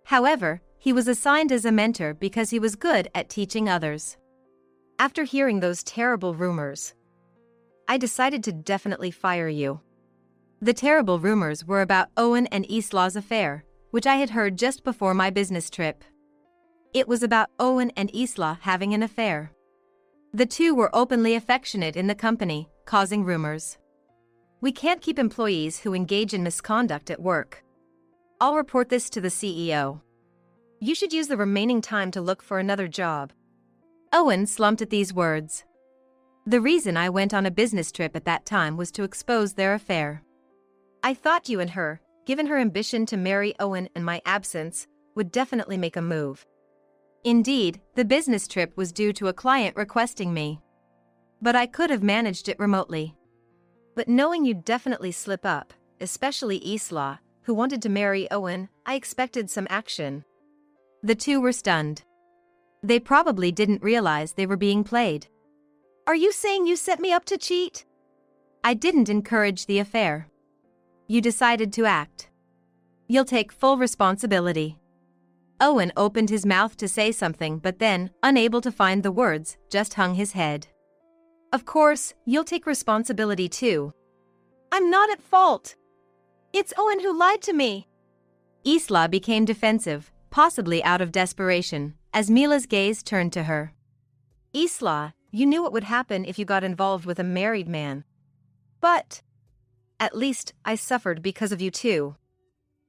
However, he was assigned as a mentor because he was good at teaching others. After hearing those terrible rumors, I decided to definitely fire you. The terrible rumors were about Owen and Isla's affair, which I had heard just before my business trip. It was about Owen and Isla having an affair. The two were openly affectionate in the company, causing rumors. We can't keep employees who engage in misconduct at work. I'll report this to the CEO. You should use the remaining time to look for another job. Owen slumped at these words. The reason I went on a business trip at that time was to expose their affair. I thought you and her, given her ambition to marry Owen in my absence, would definitely make a move. Indeed, the business trip was due to a client requesting me. But I could have managed it remotely. But knowing you'd definitely slip up, especially Isla, who wanted to marry Owen, I expected some action. The two were stunned. They probably didn't realize they were being played. Are you saying you set me up to cheat? I didn't encourage the affair. You decided to act. You'll take full responsibility. Owen opened his mouth to say something but then, unable to find the words, just hung his head. Of course, you'll take responsibility too. I'm not at fault. It's Owen who lied to me. Isla became defensive, possibly out of desperation, as Mila's gaze turned to her. Isla, you knew what would happen if you got involved with a married man. But at least I suffered because of you too.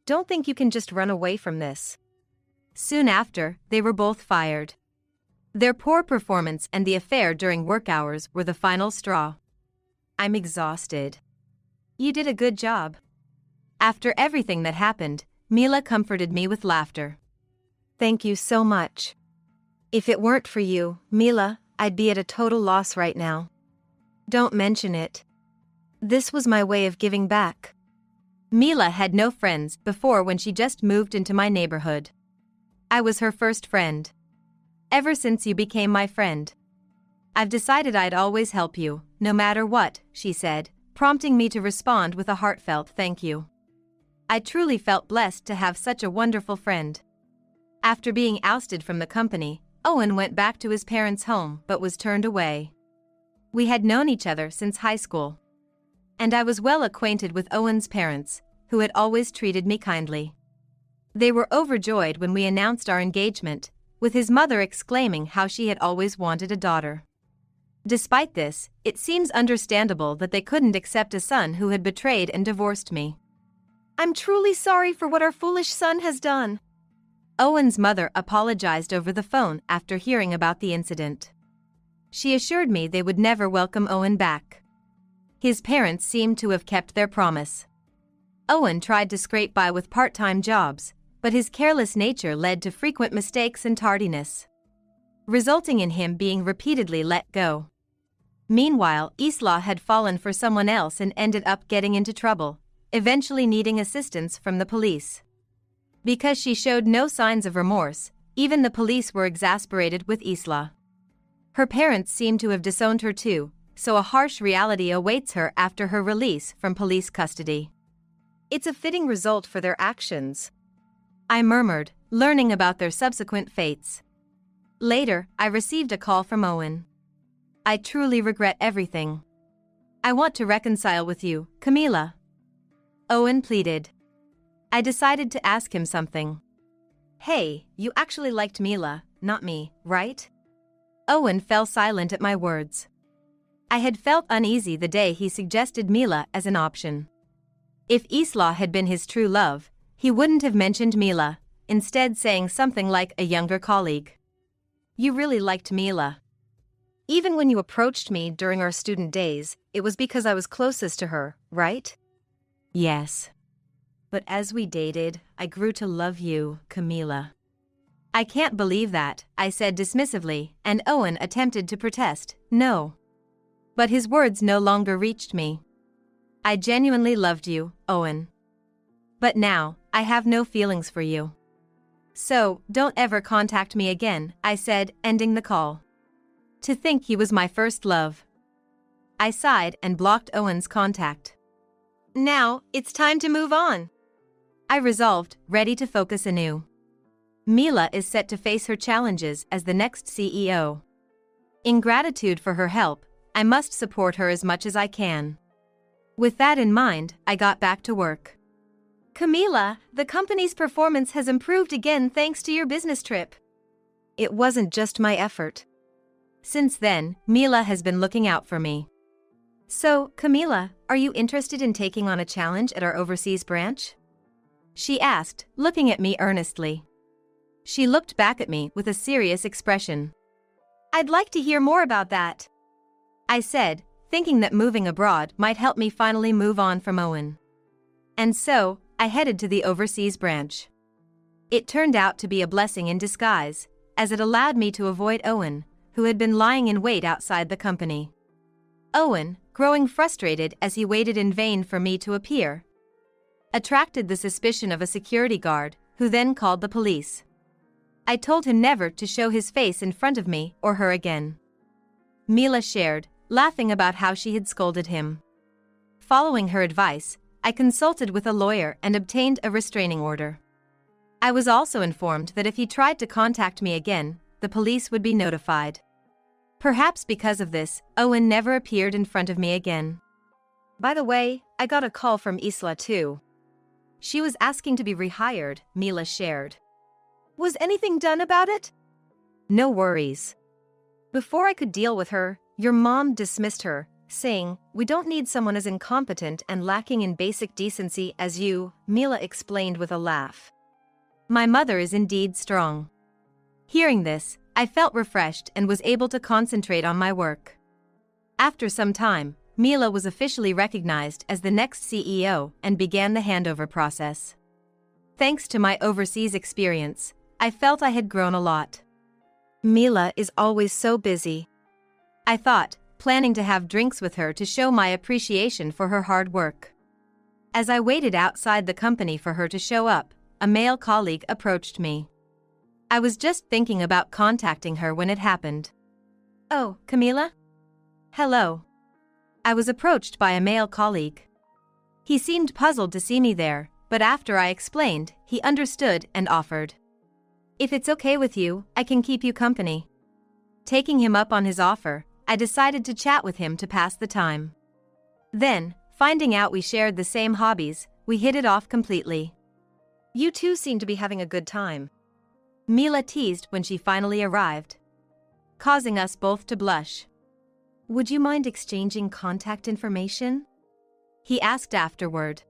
Don't think you can just run away from this. Soon after, they were both fired. Their poor performance and the affair during work hours were the final straw. I'm exhausted. You did a good job. After everything that happened, Mila comforted me with laughter. Thank you so much. If it weren't for you, Mila, I'd be at a total loss right now. Don't mention it. This was my way of giving back. Mila had no friends before when she just moved into my neighborhood. I was her first friend. Ever since you became my friend, I've decided I'd always help you, no matter what, she said, prompting me to respond with a heartfelt thank you. I truly felt blessed to have such a wonderful friend. After being ousted from the company, Owen went back to his parents' home but was turned away. We had known each other since high school. And I was well acquainted with Owen's parents, who had always treated me kindly. They were overjoyed when we announced our engagement, with his mother exclaiming how she had always wanted a daughter. Despite this, it seems understandable that they couldn't accept a son who had betrayed and divorced me. I'm truly sorry for what our foolish son has done. Owen's mother apologized over the phone after hearing about the incident. She assured me they would never welcome Owen back. His parents seemed to have kept their promise. Owen tried to scrape by with part-time jobs, but his careless nature led to frequent mistakes and tardiness, resulting in him being repeatedly let go. Meanwhile, Isla had fallen for someone else and ended up getting into trouble, eventually needing assistance from the police. Because she showed no signs of remorse, even the police were exasperated with Isla. Her parents seemed to have disowned her too, so a harsh reality awaits her after her release from police custody. It's a fitting result for their actions, I murmured, learning about their subsequent fates. Later, I received a call from Owen. I truly regret everything. I want to reconcile with you, Camila. Owen pleaded. I decided to ask him something. Hey, you actually liked Mila, not me, right? Owen fell silent at my words. I had felt uneasy the day he suggested Mila as an option. If Isla had been his true love, he wouldn't have mentioned Mila, instead saying something like a younger colleague. You really liked Mila. Even when you approached me during our student days, it was because I was closest to her, right? Yes. But as we dated, I grew to love you, Camila. I can't believe that, I said dismissively, and Owen attempted to protest, no. But his words no longer reached me. I genuinely loved you, Owen. But now, I have no feelings for you. So, don't ever contact me again, I said, ending the call. To think he was my first love. I sighed and blocked Owen's contact. Now, it's time to move on, I resolved, ready to focus anew. Mila is set to face her challenges as the next CEO. In gratitude for her help, I must support her as much as I can. With that in mind, I got back to work. Camila, the company's performance has improved again thanks to your business trip. It wasn't just my effort. Since then, Mila has been looking out for me. So, Camila, are you interested in taking on a challenge at our overseas branch? She asked, looking at me earnestly. She looked back at me with a serious expression. I'd like to hear more about that, I said, thinking that moving abroad might help me finally move on from Owen. And so, I headed to the overseas branch. It turned out to be a blessing in disguise, as it allowed me to avoid Owen, who had been lying in wait outside the company. Owen, growing frustrated as he waited in vain for me to appear, attracted the suspicion of a security guard, who then called the police. I told him never to show his face in front of me or her again. Mila shared, laughing about how she had scolded him. Following her advice, I consulted with a lawyer and obtained a restraining order. I was also informed that if he tried to contact me again, the police would be notified. Perhaps because of this, Owen never appeared in front of me again. By the way, I got a call from Isla too. She was asking to be rehired, Mila shared. Was anything done about it? No worries. Before I could deal with her, your mom dismissed her, saying, "We don't need someone as incompetent and lacking in basic decency as you," Mila explained with a laugh. My mother is indeed strong. Hearing this, I felt refreshed and was able to concentrate on my work. After some time, Mila was officially recognized as the next CEO and began the handover process. Thanks to my overseas experience, I felt I had grown a lot. Mila is always so busy, I thought, planning to have drinks with her to show my appreciation for her hard work. As I waited outside the company for her to show up, a male colleague approached me. I was just thinking about contacting her when it happened. "Oh, Camila? Hello." I was approached by a male colleague. He seemed puzzled to see me there, but after I explained, he understood and offered. "If it's okay with you, I can keep you company." Taking him up on his offer, I decided to chat with him to pass the time. Then, finding out we shared the same hobbies, we hit it off completely. "You two seem to be having a good time," Mila teased when she finally arrived, causing us both to blush. "Would you mind exchanging contact information?" he asked afterward.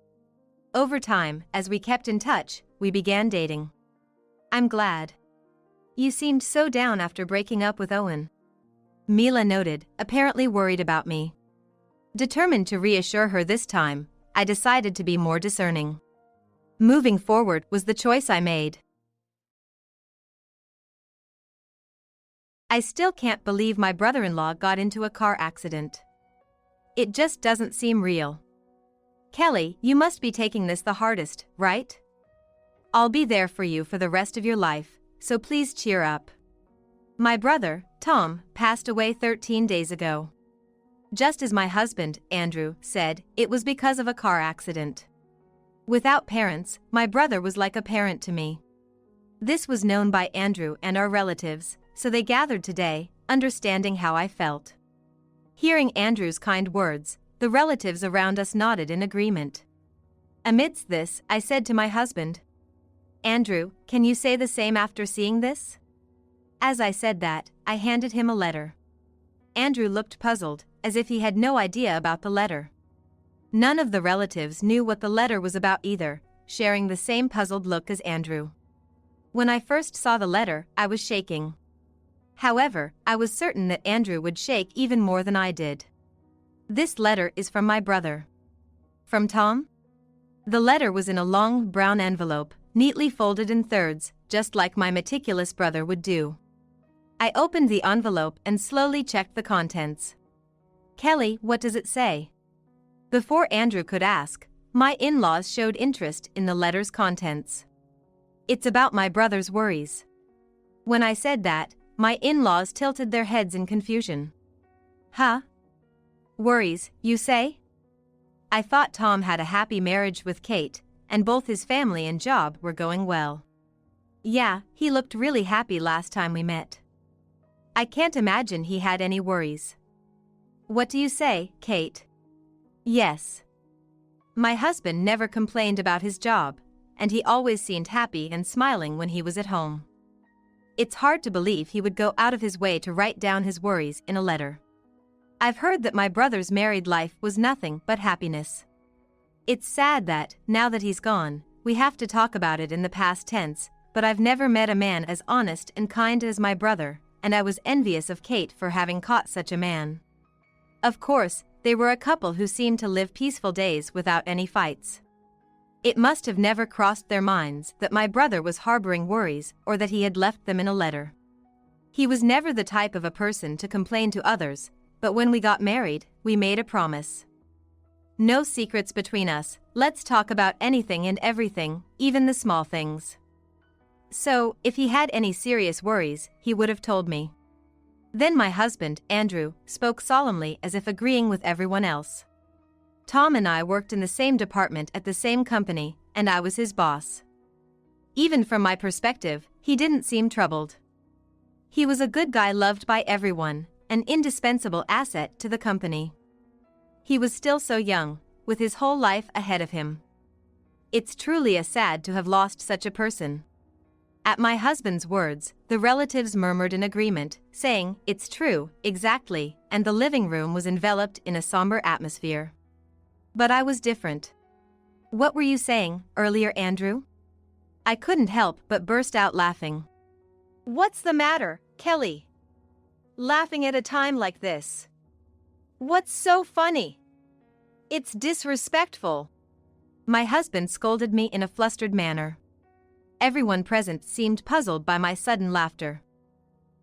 Over time, as we kept in touch, we began dating. "I'm glad. You seemed so down after breaking up with Owen," Mila noted, apparently worried about me. Determined to reassure her this time, I decided to be more discerning. Moving forward was the choice I made. I still can't believe my brother-in-law got into a car accident. It just doesn't seem real. Kelly, you must be taking this the hardest, right? I'll be there for you for the rest of your life, so please cheer up. My brother, Tom, passed away 13 days ago. Just as my husband, Andrew, said, it was because of a car accident. Without parents, my brother was like a parent to me. This was known by Andrew and our relatives, so they gathered today, understanding how I felt. Hearing Andrew's kind words, the relatives around us nodded in agreement. Amidst this, I said to my husband, "Andrew, can you say the same after seeing this?" As I said that, I handed him a letter. Andrew looked puzzled, as if he had no idea about the letter. None of the relatives knew what the letter was about either, sharing the same puzzled look as Andrew. When I first saw the letter, I was shaking. However, I was certain that Andrew would shake even more than I did. This letter is from my brother. From Tom? The letter was in a long, brown envelope, neatly folded in thirds, just like my meticulous brother would do. I opened the envelope and slowly checked the contents. "Kelly, what does it say?" Before Andrew could ask, my in-laws showed interest in the letter's contents. "It's about my brother's worries." When I said that, my in-laws tilted their heads in confusion. "Huh? Worries, you say?" I thought Tom had a happy marriage with Kate, and both his family and job were going well. Yeah, he looked really happy last time we met. I can't imagine he had any worries. What do you say, Kate? Yes. My husband never complained about his job, and he always seemed happy and smiling when he was at home. It's hard to believe he would go out of his way to write down his worries in a letter. I've heard that my brother's married life was nothing but happiness. It's sad that, now that he's gone, we have to talk about it in the past tense, but I've never met a man as honest and kind as my brother, and I was envious of Kate for having caught such a man. Of course, they were a couple who seemed to live peaceful days without any fights. It must have never crossed their minds that my brother was harboring worries or that he had left them in a letter. He was never the type of a person to complain to others, but when we got married, we made a promise. No secrets between us, let's talk about anything and everything, even the small things. So, if he had any serious worries, he would have told me. Then my husband, Andrew, spoke solemnly as if agreeing with everyone else. Tom and I worked in the same department at the same company, and I was his boss. Even from my perspective, he didn't seem troubled. He was a good guy loved by everyone, an indispensable asset to the company. He was still so young, with his whole life ahead of him. It's truly sad to have lost such a person. At my husband's words, the relatives murmured in agreement, saying, "It's true, exactly," and the living room was enveloped in a somber atmosphere. But I was different. "What were you saying earlier, Andrew?" I couldn't help but burst out laughing. What's the matter, Kelly? Laughing at a time like this? What's so funny? It's disrespectful. My husband scolded me in a flustered manner. Everyone present seemed puzzled by my sudden laughter.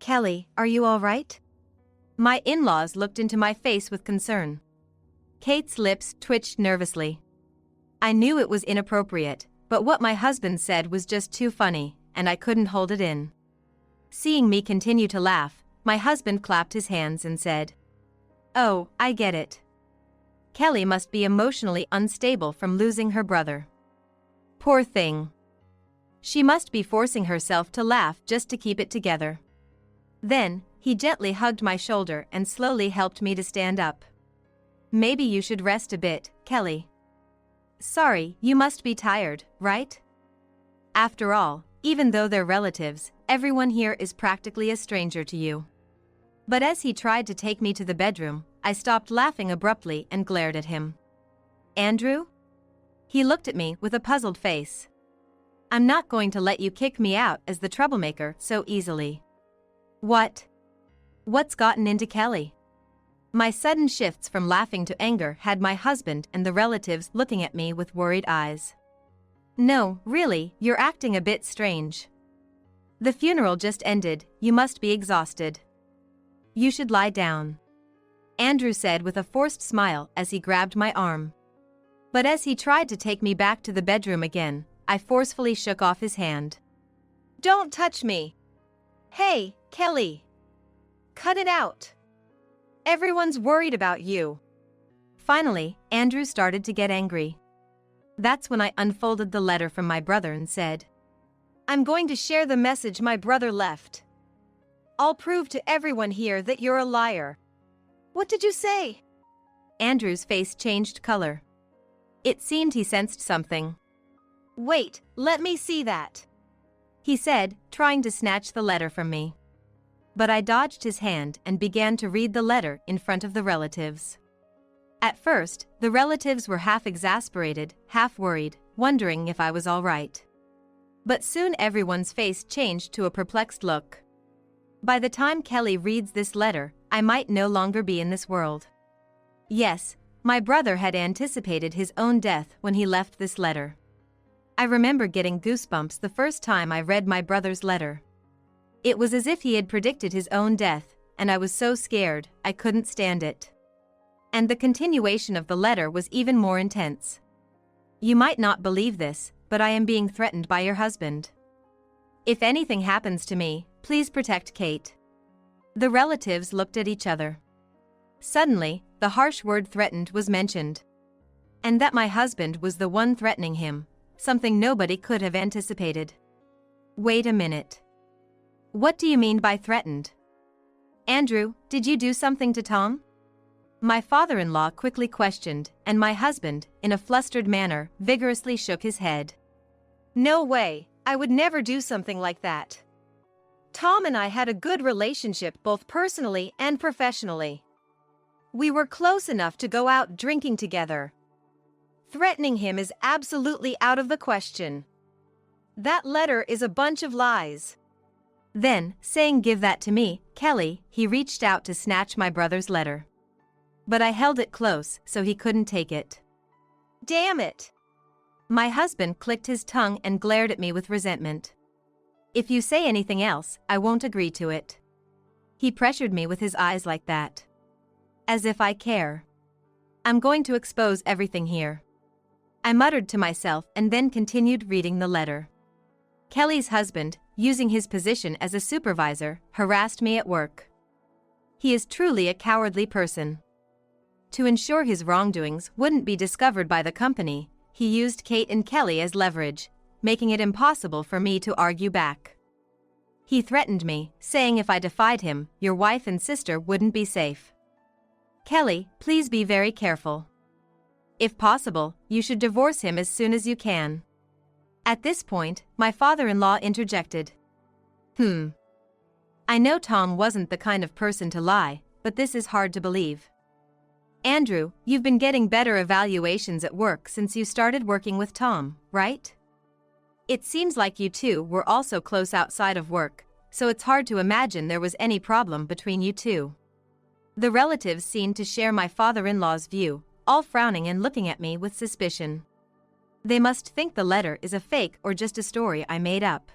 Kelly, are you all right? My in-laws looked into my face with concern. Kate's lips twitched nervously. I knew it was inappropriate, but what my husband said was just too funny, and I couldn't hold it in. Seeing me continue to laugh, my husband clapped his hands and said, "Oh, I get it. Kelly must be emotionally unstable from losing her brother. Poor thing. She must be forcing herself to laugh just to keep it together." Then, he gently hugged my shoulder and slowly helped me to stand up. "Maybe you should rest a bit, Kelly. Sorry, you must be tired, right? After all, even though they're relatives, everyone here is practically a stranger to you." But as he tried to take me to the bedroom, I stopped laughing abruptly and glared at him. "Andrew?" He looked at me with a puzzled face. "I'm not going to let you kick me out as the troublemaker so easily." "What? What's gotten into Kelly?" My sudden shifts from laughing to anger had my husband and the relatives looking at me with worried eyes. "No, really, you're acting a bit strange. The funeral just ended, you must be exhausted. You should lie down," Andrew said with a forced smile as he grabbed my arm. But as he tried to take me back to the bedroom again, I forcefully shook off his hand. "Don't touch me. Hey, Kelly. Cut it out. Everyone's worried about you." Finally, Andrew started to get angry. That's when I unfolded the letter from my brother and said, "I'm going to share the message my brother left. I'll prove to everyone here that you're a liar." "What did you say?" Andrew's face changed color. It seemed he sensed something. "Wait, let me see that," he said, trying to snatch the letter from me. But I dodged his hand and began to read the letter in front of the relatives. At first, the relatives were half exasperated, half worried, wondering if I was all right. But soon everyone's face changed to a perplexed look. By the time Kelly reads this letter, I might no longer be in this world. Yes, my brother had anticipated his own death when he left this letter. I remember getting goosebumps the first time I read my brother's letter. It was as if he had predicted his own death, and I was so scared, I couldn't stand it. And the continuation of the letter was even more intense. "You might not believe this, but I am being threatened by your husband. If anything happens to me, please protect Kate." The relatives looked at each other. Suddenly, the harsh word "threatened" was mentioned. And that my husband was the one threatening him, something nobody could have anticipated. Wait a minute. What do you mean by threatened? Andrew, did you do something to Tom? My father-in-law quickly questioned, and my husband, in a flustered manner, vigorously shook his head. "No way, I would never do something like that. Tom and I had a good relationship both personally and professionally. We were close enough to go out drinking together. Threatening him is absolutely out of the question. That letter is a bunch of lies." Then, saying "Give that to me, Kelly," he reached out to snatch my brother's letter. But I held it close so he couldn't take it. "Damn it!" My husband clicked his tongue and glared at me with resentment. "If you say anything else, I won't agree to it." He pressured me with his eyes like that. As if I care. "I'm going to expose everything here," I muttered to myself and then continued reading the letter. Kelly's husband, using his position as a supervisor, harassed me at work. He is truly a cowardly person. To ensure his wrongdoings wouldn't be discovered by the company, he used Kate and Kelly as leverage, making it impossible for me to argue back. He threatened me, saying if I defied him, your wife and sister wouldn't be safe. "Kelly, please be very careful. If possible, you should divorce him as soon as you can." At this point, my father-in-law interjected. I know Tom wasn't the kind of person to lie, but this is hard to believe. Andrew, you've been getting better evaluations at work since you started working with Tom, right? It seems like you two were also close outside of work, so it's hard to imagine there was any problem between you two. The relatives seemed to share my father-in-law's view, all frowning and looking at me with suspicion. They must think the letter is a fake or just a story I made up.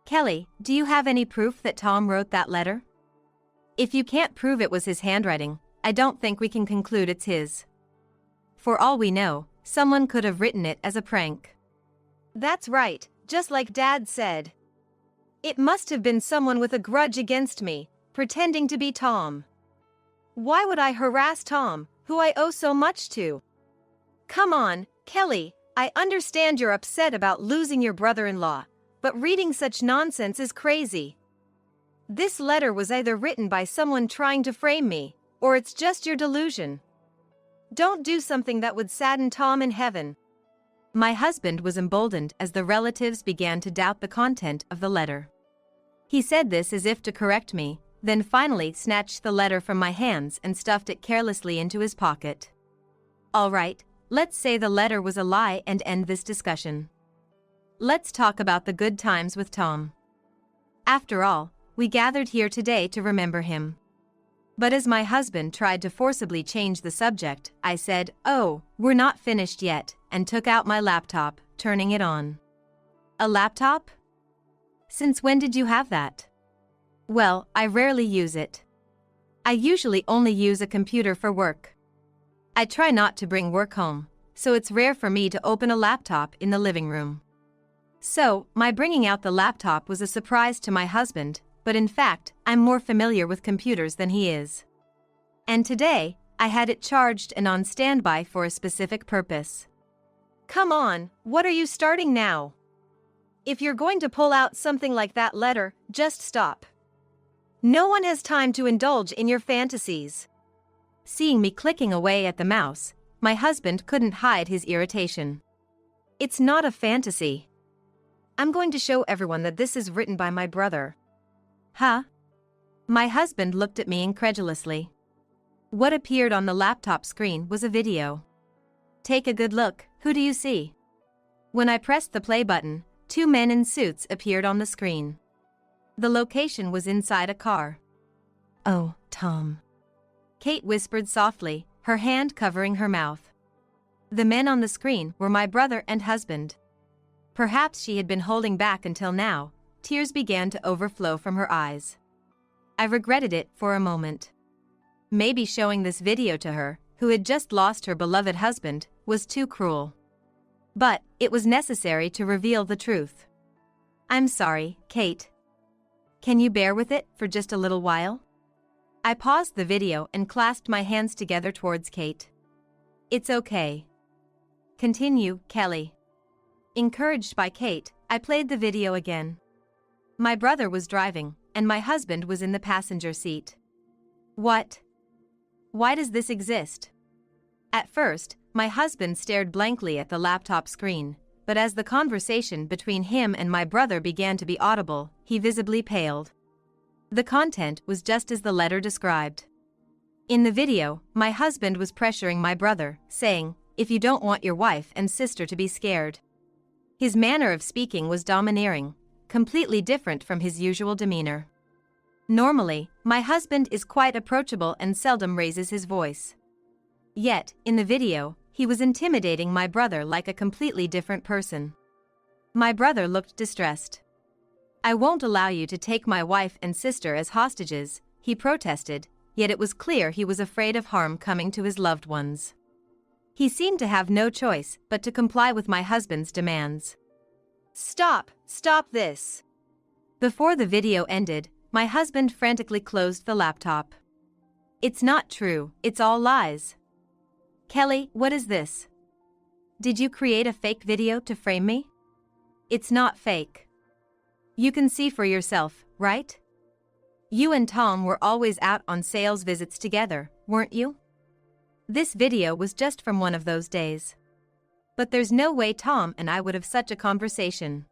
Kelly, do you have any proof that Tom wrote that letter? If you can't prove it was his handwriting, I don't think we can conclude it's his. For all we know, someone could have written it as a prank. That's right, just like Dad said. It must have been someone with a grudge against me, pretending to be Tom. Why would I harass Tom, who I owe so much to? Come on, Kelly, I understand you're upset about losing your brother-in-law, but reading such nonsense is crazy. This letter was either written by someone trying to frame me, or it's just your delusion. Don't do something that would sadden Tom in heaven. My husband was emboldened as the relatives began to doubt the content of the letter. He said this as if to correct me, then finally snatched the letter from my hands and stuffed it carelessly into his pocket. All right, let's say the letter was a lie and end this discussion. Let's talk about the good times with Tom. After all, we gathered here today to remember him. But as my husband tried to forcibly change the subject, I said, "Oh, we're not finished yet," and took out my laptop, turning it on. A laptop? Since when did you have that? Well, I rarely use it. I usually only use a computer for work. I try not to bring work home, so it's rare for me to open a laptop in the living room. So, my bringing out the laptop was a surprise to my husband, but in fact, I'm more familiar with computers than he is. And today, I had it charged and on standby for a specific purpose. Come on, what are you starting now? If you're going to pull out something like that letter, just stop. No one has time to indulge in your fantasies. Seeing me clicking away at the mouse, my husband couldn't hide his irritation. It's not a fantasy. I'm going to show everyone that this is written by my brother. Huh? My husband looked at me incredulously. What appeared on the laptop screen was a video. Take a good look, who do you see? When I pressed the play button, two men in suits appeared on the screen. The location was inside a car. "Oh, Tom," Kate whispered softly, her hand covering her mouth. The men on the screen were my brother and husband. Perhaps she had been holding back until now. Tears began to overflow from her eyes. I regretted it for a moment. Maybe showing this video to her, who had just lost her beloved husband, was too cruel. But it was necessary to reveal the truth. "I'm sorry, Kate. Can you bear with it for just a little while?" I paused the video and clasped my hands together towards Kate. "It's okay. Continue, Kelly." Encouraged by Kate, I played the video again. My brother was driving, and my husband was in the passenger seat. What? Why does this exist? At first, my husband stared blankly at the laptop screen, but as the conversation between him and my brother began to be audible, he visibly paled. The content was just as the letter described. In the video, my husband was pressuring my brother, saying, "If you don't want your wife and sister to be scared." His manner of speaking was domineering, completely different from his usual demeanor. Normally, my husband is quite approachable and seldom raises his voice. Yet, in the video, he was intimidating my brother like a completely different person. My brother looked distressed. "I won't allow you to take my wife and sister as hostages," he protested, yet it was clear he was afraid of harm coming to his loved ones. He seemed to have no choice but to comply with my husband's demands. Stop this." Before the video ended, my husband frantically closed the laptop. "It's not true, it's all lies." "Kelly, what is this? Did you create a fake video to frame me?" "It's not fake. You can see for yourself, right? You and Tom were always out on sales visits together, weren't you? This video was just from one of those days. But there's no way Tom and I would have such a conversation.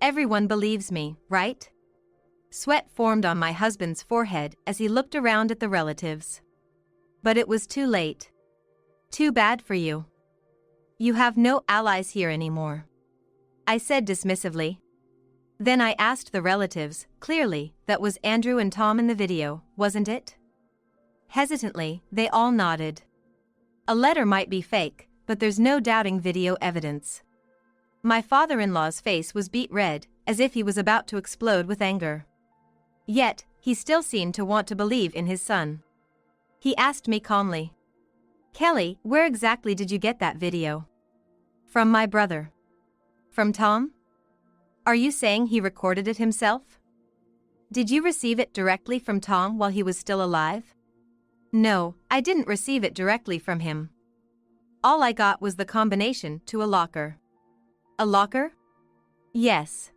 Everyone believes me, right? Sweat formed on my husband's forehead as he looked around at the relatives. But it was too late. Too bad for you. You have no allies here anymore, I said dismissively. Then I asked the relatives, clearly, that was Andrew and Tom in the video, wasn't it? Hesitantly, they all nodded. A letter might be fake, but there's no doubting video evidence. My father-in-law's face was beet red, as if he was about to explode with anger. Yet, he still seemed to want to believe in his son. He asked me calmly, "Kelly, where exactly did you get that video?" "From my brother." "From Tom? Are you saying he recorded it himself?" "Did you receive it directly from Tom while he was still alive?" "No, I didn't receive it directly from him. All I got was the combination to a locker." "A locker?" "Yes.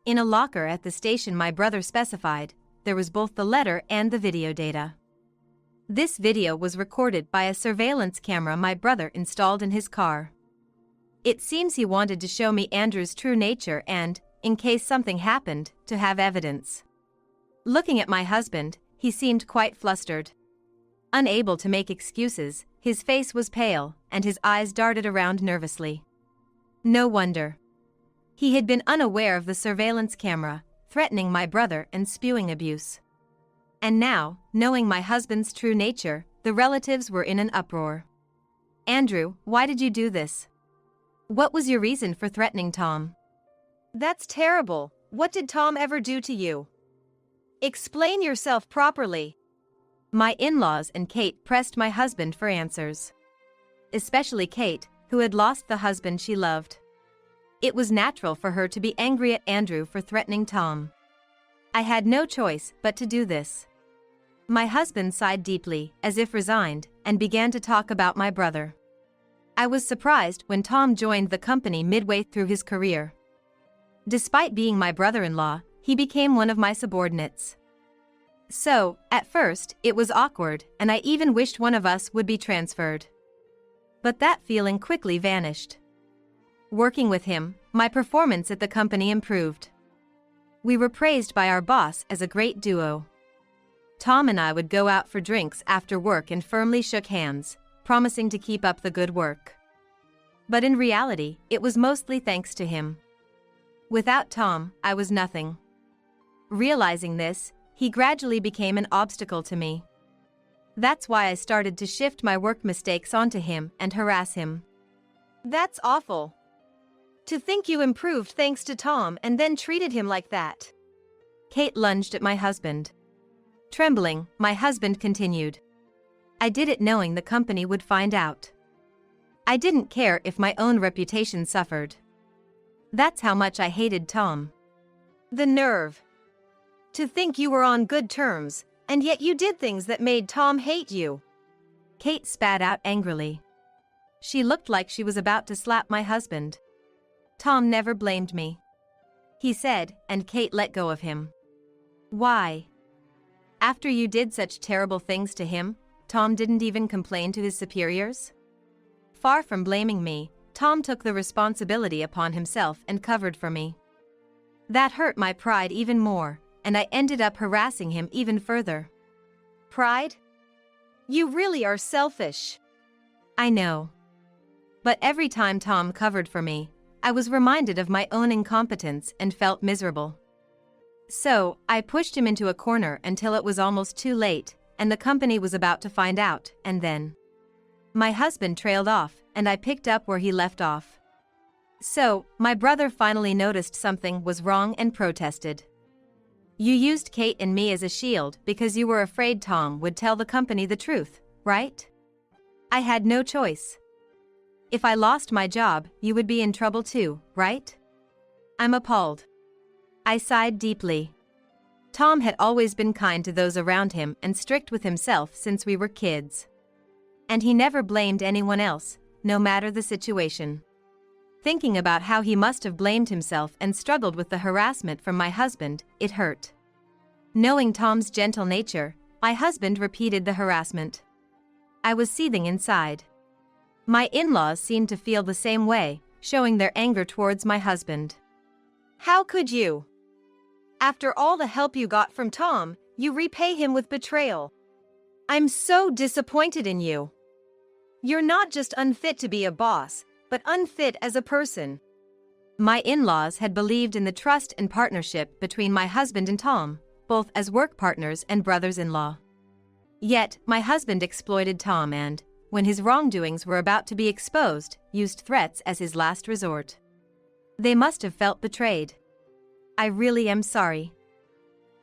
In a locker at the station my brother specified, there was both the letter and the video data. This video was recorded by a surveillance camera my brother installed in his car. It seems he wanted to show me Andrew's true nature and, in case something happened, to have evidence." Looking at my husband, he seemed quite flustered. Unable to make excuses, his face was pale, and his eyes darted around nervously. No wonder. He had been unaware of the surveillance camera, threatening my brother and spewing abuse. And now, knowing my husband's true nature, the relatives were in an uproar. "Andrew, why did you do this? What was your reason for threatening Tom?" That's terrible. What did Tom ever do to you? Explain yourself properly. My in-laws and Kate pressed my husband for answers. Especially Kate, who had lost the husband she loved. It was natural for her to be angry at Andrew for threatening Tom. I had no choice but to do this. My husband sighed deeply, as if resigned, and began to talk about my brother. I was surprised when Tom joined the company midway through his career. Despite being my brother-in-law, he became one of my subordinates. So, at first, it was awkward, and I even wished one of us would be transferred. But that feeling quickly vanished. Working with him, my performance at the company improved. We were praised by our boss as a great duo. Tom and I would go out for drinks after work and firmly shook hands, promising to keep up the good work. But in reality, it was mostly thanks to him. Without Tom, I was nothing. Realizing this, he gradually became an obstacle to me. That's why I started to shift my work mistakes onto him and harass him. That's awful. To think you improved thanks to Tom and then treated him like that. Kate lunged at my husband. Trembling, my husband continued. I did it knowing the company would find out. I didn't care if my own reputation suffered. That's how much I hated Tom. The nerve. To think you were on good terms, and yet you did things that made Tom hate you. Kate spat out angrily. She looked like she was about to slap my husband. Tom never blamed me, he said, and Kate let go of him. Why? After you did such terrible things to him, Tom didn't even complain to his superiors? Far from blaming me, Tom took the responsibility upon himself and covered for me. That hurt my pride even more, and I ended up harassing him even further. Pride? You really are selfish. I know. But every time Tom covered for me, I was reminded of my own incompetence and felt miserable. So, I pushed him into a corner until it was almost too late, and the company was about to find out, and then my husband trailed off, and I picked up where he left off. So, my brother finally noticed something was wrong and protested. You used Kate and me as a shield because you were afraid Tom would tell the company the truth, right? I had no choice. If I lost my job, you would be in trouble too, right? I'm appalled. I sighed deeply. Tom had always been kind to those around him and strict with himself since we were kids. And he never blamed anyone else, no matter the situation. Thinking about how he must have blamed himself and struggled with the harassment from my husband, it hurt. Knowing Tom's gentle nature, my husband repeated the harassment. I was seething inside. My in-laws seemed to feel the same way, showing their anger towards my husband. How could you? After all the help you got from Tom, you repay him with betrayal. I'm so disappointed in you. You're not just unfit to be a boss, but unfit as a person. My in-laws had believed in the trust and partnership between my husband and Tom, both as work partners and brothers-in-law. Yet, my husband exploited Tom and, when his wrongdoings were about to be exposed, used threats as his last resort. They must have felt betrayed. I really am sorry.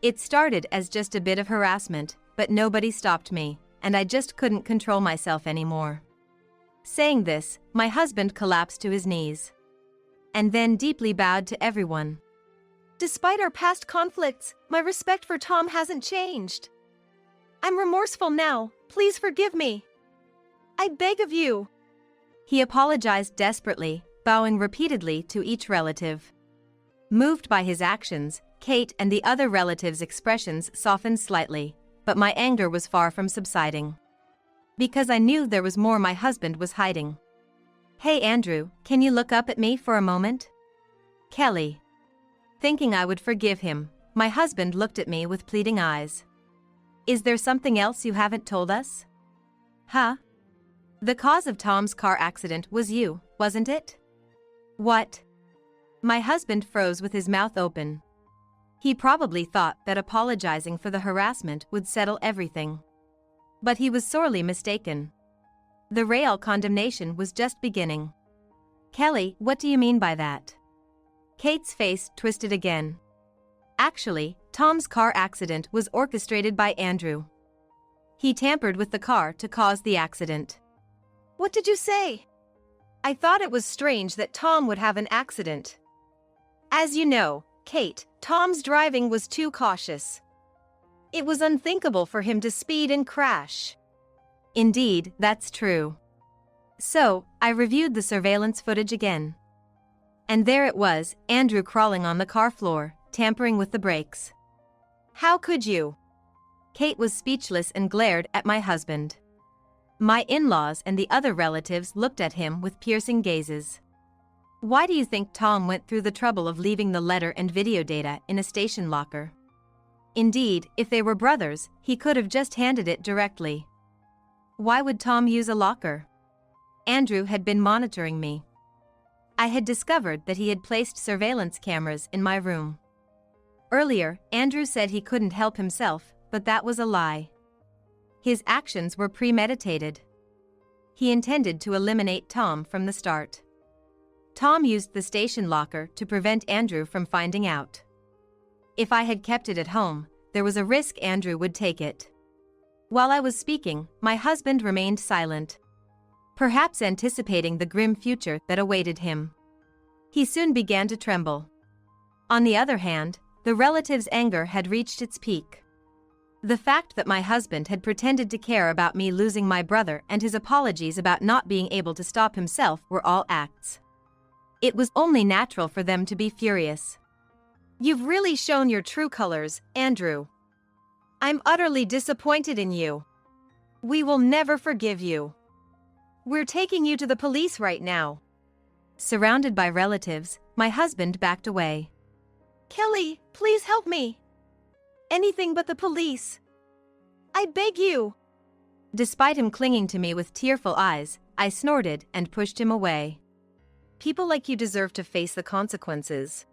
It started as just a bit of harassment, but nobody stopped me, and I just couldn't control myself anymore. Saying this, my husband collapsed to his knees. And then deeply bowed to everyone. Despite our past conflicts, my respect for Tom hasn't changed. I'm remorseful now, please forgive me. I beg of you. He apologized desperately, bowing repeatedly to each relative. Moved by his actions, Kate and the other relatives' expressions softened slightly, but my anger was far from subsiding. Because I knew there was more my husband was hiding. Hey Andrew, can you look up at me for a moment? Kelly. Thinking I would forgive him, my husband looked at me with pleading eyes. Is there something else you haven't told us? Huh? The cause of Tom's car accident was you, wasn't it? What? My husband froze with his mouth open. He probably thought that apologizing for the harassment would settle everything. But he was sorely mistaken. The real condemnation was just beginning. Kelly, what do you mean by that? Kate's face twisted again. Actually, Tom's car accident was orchestrated by Andrew. He tampered with the car to cause the accident. What did you say? I thought it was strange that Tom would have an accident. As you know, Kate, Tom's driving was too cautious. It was unthinkable for him to speed and crash. Indeed, that's true. So, I reviewed the surveillance footage again. And there it was, Andrew crawling on the car floor, tampering with the brakes. How could you? Kate was speechless and glared at my husband. My in-laws and the other relatives looked at him with piercing gazes. Why do you think Tom went through the trouble of leaving the letter and video data in a station locker? Indeed, if they were brothers, he could have just handed it directly. Why would Tom use a locker? Andrew had been monitoring me. I had discovered that he had placed surveillance cameras in my room. Earlier, Andrew said he couldn't help himself, but that was a lie. His actions were premeditated. He intended to eliminate Tom from the start. Tom used the station locker to prevent Andrew from finding out. If I had kept it at home, there was a risk Andrew would take it. While I was speaking, my husband remained silent, perhaps anticipating the grim future that awaited him. He soon began to tremble. On the other hand, the relatives' anger had reached its peak. The fact that my husband had pretended to care about me losing my brother and his apologies about not being able to stop himself were all acts. It was only natural for them to be furious. You've really shown your true colors, Andrew. I'm utterly disappointed in you. We will never forgive you. We're taking you to the police right now. Surrounded by relatives, my husband backed away. Kelly, please help me. Anything but the police. I beg you. Despite him clinging to me with tearful eyes, I snorted and pushed him away. People like you deserve to face the consequences.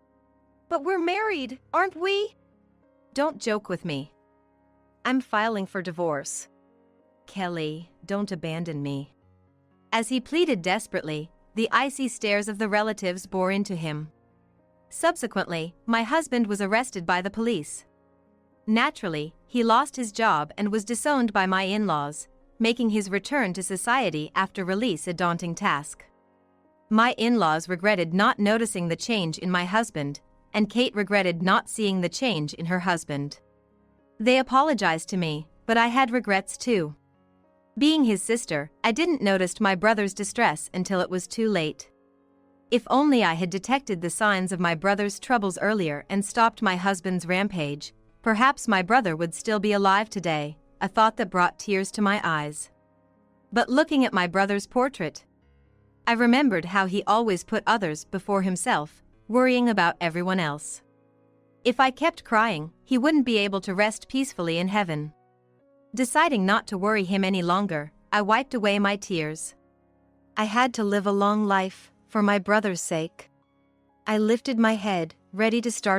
But we're married, aren't we? Don't joke with me. I'm filing for divorce. Kelly, don't abandon me. As he pleaded desperately, the icy stares of the relatives bore into him. Subsequently, my husband was arrested by the police. Naturally, he lost his job and was disowned by my in-laws, making his return to society after release a daunting task. My in-laws regretted not noticing the change in my husband, and Kate regretted not seeing the change in her husband. They apologized to me, but I had regrets too. Being his sister, I didn't notice my brother's distress until it was too late. If only I had detected the signs of my brother's troubles earlier and stopped my husband's rampage, perhaps my brother would still be alive today, a thought that brought tears to my eyes. But looking at my brother's portrait, I remembered how he always put others before himself, worrying about everyone else. If I kept crying, he wouldn't be able to rest peacefully in heaven. Deciding not to worry him any longer, I wiped away my tears. I had to live a long life, for my brother's sake. I lifted my head, ready to start